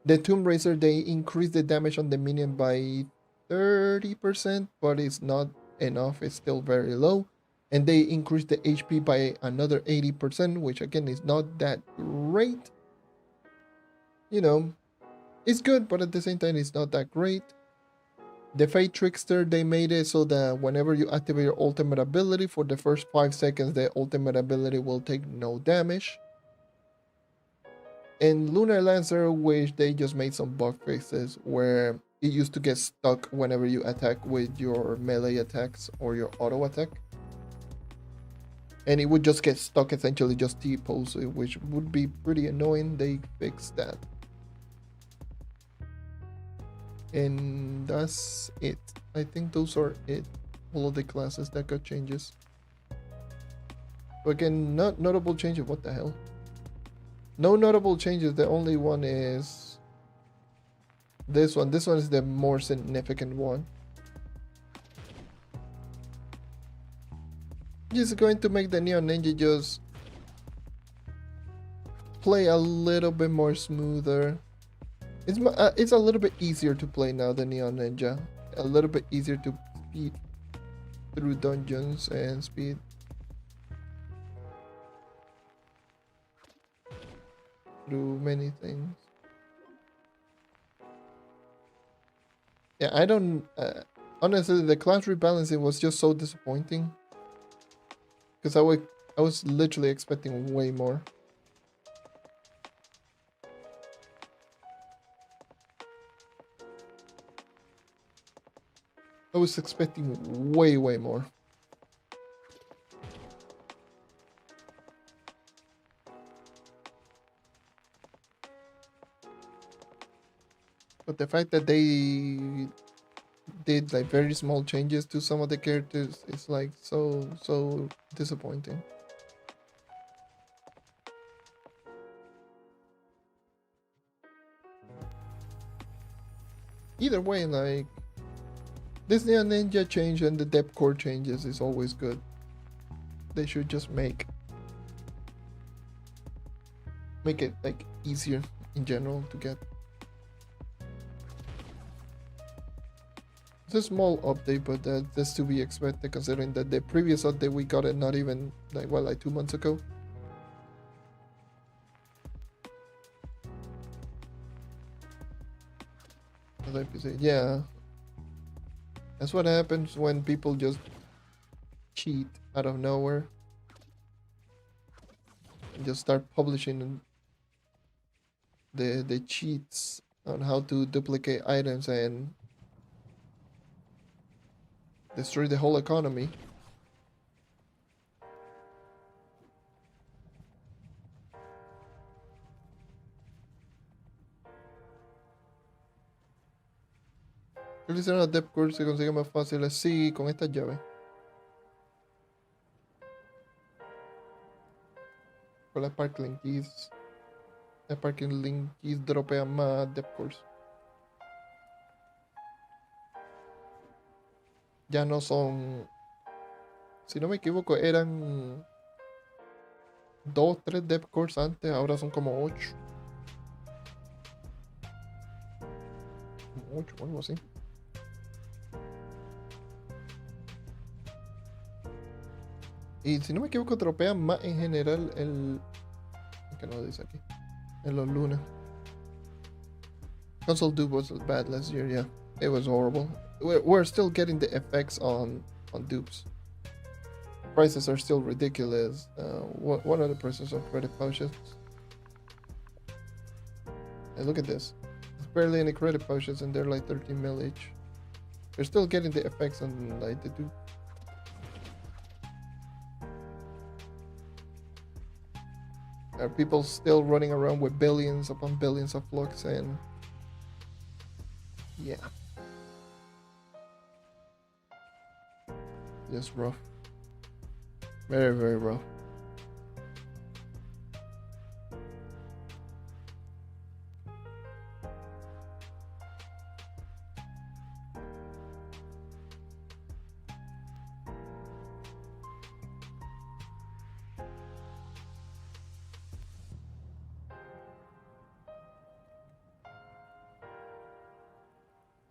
The Tomb Raiser, they increased the damage on the minion by 30%, but it's not enough, it's still very low. And they increased the HP by another 80%, which again is not that great. You know, it's good, but at the same time, it's not that great. The Fate Trickster, they made it so that whenever you activate your ultimate ability, for the first 5 seconds, the ultimate ability will take no damage. And Lunar Lancer, which they just made some bug fixes where it used to get stuck whenever you attack with your melee attacks or your auto attack. And it would just get stuck, essentially just T-pose, which would be pretty annoying. They fixed that. And that's it. I think those are it. All of the classes that got changes. But again, not notable changes. What the hell? No notable changes. The only one is this one. This one is the more significant one. Just going to make the Neon Ninja just play a little bit more smoother. It's a little bit easier to play now than Neon Ninja. A little bit easier to speed through dungeons and speed through many things. Yeah, I don't... honestly, the class rebalancing was just so disappointing. Because I was literally expecting way more. I was expecting way more. But the fact that they did like very small changes to some of the characters is like so disappointing. Either way, like this Neon Ninja change and the depth core changes is always good. They should just make it like easier in general to get. It's a small update, but that's to be expected considering that the previous update we got it not even like 2 months ago. Like you say, yeah. That's what happens when people just cheat out of nowhere. And just start publishing the cheats on how to duplicate items and destroy the whole economy. Utilizar una depth core se consigue más fácil así con estas llaves. Con las Sparkling Keys. Las Sparkling Keys dropean más depth cores. Ya no son... Si no me equivoco, eran 2, 3 depth cores antes, ahora son como 8. Como 8 o algo así. Y si no me equivoco, dropean más en general el... ¿Qué no dice aquí? En los lunas. Console Dupe was bad last year, yeah. It was horrible. We're still getting the effects on dupes. Prices are still ridiculous. What are the prices of credit pouches? And look at this. There's barely any credit pouches and they're like 13 mil each. They're still getting the effects on like the dupe. Are people still running around with billions upon billions of flux and yeah. Just rough. Very rough.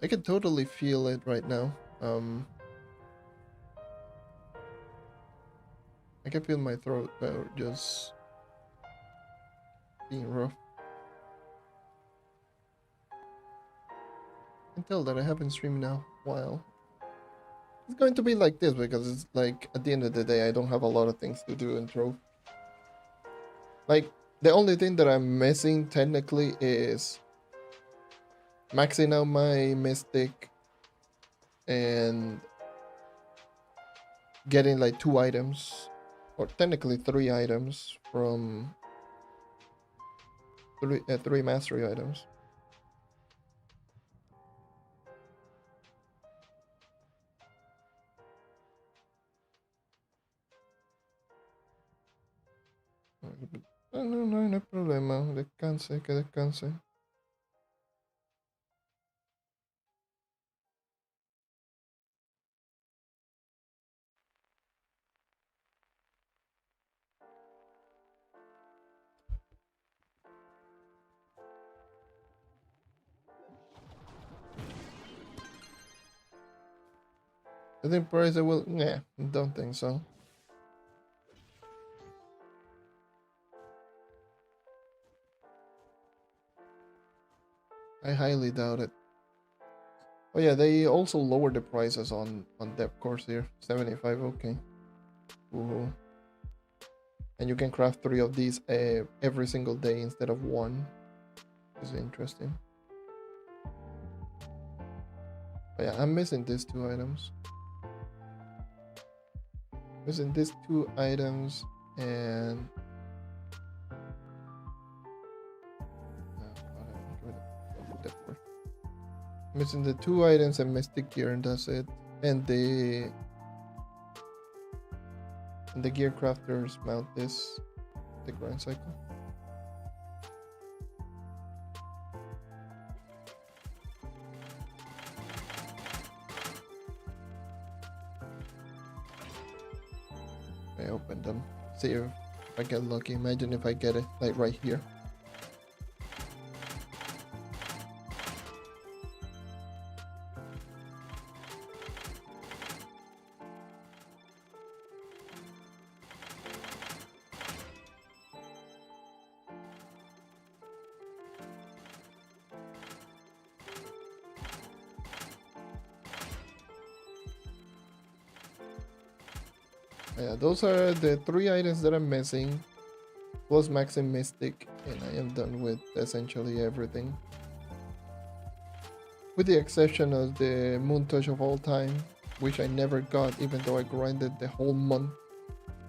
I can totally feel it right now. I can feel my throat just being rough. I can tell that I haven't streamed now a while. It's going to be like this because it's like at the end of the day I don't have a lot of things to do in Trove. Like the only thing that I'm missing technically is maxing out my mystic and getting like 2 items, or technically 3 items from 3 mastery items. No, no hay problema. Descanse, que descanse. I think price I will. Nah, don't think so. I highly doubt it. Oh yeah, they also lowered the prices on depth course here. 75, okay. Ooh. And you can craft 3 of these every single day instead of 1. This is interesting. But yeah, I'm missing these 2 items. Missing these 2 items and missing the 2 items and mystic gear, and that's it. And the gear crafters mount this, the grind cycle. I opened them. See if I get lucky. Imagine if I get it like right here. Yeah, those are the 3 items that I'm missing, plus maxing mystic, and I am done with essentially everything. With the exception of the moon touch of all time, which I never got even though I grinded the whole month,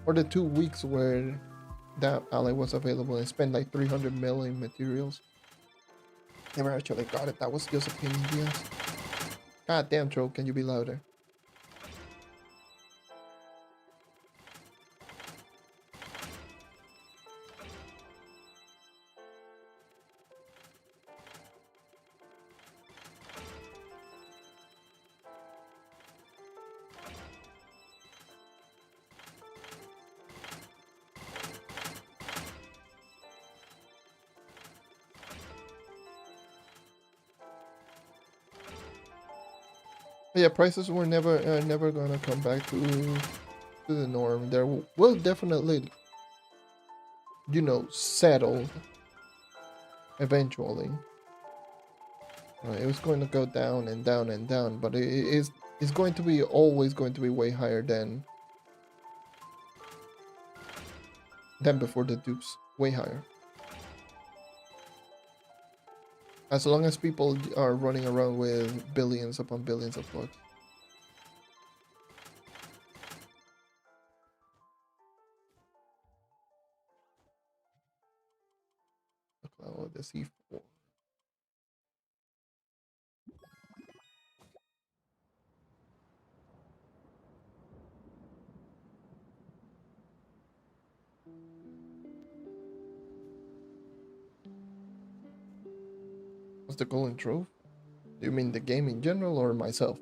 or the 2 weeks where that ally was available and spent like 300 million materials. Never actually got it. That was just a pain in the ass. God damn, Trove, can you be louder? But yeah, prices were never gonna come back to the norm. There will definitely, you know, settle eventually. It was going to go down and down and down, but it's going to be always going to be way higher than before the dupes. Way higher. As long as people are running around with billions upon billions of bucks. Oh, the C4. What's the goal in Trove? Do you mean the game in general or myself?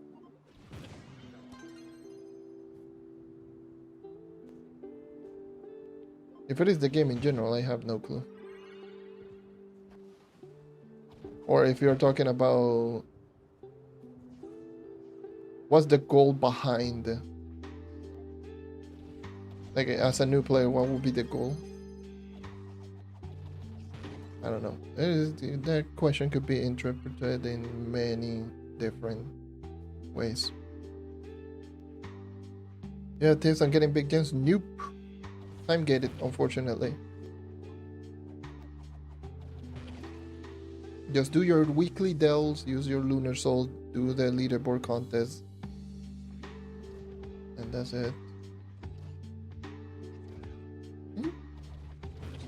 If it is the game in general, I have no clue. Or if you're talking about what's the goal behind, like as a new player, what would be the goal? I don't know. That question could be interpreted in many different ways. Yeah, tips on getting big gems. Nope. Time gated, unfortunately. Just do your weekly delves, use your lunar soul, do the leaderboard contest, and that's it.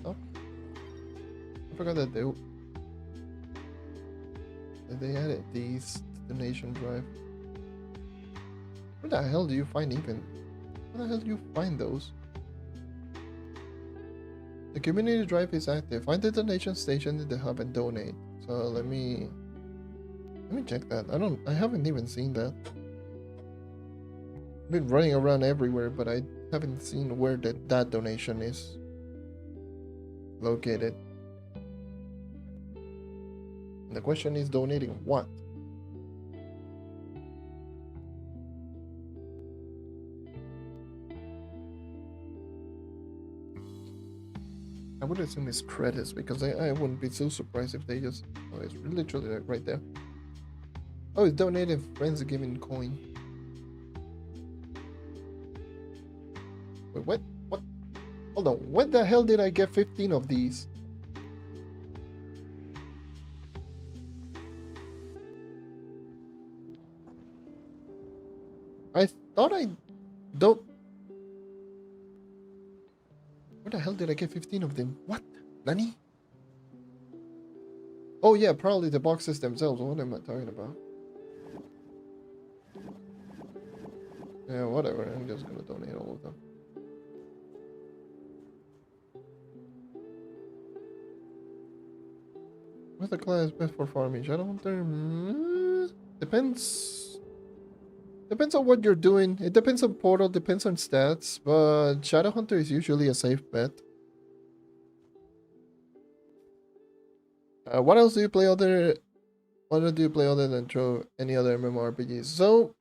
Stop. I forgot that they added these donation drive. Where the hell do you find even? Where the hell do you find those? The community drive is active. Find the donation station in the hub and donate. So let me check that. I haven't even seen that. I've been running around everywhere, but I haven't seen where that donation is located. And the question is, donating what? I would assume it's credits, because I wouldn't be so surprised if they just... Oh, it's literally like right there. Oh, it's donated friends giving coin. Wait, what? What? Hold on, when the hell did I get 15 of these? I thought I don't... Where the hell did I get 15 of them? What? Nani? Oh yeah, probably the boxes themselves. What am I talking about? Yeah, whatever. I'm just gonna donate all of them. What's the class best for farming? Shadowhunter? Depends. Depends on what you're doing. It depends on portal, depends on stats, but Shadowhunter is usually a safe bet. What else do you play other? What do you play other than Trove? Any other MMORPGs? So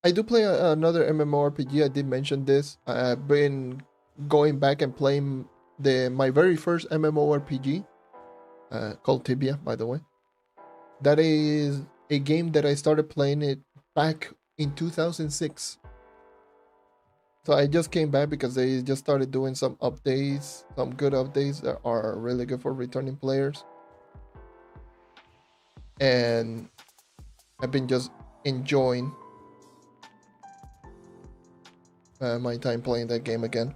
I do play another MMORPG. I did mention this. I've been going back and playing my very first MMORPG, called Tibia, by the way. That is a game that I started playing it back in 2006. So I just came back because they just started doing some updates, some good updates that are really good for returning players. And I've been just enjoying my time playing that game again.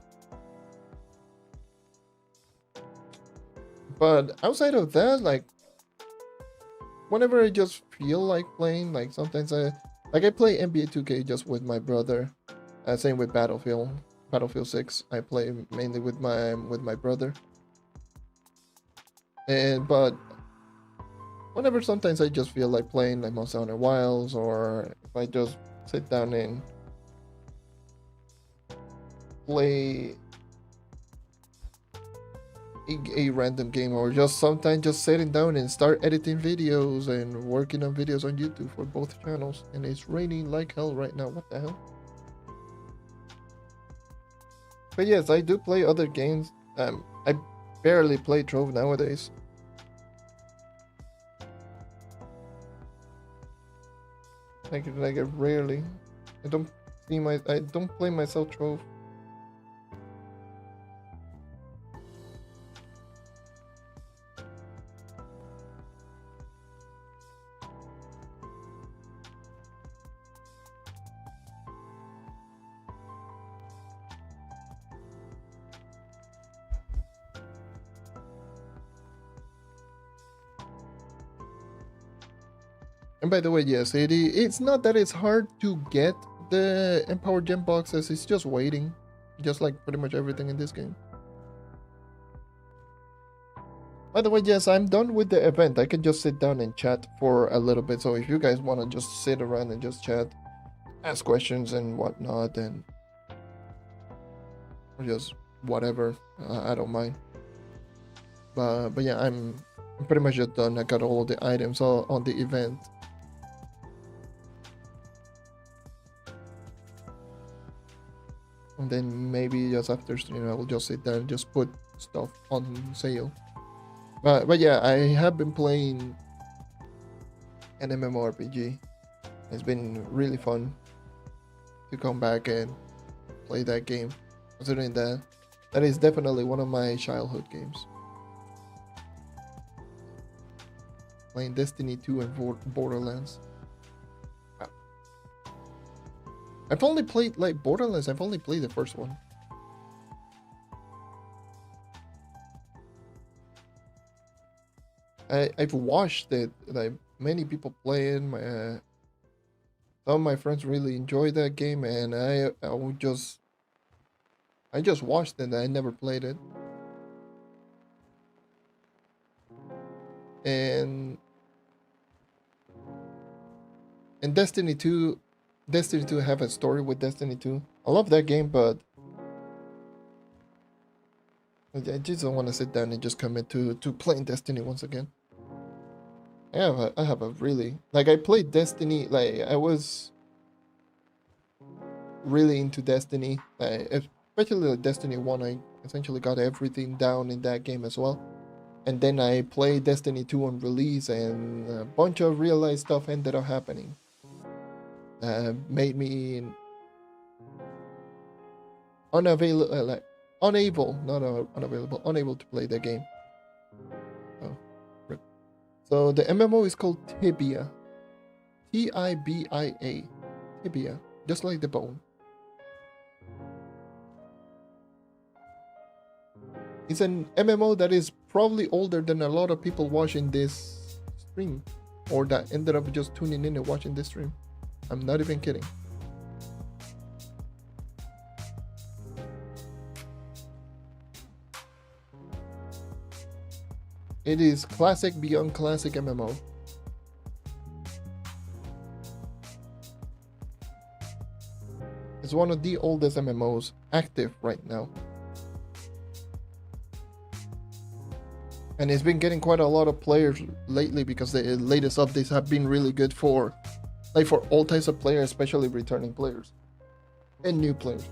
But outside of that, like, whenever I just feel like playing, like sometimes I play NBA 2K just with my brother. Same with Battlefield 6. I play mainly with my brother. But whenever sometimes I just feel like playing, like Monster Hunter Wilds, or if I just sit down and play a random game, or just sometimes just sitting down and start editing videos and working on videos on YouTube for both channels. And it's raining like hell right now. What the hell? But yes, I do play other games. I barely play Trove nowadays. Like I rarely. I don't play myself Trove. And by the way, yes, it's not that it's hard to get the Empower Gem boxes, it's just waiting. Just like pretty much everything in this game. By the way, yes, I'm done with the event. I can just sit down and chat for a little bit. So if you guys want to just sit around and just chat, ask questions and whatnot, and just whatever, I don't mind. But yeah, I'm pretty much just done. I got all the items on the event. And then maybe just after stream, I will just sit there and just put stuff on sale. But yeah, I have been playing an MMORPG. It's been really fun to come back and play that game. Considering that is definitely one of my childhood games. playing Destiny 2 and Borderlands. I've only played like Borderlands. I've only played the first one. I've watched it. Like many people play it. Some of my friends really enjoy that game, and I just watched it. I never played it. And Destiny 2 have a story with Destiny 2. I love that game, but I just don't want to sit down and just commit to playing Destiny once again. I have a really, like, I played Destiny, like I was really into Destiny, especially like Destiny 1. I essentially got everything down in that game as well. And then I played Destiny 2 on release, and a bunch of real life stuff ended up happening. Made me unavailable, unable to play the game. Oh, rip. So the MMO is called Tibia, Tibia, Tibia, just like the bone. It's an MMO that is probably older than a lot of people watching this stream, or that ended up just tuning in and watching this stream. I'm not even kidding. It is classic beyond classic MMO. It's one of the oldest MMOs active right now. And it's been getting quite a lot of players lately because the latest updates have been really good for all types of players, especially returning players and new players.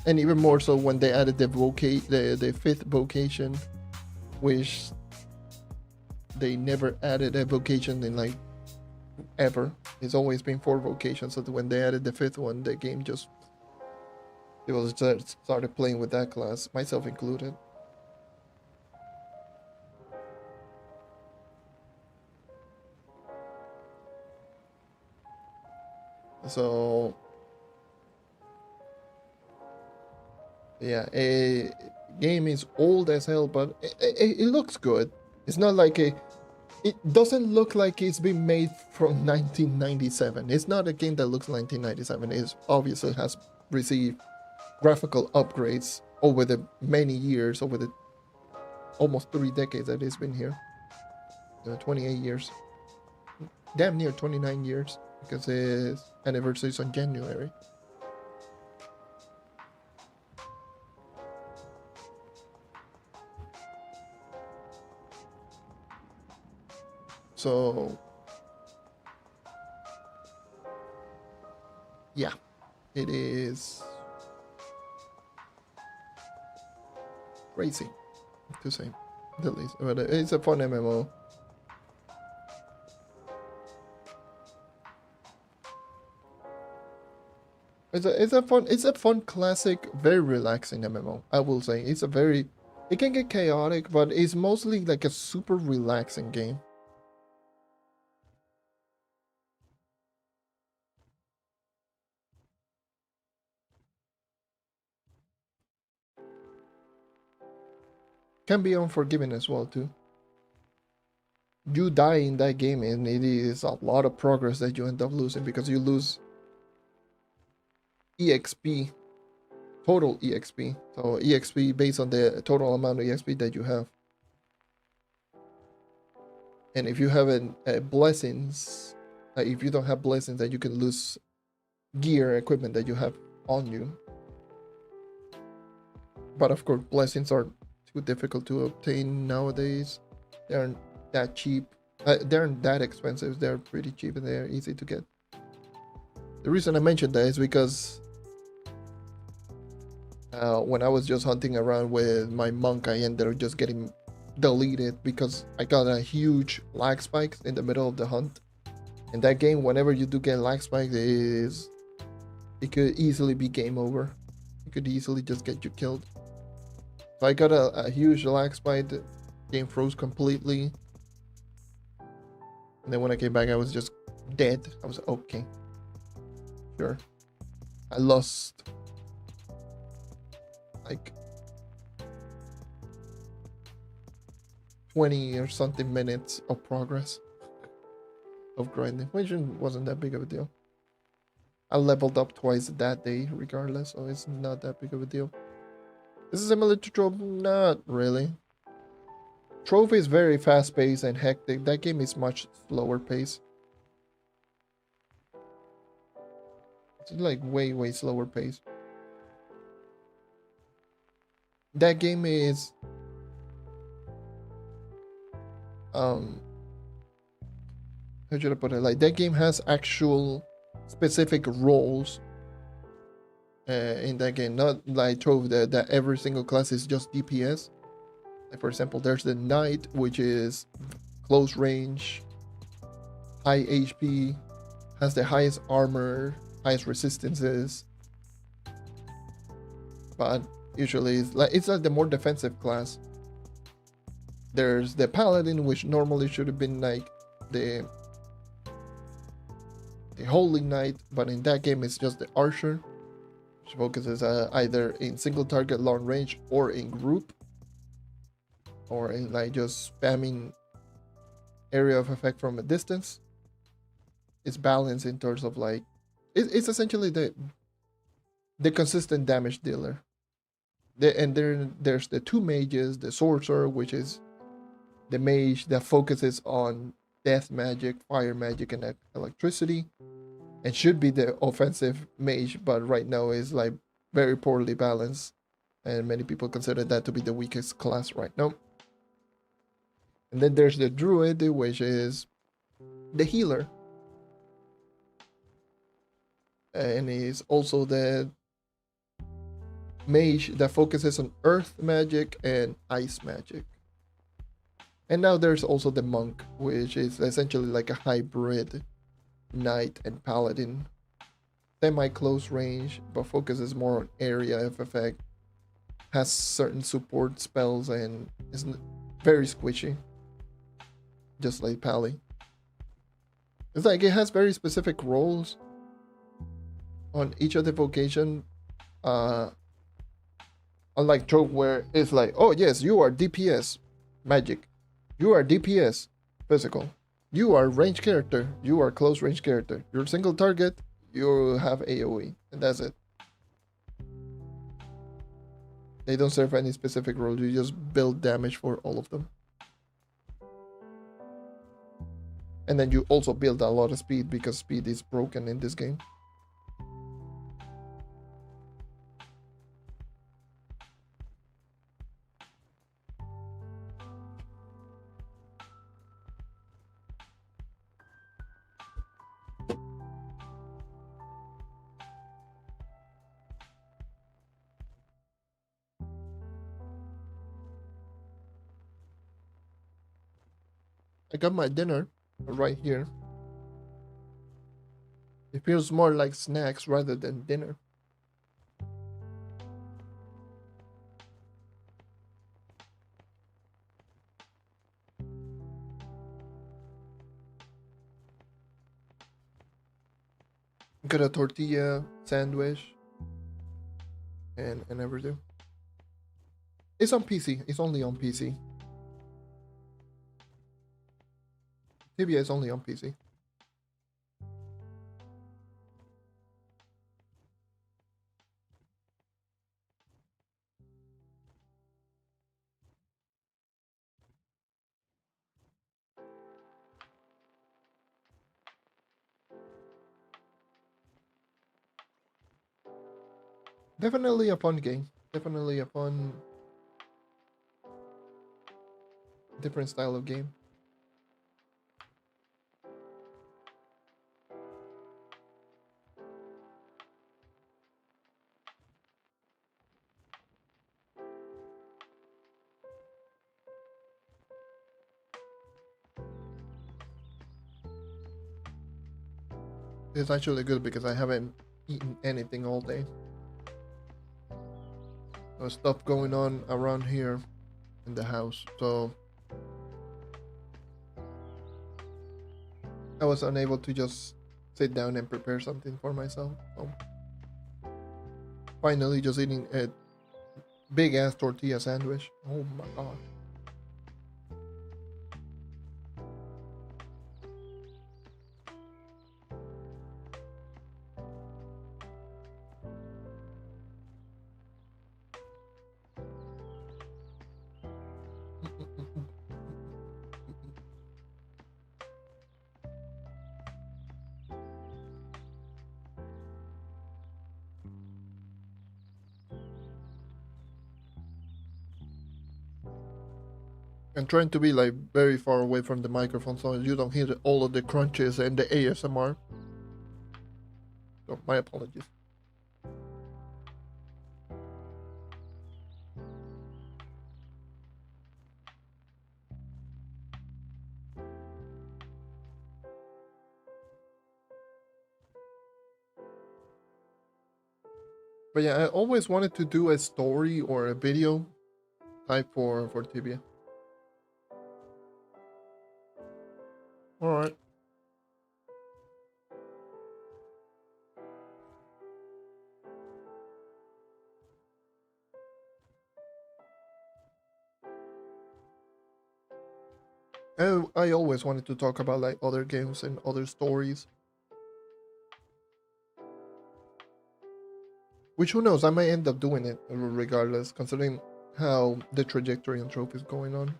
And even more so when they added the fifth vocation, which they never added a vocation in like ever. It's always been 4 vocations. So when they added the 5th one, the game just started playing with that class, myself included. So yeah, a game is old as hell, but it looks good. It's not like it doesn't look like it's been made from 1997. It's not a game that looks 1997. It obviously has received graphical upgrades over the many years, over the almost 3 decades that it's been here. 28 years, damn near 29 years, because its anniversary is on January. So yeah, it is crazy to say the least, but it's a fun MMO. It's a fun classic, very relaxing MMO. I will say it can get chaotic, but it's mostly like a super relaxing game. Can be unforgiving as well too. You die in that game and it is a lot of progress that you end up losing, because you lose EXP, total EXP. So EXP based on the total amount of EXP that you have. And if you have blessings, if you don't have blessings, then you can lose gear, equipment that you have on you. But of course, blessings are too difficult to obtain nowadays. They aren't that cheap. They aren't that expensive. They're pretty cheap and they're easy to get. The reason I mentioned that is because when I was just hunting around with my monk, I ended up just getting deleted because I got a huge lag spike in the middle of the hunt. In that game, whenever you do get lag spike, it could easily be game over. It could easily just get you killed. So I got a huge lag spike. The game froze completely. And then when I came back, I was just dead. I was okay. Sure. I lost like 20 or something minutes of progress of grinding, which wasn't that big of a deal. I leveled up twice that day regardless, so it's not that big of a deal. This is similar to Trove? Not really. Trove is very fast paced and hectic. That game is much slower paced. It's like way slower paced. That game is how should I put it? Like that game has actual specific roles in that game, not like Trove that every single class is just DPS. Like for example, there's the Knight, which is close range, high HP, has the highest armor, highest resistances, but usually it's like the more defensive class. There's the Paladin, which normally should have been like the Holy Knight, but in that game it's just the Archer, which focuses either in single target long range or in group, or in like just spamming area of effect from a distance. It's balanced in terms of like it's essentially the consistent damage dealer. And there's the two mages, the sorcerer, which is the mage that focuses on death magic, fire magic, and electricity, and should be the offensive mage, but right now is like very poorly balanced, and many people consider that to be the weakest class right now. And then there's the druid, which is the healer, and is also the mage that focuses on earth magic and ice magic. And now there's also the monk, which is essentially like a hybrid knight and paladin, semi-close range, but focuses more on area of effect, has certain support spells, and is very squishy, just like Pally. It's like it has very specific roles on each of the vocation, unlike Trove, where it's like, oh yes, you are DPS magic, you are DPS physical, you are range character, you are close range character, you're single target, you have AoE, and that's it. They don't serve any specific role, you just build damage for all of them. And then you also build a lot of speed, because speed is broken in this game. I got my dinner right here. It feels more like snacks rather than dinner. Got a tortilla sandwich and everything. It's on PC. It's only on PC. Tibia is only on PC. Definitely a fun game. Definitely a fun, different style of game. It's actually good because I haven't eaten anything all day. There's stuff going on around here in the house, so I was unable to just sit down and prepare something for myself. So finally, just eating a big ass tortilla sandwich. Oh my god. And trying to be like very far away from the microphone so you don't hear all of the crunches and the ASMR. So my apologies. But yeah, I always wanted to do a story or a video type for Tibia. Alright. I always wanted to talk about like other games and other stories. Which who knows, I might end up doing it regardless, considering how the trajectory on Trove is going on.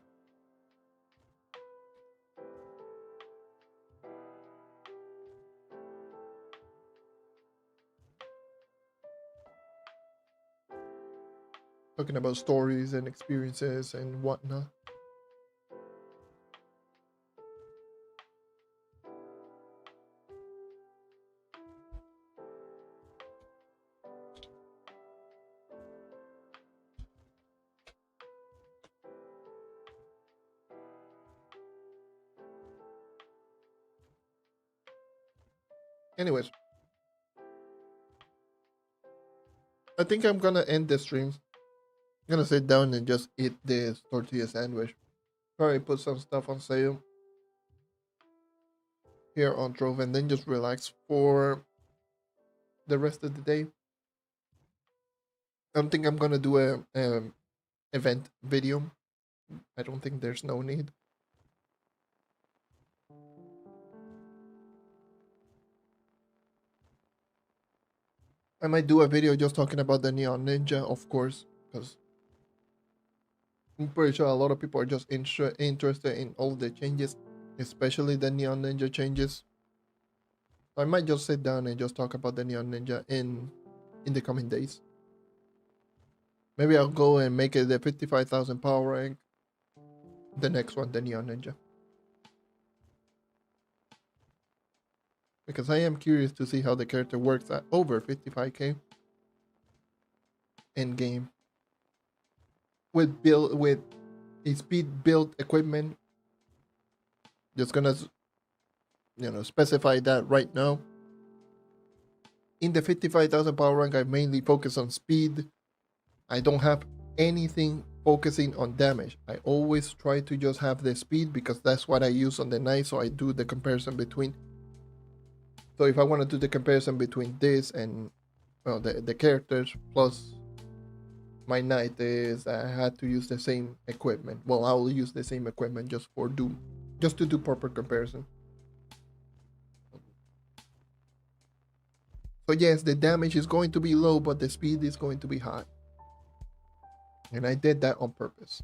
Talking about stories and experiences and whatnot. Anyways, I think I'm gonna end the stream. I'm gonna sit down and just eat this tortilla sandwich. Probably put some stuff on sale here on Trove and then just relax for the rest of the day. I don't think I'm gonna do a event video. I don't think there's no need. I might do a video just talking about the Neon Ninja, of course, because I'm pretty sure a lot of people are just interested in all the changes, especially the Neon Ninja changes. So I might just sit down and just talk about the Neon Ninja in the coming days. Maybe I'll go and make it the 55,000 power rank. The next one, the Neon Ninja. Because I am curious to see how the character works at over 55k in game. With a speed build equipment. Just gonna specify that right now. In the 55,000 power rank, I mainly focus on speed. I don't have anything focusing on damage. I always try to just have the speed because that's what I use on the knight, so I do the comparison between. So if I want to do the comparison between this and the characters plus my knight, is I had to use the same equipment. Well, I will use the same equipment just to do proper comparison. So yes, the damage is going to be low, but the speed is going to be high. And I did that on purpose.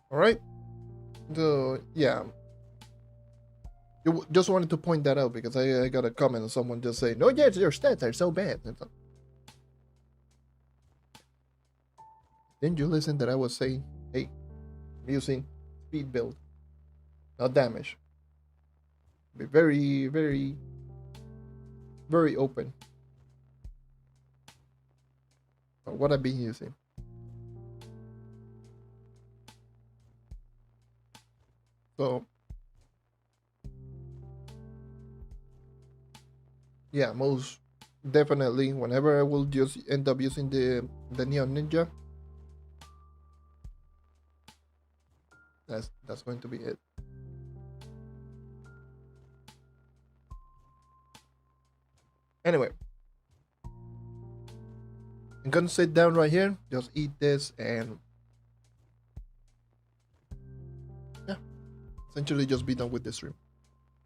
All right. So yeah, just wanted to point that out because I got a comment on someone just saying, "No, yes, your stats are so bad." Didn't you listen that I was saying, "Hey, I'm using speed build, not damage." Be very, very, very open on what I've been using. So yeah, most definitely whenever I will just end up using the Neon Ninja, That's going to be it. Anyway, I'm gonna sit down right here, just eat this, and yeah, essentially just be done with this stream.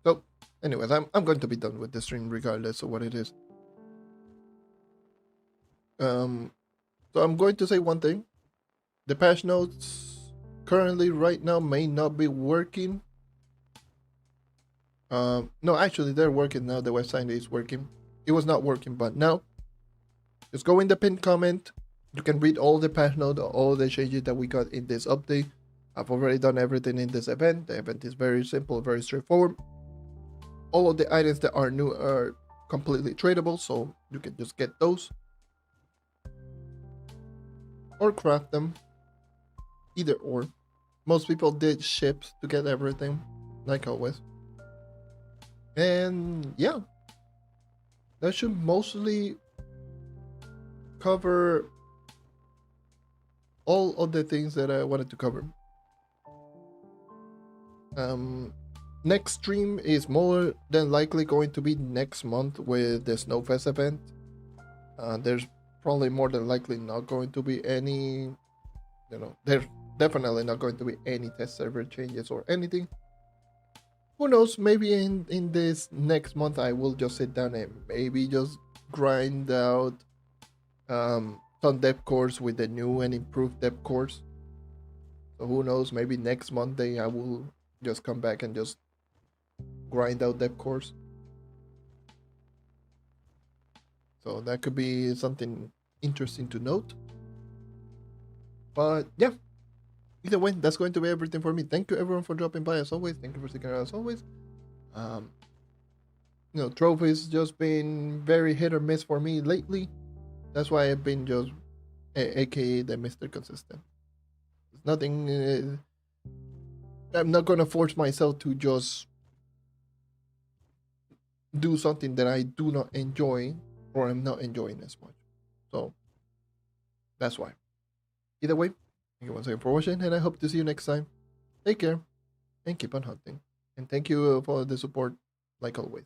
So, anyways, I'm going to be done with this stream regardless of what it is. So I'm going to say one thing: the patch notes currently right now may not be working. No, actually, they're working now. The website is working. It was not working, but now just go in the pinned comment. You can read all the patch notes, all the changes that we got in this update. I've already done everything in this event. The event is very simple, very straightforward. All of the items that are new are completely tradable, so you can just get those or craft them. Either or. Most people did ships to get everything, like always. And yeah, that should mostly cover all of the things that I wanted to cover. Next stream is more than likely going to be next month with the Snowfest event. There's probably more than likely not going to be any, there's definitely not going to be any test server changes or anything. Who knows, maybe in this next month I will just sit down and maybe just grind out some depth cores with the new and improved depth cores. So who knows, maybe next Monday I will just come back and just grind out depth cores. So that could be something interesting to note. But yeah, either way, that's going to be everything for me. Thank you everyone for dropping by as always. Thank you for sticking around as always. Trove has just been very hit or miss for me lately. That's why I've been just aka the Mr. Consistent. It's nothing. I'm not gonna force myself to just do something that I do not enjoy or I'm not enjoying as much. So that's why. Either way, thank you once again for watching, and I hope to see you next time. Take care and keep on hunting. And thank you for the support, like always.